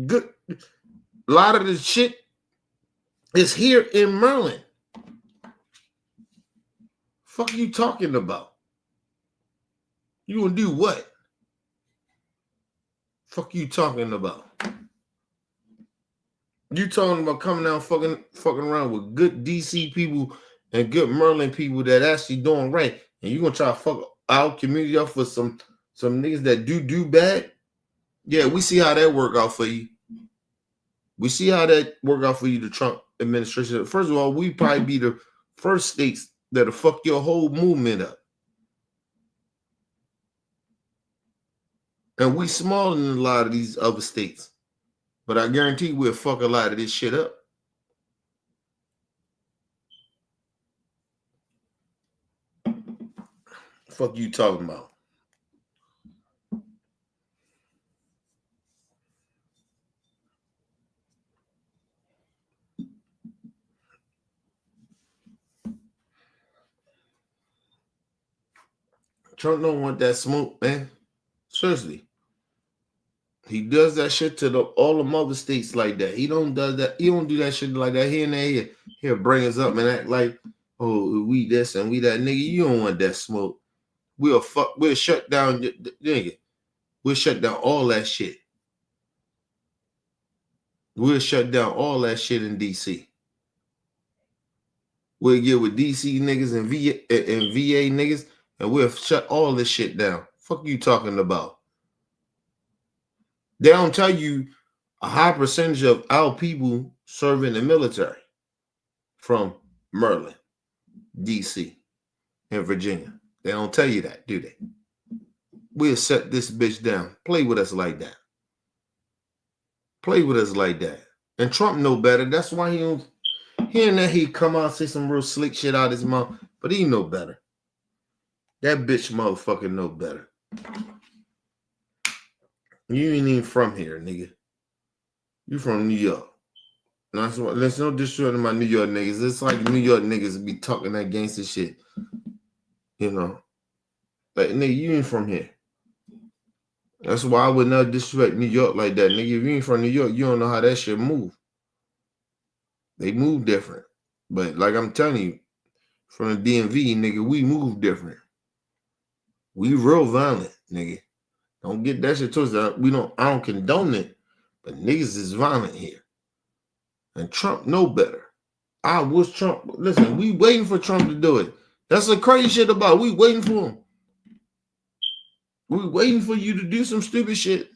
good, a lot of the shit is here in Maryland. Fuck you talking about? You gonna do what? Fuck you talking about? You talking about coming down fucking around with good DC people and good Maryland people that actually doing right, and you gonna try to fuck our community up for some niggas that do bad? Yeah, we see how that work out for you. We see how that work out for you, the Trump administration. First of all, we probably be the first states that'll fuck your whole movement up. And we smaller than a lot of these other states. But I guarantee we'll fuck a lot of this shit up. Fuck you talking about? Trump don't want that smoke, man. Seriously. He does that shit to all the other states like that. He don't do that shit like that. Here and there, he'll bring us up and act like, oh, we this and we that. Nigga, you don't want that smoke. We'll shut down, nigga. We'll shut down all that shit. We'll shut down all that shit in DC. We'll get with DC niggas and VA niggas, and we'll shut all this shit down. Fuck you talking about? They don't tell you a high percentage of our people serve in the military from Maryland, DC, and Virginia. They don't tell you that, do they? We'll set this bitch down. Play with us like that. Play with us like that. And Trump know better. That's why he don't. Here and there he come out and say some real slick shit out of his mouth, but he know better. That bitch motherfucker know better. You ain't even from here, nigga. You from New York. That's what. There's no disrespect to my New York niggas. It's like New York niggas be talking that gangster shit. You know. Like, nigga, you ain't from here. That's why I would not disrespect New York like that, nigga. If you ain't from New York, you don't know how that shit move. They move different. But like I'm telling you, from the DMV, nigga, we move different. We real violent, nigga. Don't get that shit twisted. I don't condone it, but niggas is violent here. And Trump know better. I wish Trump, listen, we waiting for Trump to do it. That's the crazy shit about it. We waiting for him. We waiting for you to do some stupid shit.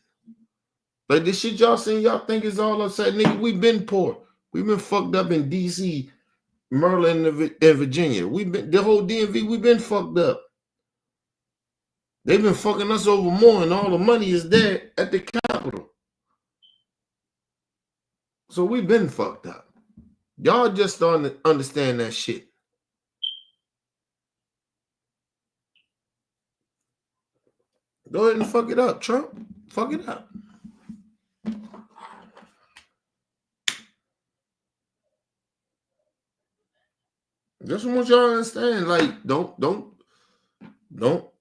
Like this shit y'all saying, y'all think is all upset. Nigga, we been poor. We been fucked up in DC, Maryland, and Virginia. The whole DMV, we been fucked up. They've been fucking us over more, and all the money is there at the Capitol. So we've been fucked up. Y'all just starting to understand that shit. Go ahead and fuck it up, Trump. Fuck it up. Just want y'all to understand. Like, don't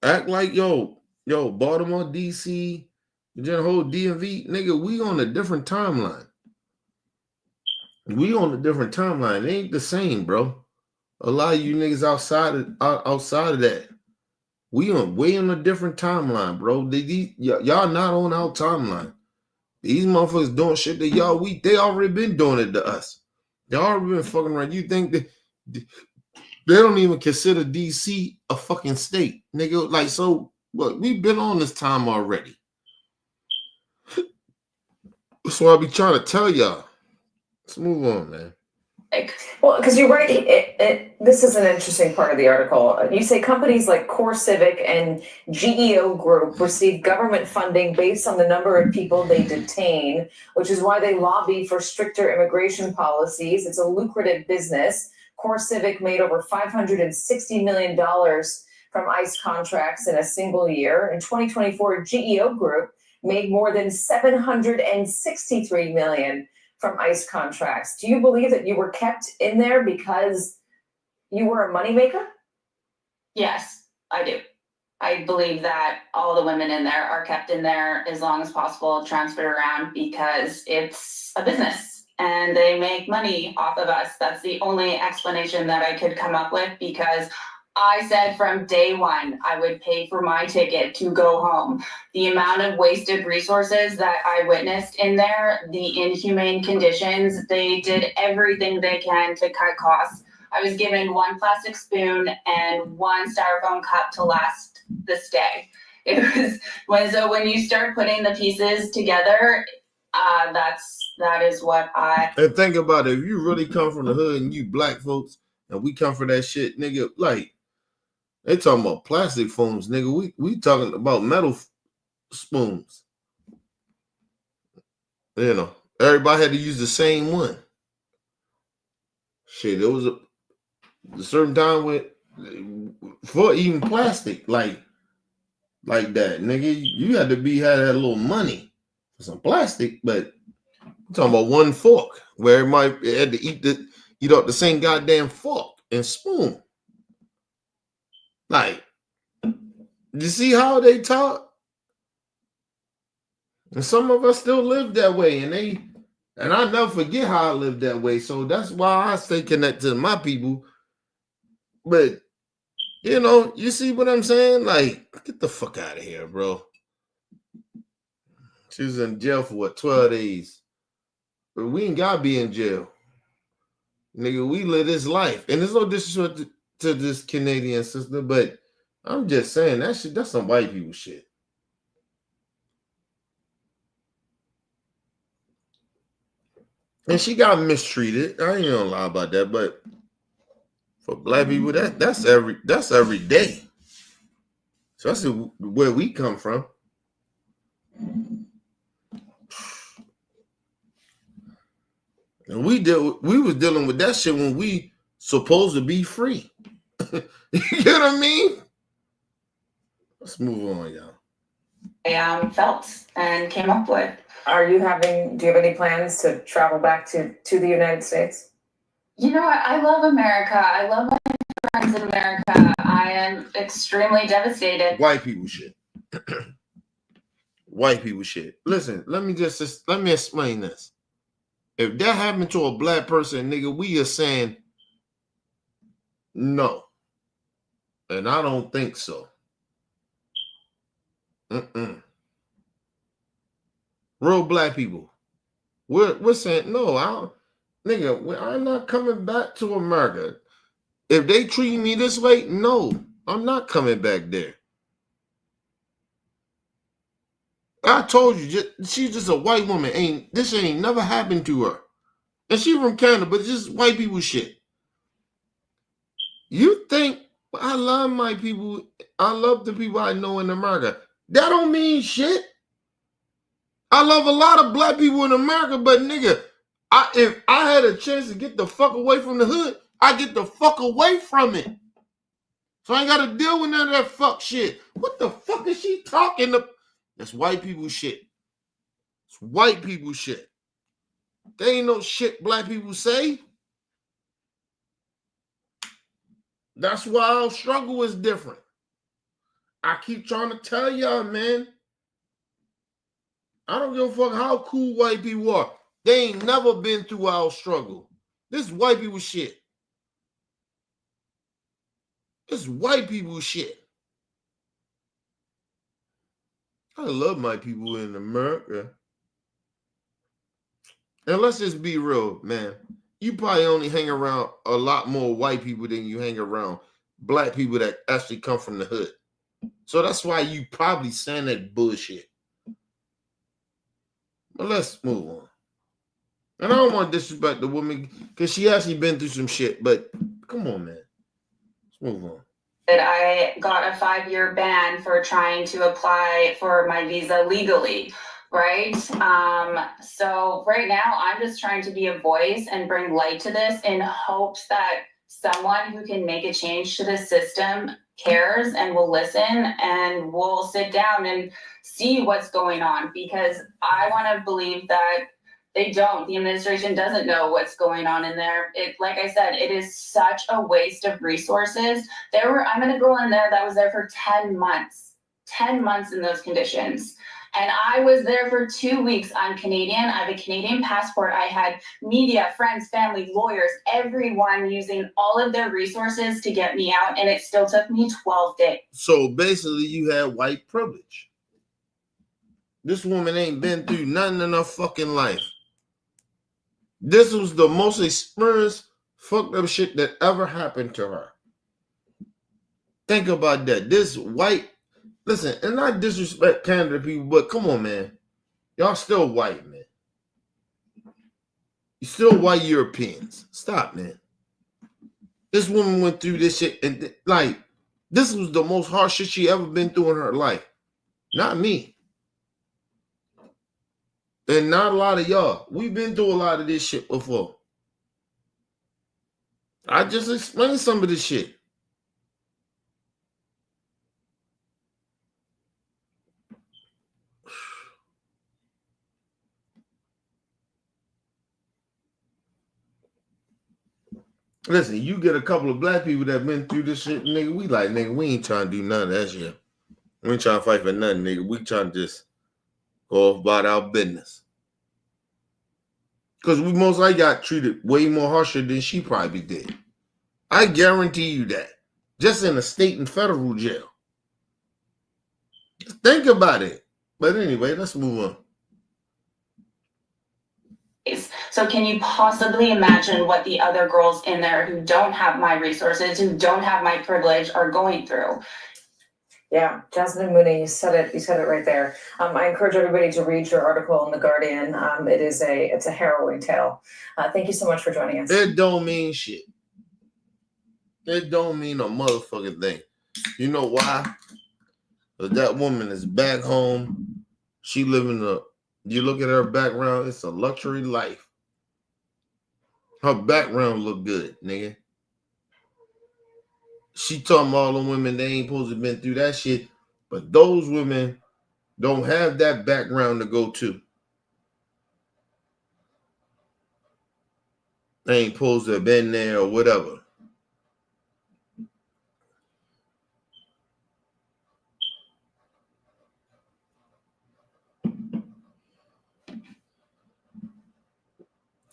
act like yo, Baltimore, DC, the whole DMV, nigga, we on a different timeline. We on a different timeline. It ain't the same, bro. A lot of you niggas outside of that. We on way on a different timeline, bro. Y'all not on our timeline. These motherfuckers doing shit that they already been doing it to us. They already been fucking around. You think that they don't even consider DC a fucking state, nigga? Like, so look, we've been on this time already. That's what I be trying to tell y'all. Let's move on, man. Well, because you're right. This is an interesting part of the article. You say companies like Core Civic and GEO Group receive government funding based on the number of people they detain, which is why they lobby for stricter immigration policies. It's a lucrative business. Core Civic made over $560 million from ICE contracts in a single year. In 2024, GEO Group made more than $763 million from ICE contracts. Do you believe that you were kept in there because you were a moneymaker? Yes, I do. I believe that all the women in there are kept in there as long as possible, transferred around, because it's a business and they make money off of us. That's the only explanation that I could come up with, because I said from day one I would pay for my ticket to go home. The amount of wasted resources that I witnessed in there, the inhumane conditions, they did everything they can to cut costs. I was given one plastic spoon and one styrofoam cup to last the stay. So when you start putting the pieces together, that is what I. And think about it. If you really come from the hood and you black folks and we come for that shit, nigga, like, they talking about plastic spoons, nigga. We talking about metal spoons. You know, everybody had to use the same one. Shit, there was a certain time with for even plastic, like that, nigga. You had to had a little money for some plastic, but I'm talking about one fork where everybody had to eat off the same goddamn fork and spoon. Like, you see how they talk? And some of us still live that way, and I never forget how I lived that way. So that's why I stay connected to my people. But you know, you see what I'm saying? Like, get the fuck out of here, bro. She was in jail for 12 days. But we ain't gotta be in jail. Nigga, we live this life. And there's no disrespect to this Canadian sister, but I'm just saying that shit, that's some white people shit. And she got mistreated. I ain't gonna lie about that, but for black people, that's every day. So that's where we come from. And we was dealing with that shit when we supposed to be free. You know what I mean? Let's move on, y'all. I felt and came up with. Do you have any plans to travel back to the United States? You know what? I love America. I love my friends in America. I am extremely devastated. White people shit. White people shit. Listen, let me explain this. If that happened to a black person, nigga, we are saying no. And I don't think so. Real black people. We're saying no, I'm not coming back to America. If they treat me this way, no, I'm not coming back there. I told you, she's just a white woman. This ain't never happened to her. And she from Canada, but it's just white people shit. You think I love my people, I love the people I know in America. That don't mean shit. I love a lot of black people in America, but nigga, if I had a chance to get the fuck away from the hood, I get the fuck away from it. So I ain't got to deal with none of that fuck shit. What the fuck is she talking about? That's white people shit. It's white people shit. There ain't no shit black people say. That's why our struggle is different. I keep trying to tell y'all, man. I don't give a fuck how cool white people are. They ain't never been through our struggle. This is white people shit. This is white people shit. I love my people in America. And let's just be real, man. You probably only hang around a lot more white people than you hang around black people that actually come from the hood. So that's why you probably saying that bullshit. But let's move on. And I don't want to disrespect the woman because she actually been through some shit. But come on, man. Let's move on. That I got a 5-year ban for trying to apply for my visa legally, right? So right now I'm just trying to be a voice and bring light to this in hopes that someone who can make a change to the system cares and will listen and will sit down and see what's going on, because I want to believe that the administration doesn't know what's going on in there. It, like I said, it is such a waste of resources. I met a girl in there that was there for 10 months in those conditions. And I was there for 2 weeks. I'm Canadian. I have a Canadian passport. I had media, friends, family, lawyers, everyone using all of their resources to get me out. And it still took me 12 days. So basically you had white privilege. This woman ain't been through nothing in her fucking life. This was the most experienced fucked up shit that ever happened to her. Think about that. This white, listen, and not disrespect Canada people, but come on, man. Y'all still white, man. You still white Europeans. Stop, man. This woman went through this shit, and like, this was the most hard shit she ever been through in her life. Not me. And not a lot of y'all. We've been through a lot of this shit before. I just explained some of this shit. Listen, you get a couple of black people that been through this shit, nigga, we ain't trying to do none of that shit. We ain't trying to fight for nothing, nigga. We trying to just go off about our business. Because we most likely got treated way more harsher than she probably did. I guarantee you that. Just in a state and federal jail. Think about it. But anyway, let's move on. So can you possibly imagine what the other girls in there who don't have my resources, who don't have my privilege, are going through? Yeah, Jasmine Mooney, you said it right there. I encourage everybody to read your article in The Guardian. It's a harrowing tale. Thank you so much for joining us. It don't mean shit. It don't mean a motherfucking thing. You know why? Because that woman is back home. She living you look at her background, it's a luxury life. Her background look good, nigga. She talking about all the women, they ain't supposed to have been through that shit. But those women don't have that background to go to. They ain't supposed to have been there or whatever.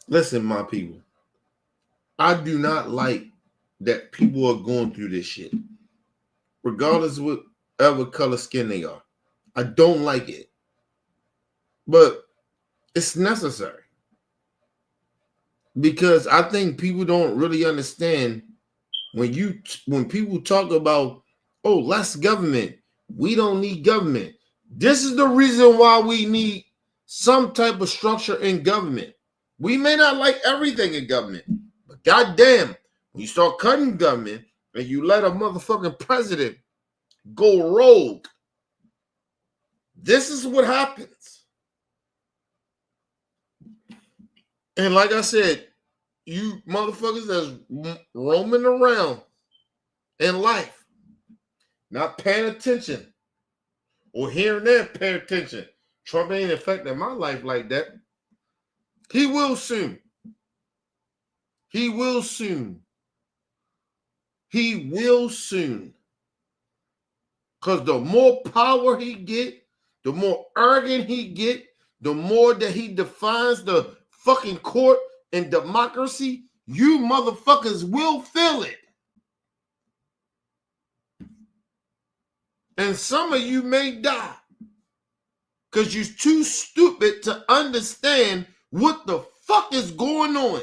Listen, my people. I do not like that people are going through this shit. Regardless of whatever color skin they are. I don't like it. But it's necessary. Because I think people don't really understand when people talk about, oh, less government. We don't need government. This is the reason why we need some type of structure in government. We may not like everything in government, but goddamn, when you start cutting government and you let a motherfucking president go rogue, this is what happens. And like I said, you motherfuckers that's roaming around in life, not paying attention, or here and there paying attention. Trump ain't affecting my life like that. He will soon. He will soon. He will soon. Because the more power he get, the more arrogant he get, the more that he defines the fucking court and democracy, you motherfuckers will feel it. And some of you may die because you're too stupid to understand what the fuck is going on.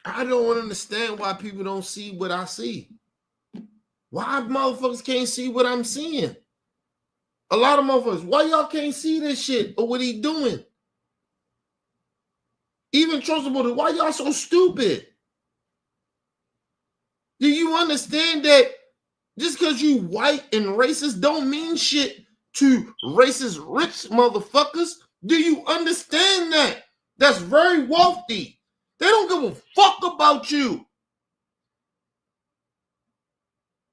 I don't understand why people don't see what I see. Why motherfuckers can't see what I'm seeing? A lot of motherfuckers, why y'all can't see this shit or what he doing? Even Trump supporters, why y'all so stupid? Do you understand that just because you white and racist don't mean shit to racist rich motherfuckers? Do you understand that? That's very wealthy. They don't give a fuck about you.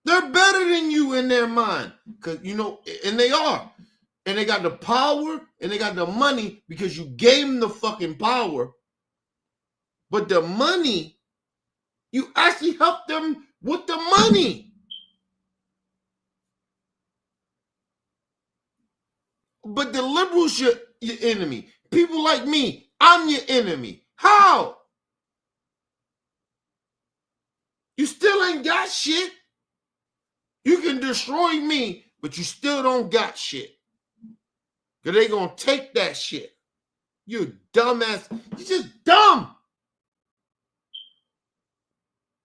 They're better than you in their mind. Because, you know, and they are. And they got the power and they got the money because you gave them the fucking power. But the money, you actually help them with the money. But the liberals, your enemy. People like me, I'm your enemy. How? You still ain't got shit. You can destroy me, but you still don't got shit. Because they going to take that shit. You dumbass. You just dumb.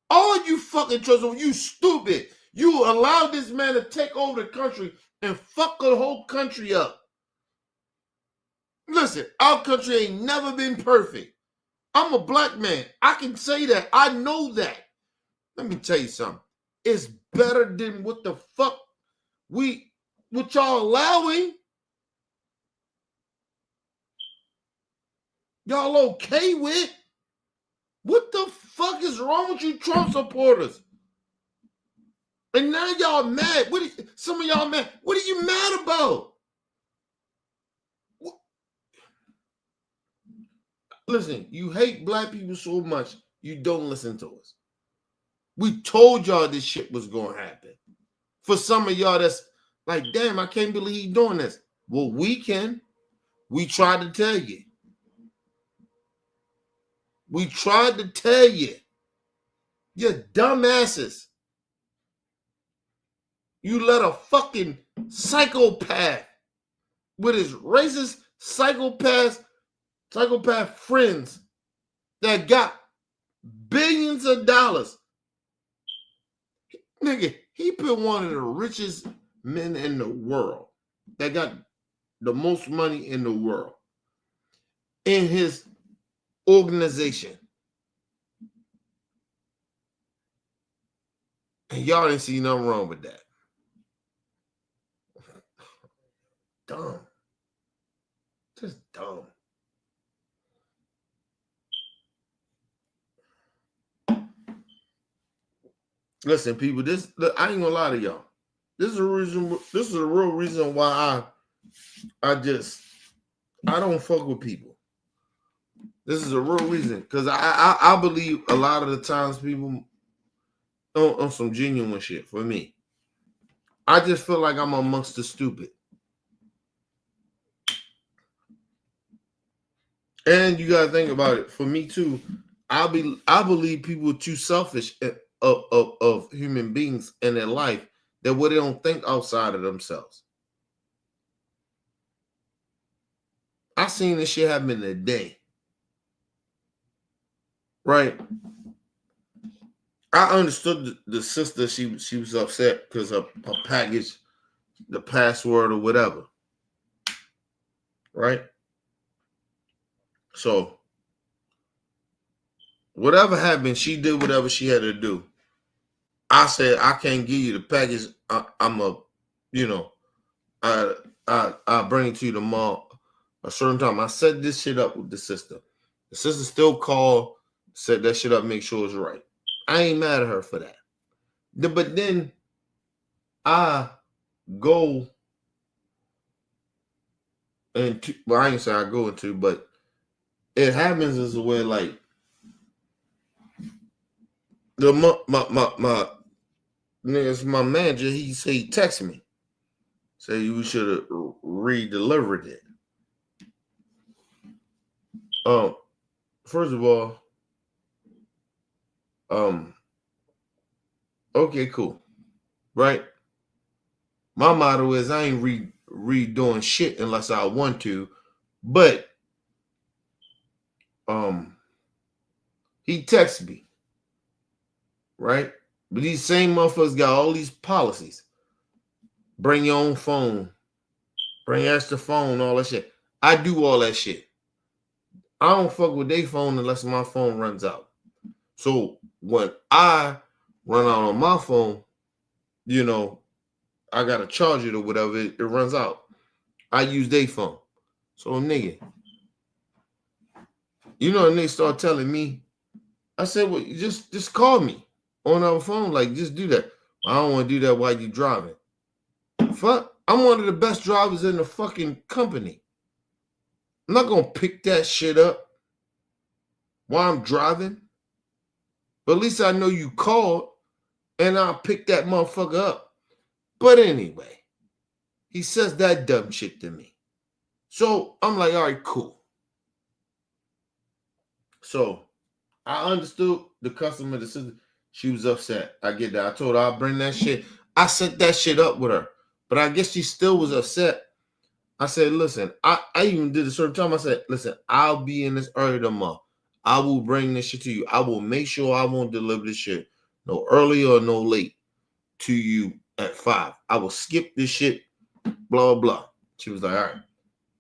All you fucking trust, you stupid. You allowed this man to take over the country and fuck the whole country up. Listen, our country ain't never been perfect. I'm a black man. I can say that. I know that. Let me tell you something. It's better than what the fuck what y'all allowing. Y'all okay with? What the fuck is wrong with you Trump supporters? And now y'all mad. Some of y'all mad. What are you mad about? Listen, you hate black people so much, you don't listen to us. We told y'all this shit was going to happen. For some of y'all that's like, damn, I can't believe he's doing this. Well, we can. We tried to tell you. We tried to tell you. You dumbasses. You let a fucking psychopath with his racist psychopath friends that got billions of dollars. Nigga, he put one of the richest men in the world that got the most money in the world in his organization. And y'all didn't see nothing wrong with that. Dumb. Just dumb. Listen, people, look, I ain't gonna lie to y'all. This is a real reason why I don't fuck with people. This is a real reason. Because I believe a lot of the times people on some genuine shit for me. I just feel like I'm amongst the stupid. And you gotta think about it. For me too, I believe people are too selfish of human beings in their life that they don't think outside of themselves. I seen this shit happen today. Right? I understood the sister, she was upset because her package, the password or whatever. Right? So whatever happened, she did whatever she had to do. I said, I can't give you the package. I'll bring it to you tomorrow a certain time. I set this shit up with the sister. The sister still called, set that shit up, make sure it's right. I ain't mad at her for that. But then I go into, well, I ain't say I go into, but it happens as a way like the niggas, my manager, he said he texted me. Say you should have re-delivered it. First of all, okay, cool. Right? My motto is I ain't redoing shit unless I want to, but he texted me, right? But these same motherfuckers got all these policies. Bring your own phone, bring extra phone, all that shit. I do all that shit. I don't fuck with their phone unless my phone runs out. So when I run out on my phone, you know, I gotta charge it or whatever, it runs out. I use their phone. So nigga, you know, and they start telling me, I said, well, just call me on our phone. Like, just do that. I don't want to do that while you driving. Fuck, I'm one of the best drivers in the fucking company. I'm not gonna pick that shit up while I'm driving. But at least I know you called and I'll pick that motherfucker up. But anyway, he says that dumb shit to me. So I'm like, all right, cool. So I understood the customer decision. She was upset. I get that. I told her I'll bring that shit. I set that shit up with her. But I guess she still was upset. I said, listen, I even did a certain time. I said, listen, I'll be in this early tomorrow. I will bring this shit to you. I will make sure I won't deliver this shit no early or no late to you at 5. I will skip this shit, blah, blah. She was like, all right.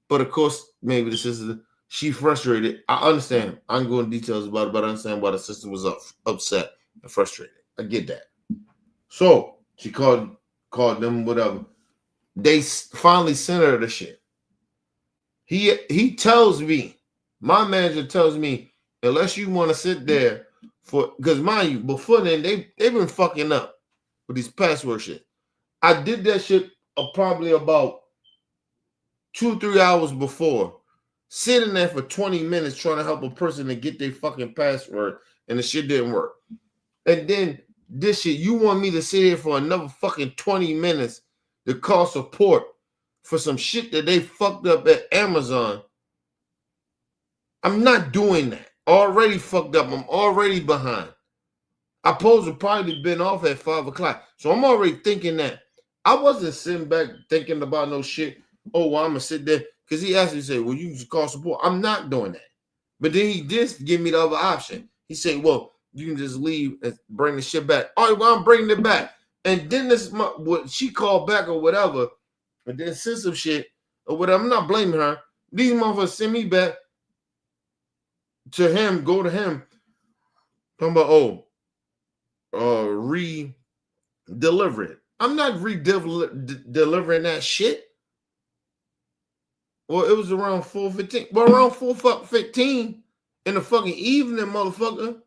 But of course, maybe the sister, she frustrated. I understand. I ain't going into details about it, but I understand why the sister was upset and frustrated. I get that. So she called them, whatever. They finally sent her the shit. He tells me, my manager tells me, unless you want to sit there for, because mind you, before then, they've been fucking up with these password shit. I did that shit probably about 2-3 hours before, sitting there for 20 minutes trying to help a person to get their fucking password, and the shit didn't work. And then this shit, you want me to sit here for another fucking 20 minutes to call support for some shit that they fucked up at Amazon? I'm not doing that. Already fucked up. I'm already behind. I supposed to probably been off at 5 o'clock. So I'm already thinking that. I wasn't sitting back thinking about no shit. Oh, well, I'm going to sit there. Because he asked me, say, well, you just call support. I'm not doing that. But then he did give me the other option. He said, well, you can just leave and bring the shit back. All right, well, I'm bringing it back. And then what she called back or whatever, and then sent some shit or whatever. I'm not blaming her. These motherfuckers send me back to him, go to him, talking about, re-deliver it. I'm not delivering that shit. Well, it was around 4:15. Well, around 4:15 in the fucking evening, motherfucker.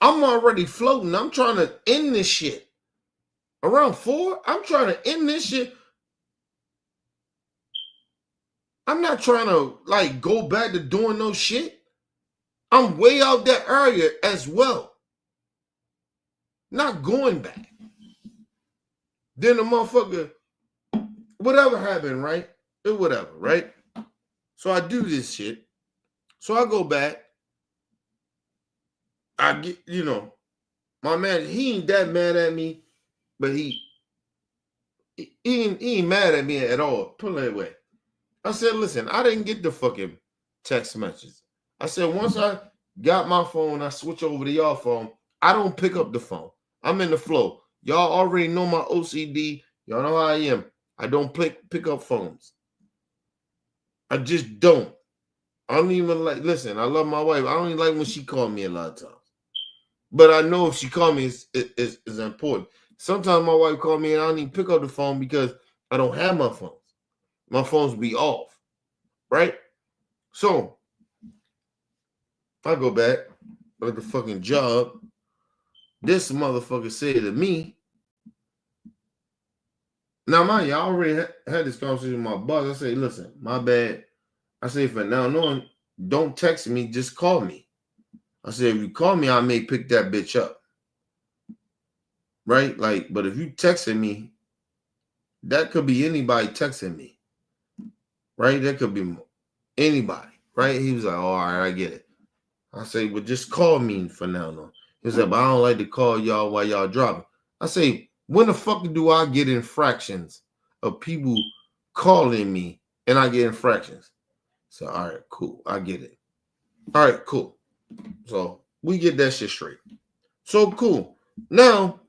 I'm already floating. I'm trying to end this shit. Around 4, I'm trying to end this shit. I'm not trying to, like, go back to doing no shit. I'm way out that area as well. Not going back. Then the motherfucker, whatever happened, right? Whatever, right? So I do this shit. So I go back. I get, my man, he ain't that mad at me, but he ain't mad at me at all. Put it away. I said, listen, I didn't get the fucking text messages. I said, once I got my phone, I switch over to y'all phone. I don't pick up the phone. I'm in the flow. Y'all already know my OCD. Y'all know how I am. I don't pick up phones. I just don't. I don't even like, listen, I love my wife. I don't even like when she called me a lot of times. But I know if she called me, it's important. Sometimes my wife called me and I don't even pick up the phone because I don't have my phone. My phones be off, right? So I go back at the fucking job. This motherfucker said to me, now mind you, I already had this conversation with my boss. I say, listen, my bad. I say, for now on, don't text me, just call me. I said, if you call me, I may pick that bitch up. right? Like, but if you texting me, that could be anybody texting me, right? That could be anybody, right? He was like, oh, all right, I get it. I say, well, just call me for now, no. He said, but I don't like to call y'all while y'all driving. I say, when the fuck do I get infractions of people calling me and I get infractions? So, all right, cool. I get it. All right, cool. So we get that shit straight. So cool. Now,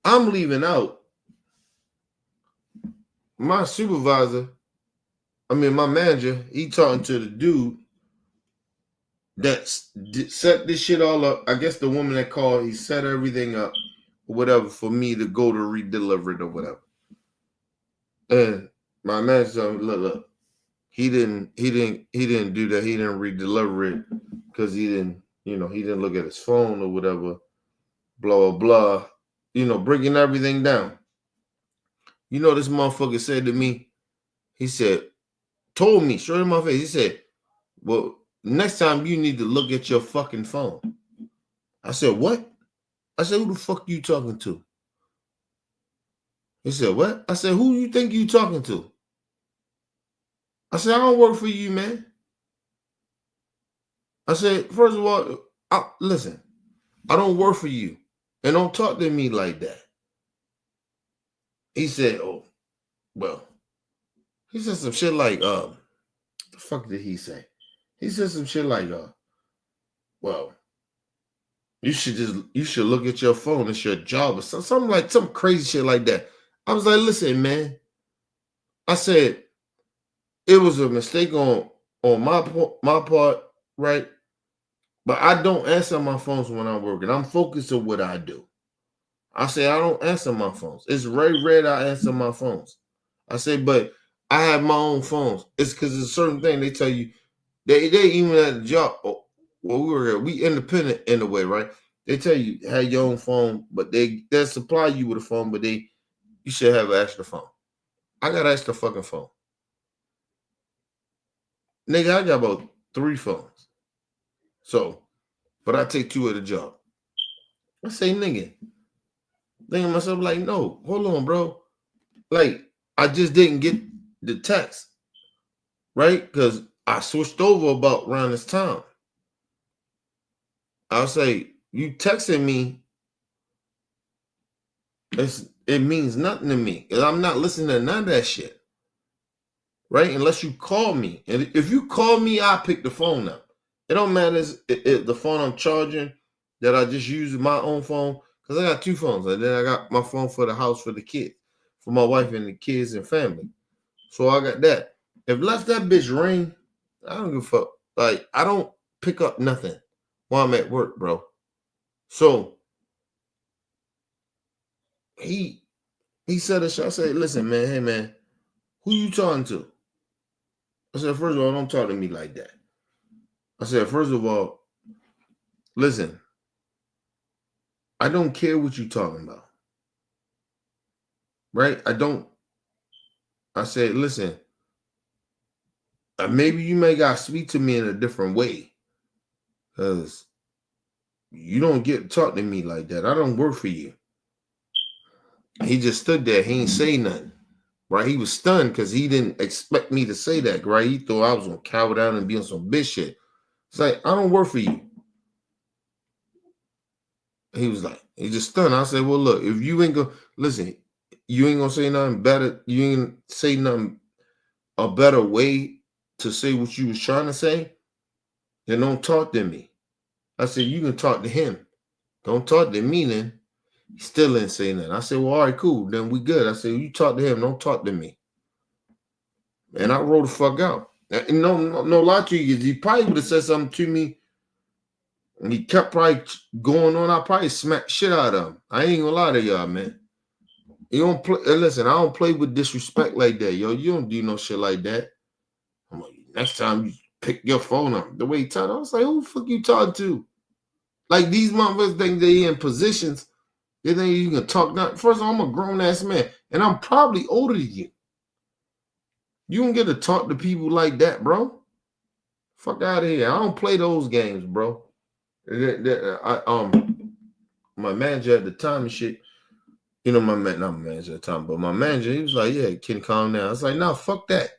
I'm leaving out my supervisor. My manager, he talking to the dude that set this shit all up. I guess the woman that called, he set everything up, whatever, for me to go to redeliver it or whatever. And my manager told me, look, he didn't do that. He didn't redeliver it because he didn't look at his phone or whatever. Blah blah blah. Breaking everything down. This motherfucker said to me. He said, told me straight in my face. He said, well, next time you need to look at your fucking phone. I said, what? I said, who the fuck you talking to? He said, what? I said, who you think you talking to? I said, I don't work for you, man. I said, first of all, listen, I don't work for you. And don't talk to me like that. He said, oh, well, he said some shit like, the fuck did he say? He said some shit like, well, you should look at your phone. It's your job or something like some crazy shit like that. I was like, listen, man. I said, it was a mistake on my part, right? But I don't answer my phones when I'm working. I'm focused on what I do. I say I don't answer my phones. It's very rare I answer my phones. I say, but I have my own phones. It's because it's a certain thing they tell you. They even at the job. Well, we independent in a way, right? They tell you have your own phone, but they'll supply you with a phone, but you should have an extra phone. I got an extra fucking phone. Nigga, I got about 3 phones. So, but I take 2 at the job. I say, nigga, thinking to myself, like, no, hold on, bro. Like, I just didn't get the text, right? Because I switched over about around this time. I'll say, you texting me, it means nothing to me. Because I'm not listening to none of that shit. Right? Unless you call me. And if you call me, I pick the phone up. It don't matter if the phone I'm charging that I just use my own phone. Because I got 2 phones. And then I got my phone for the house for the kids. For my wife and the kids and family. So I got that. If let that bitch ring, I don't give a fuck. Like, I don't pick up nothing while I'm at work, bro. So he said a shit. I said, listen, man, hey man, who you talking to? I said, first of all, don't talk to me like that. I said, first of all, listen, I don't care what you talking about. Right? I don't. I said, listen, maybe you may gotta speak to me in a different way. Because you don't get to talk to me like that. I don't work for you. He just stood there. He ain't say nothing. Right? He was stunned because he didn't expect me to say that. Right? He thought I was going to cower down and be on some bitch shit. It's like, I don't work for you. He was like, he just stunned. I said, well, look, if you ain't going to, listen, you ain't going to say nothing better. You ain't say nothing, a better way to say what you was trying to say, then don't talk to me. I said, you can talk to him. Don't talk to me then. He still didn't say nothing. I said, well, all right, cool. Then we good. I said, you talk to him. Don't talk to me. And I rolled the fuck out. And no lie to you, he probably would have said something to me. And he kept probably going on. I probably smacked shit out of him. I ain't gonna lie to y'all, man. You don't play. Listen, I don't play with disrespect like that, yo. You don't do no shit like that. I'm like, next time you pick your phone up. The way he talked, I was like, who the fuck you talking to? Like, these motherfuckers think they in positions. They think you can talk. Now, first of all, I'm a grown ass man, and I'm probably older than you. You don't get to talk to people like that, bro. Fuck out of here. I don't play those games, bro. my manager at the time and shit, you know, not my manager at the time, but my manager, he was like, yeah, can you calm down? I was like, nah, fuck that.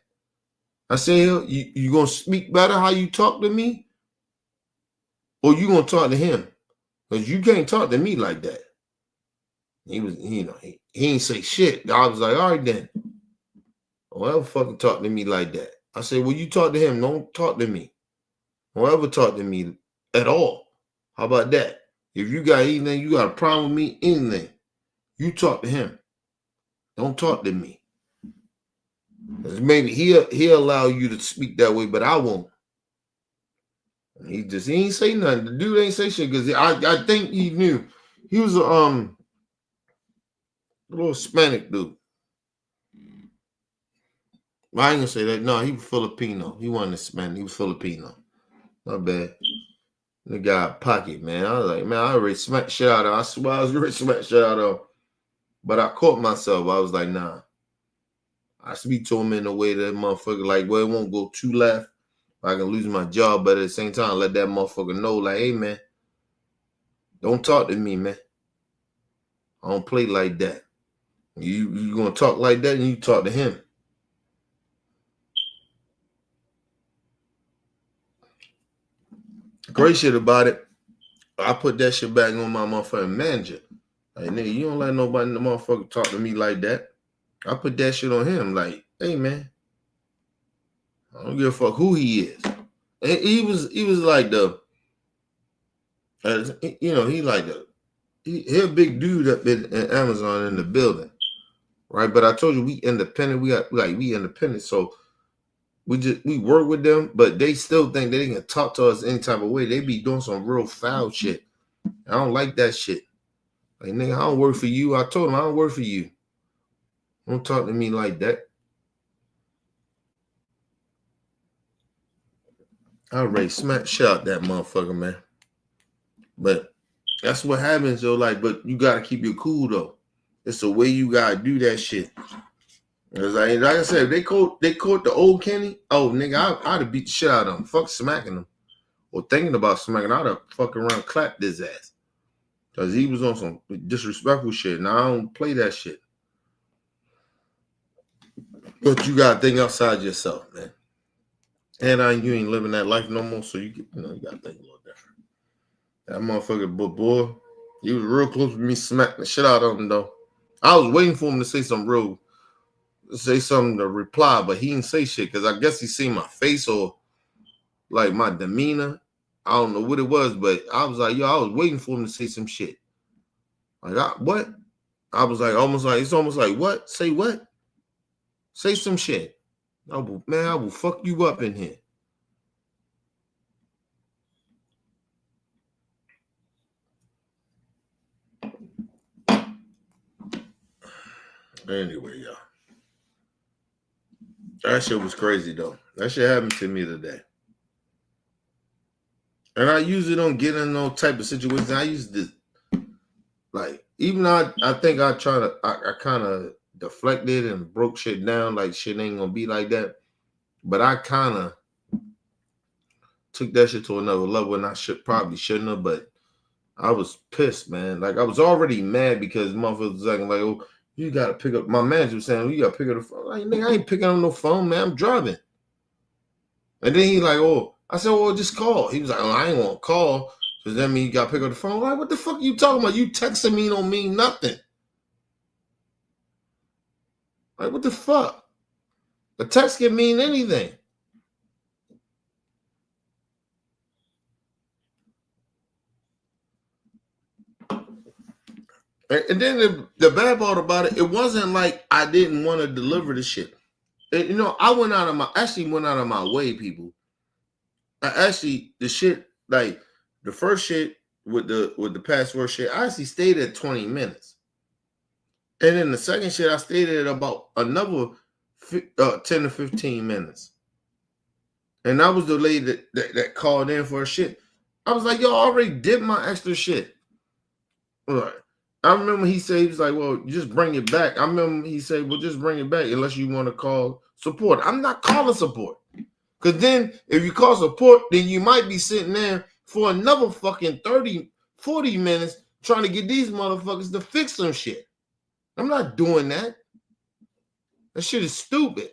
I said, you gonna speak better how you talk to me? Or you gonna talk to him? Because you can't talk to me like that. He was, you know, he ain't say shit. I was like, all right then. Don't ever fucking talk to me like that. I said, well, you talk to him. Don't talk to me. Don't ever talk to me at all. How about that? If you got anything, you got a problem with me, anything, you talk to him. Don't talk to me. Maybe he'll allow you to speak that way, but I won't. He ain't say nothing. The dude ain't say shit because I think he knew. He was a little Hispanic dude. I ain't gonna say that. No, he was Filipino. He wasn't Hispanic. He was Filipino. My bad. The guy pocket, man. I was like, man, I already smacked shit out of him. I swear I was already smacked shit out of him. But I caught myself. I was like, nah. I speak to him in a way that motherfucker, like, well, it won't go too left. I can lose my job, but at the same time, let that motherfucker know, like, hey, man, don't talk to me, man. I don't play like that. You gonna talk like that, and you talk to him. Great shit about it. I put that shit back on my motherfucking manager. Like, nigga, you don't let nobody, the motherfucker, talk to me like that. I put that shit on him. Like, hey, man, I don't give a fuck who he is. And he was like the, you know, he a big dude up in Amazon in the building, right? But I told you we independent. We independent. So we work with them, but they still think they can talk to us any type of way. They be doing some real foul shit. I don't like that shit. Like, nigga, I don't work for you. I told him I don't work for you. Don't talk to me like that. I already smacked shit out that motherfucker, man. But that's what happens, though. Like, but you gotta keep your cool, though. It's the way you gotta do that shit. Like I said, if they caught the old Kenny, oh nigga, I'd have beat the shit out of him. Fuck smacking him. Or thinking about smacking, I'd have fucking around clapped his ass. Cause he was on some disrespectful shit. Now I don't play that shit. But you gotta think outside yourself, man. And you ain't living that life no more, so you gotta think a little different. That motherfucker boy, he was real close to me smacking the shit out of him though. I was waiting for him to say something to reply, but he didn't say shit because I guess he seen my face or like my demeanor. I don't know what it was, but I was like, I was waiting for him to say some shit. Like, what? I was like, it's almost like, what? Say what? Say some shit. I will fuck you up in here. Anyway, y'all. That shit was crazy, though. That shit happened to me today. And I usually don't get in no type of situation. I used to, like, even though I think I kind of deflected and broke shit down, like shit ain't gonna be like that. But I kind of took that shit to another level, and I probably shouldn't have, but I was pissed, man. Like, I was already mad because motherfuckers was acting like, oh, you gotta pick up. My manager was saying, you gotta pick up the phone. Like, nigga, I ain't picking up no phone, man. I'm driving. And then he like, oh, I said, well, just call. He was like, oh, I ain't gonna call. Does that mean you gotta pick up the phone? Like, what the fuck are you talking about? You texting me don't mean nothing. Like, what the fuck? A text can mean anything. And then the bad part about it, it wasn't like I didn't want to deliver the shit. And, I actually went out of my way, people. The shit, like the first shit with the password shit, I actually stayed at 20 minutes. And then the second shit, I stayed at about another 10 to 15 minutes. And that was the lady that called in for her shit. I was like, yo, I already did my extra shit. All right. I remember he said, he was like, well, just bring it back. I remember he said, well, just bring it back unless you want to call support. I'm not calling support. Because then if you call support, then you might be sitting there for another fucking 30, 40 minutes trying to get these motherfuckers to fix some shit. I'm not doing that. That shit is stupid.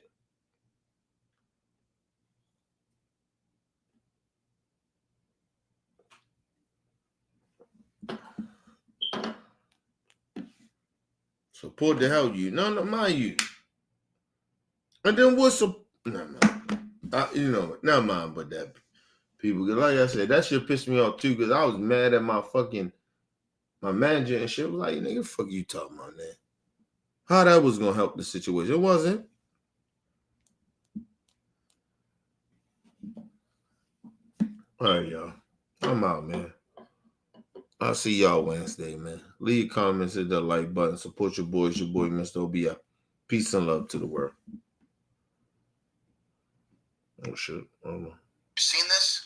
Support the hell you. No, mind you. And then what's the... No. You know, never mind but that. People, because like I said, that shit pissed me off too, because I was mad at my manager and shit. Was like, nigga, fuck you talking about that. How that was gonna help the situation. It wasn't. All right, y'all. I'm out, man. I'll see y'all Wednesday, man. Leave comments, hit that like button. Support your boys, your boy, Mr. OBF. Peace and love to the world. Oh, shit. I don't know. You seen this?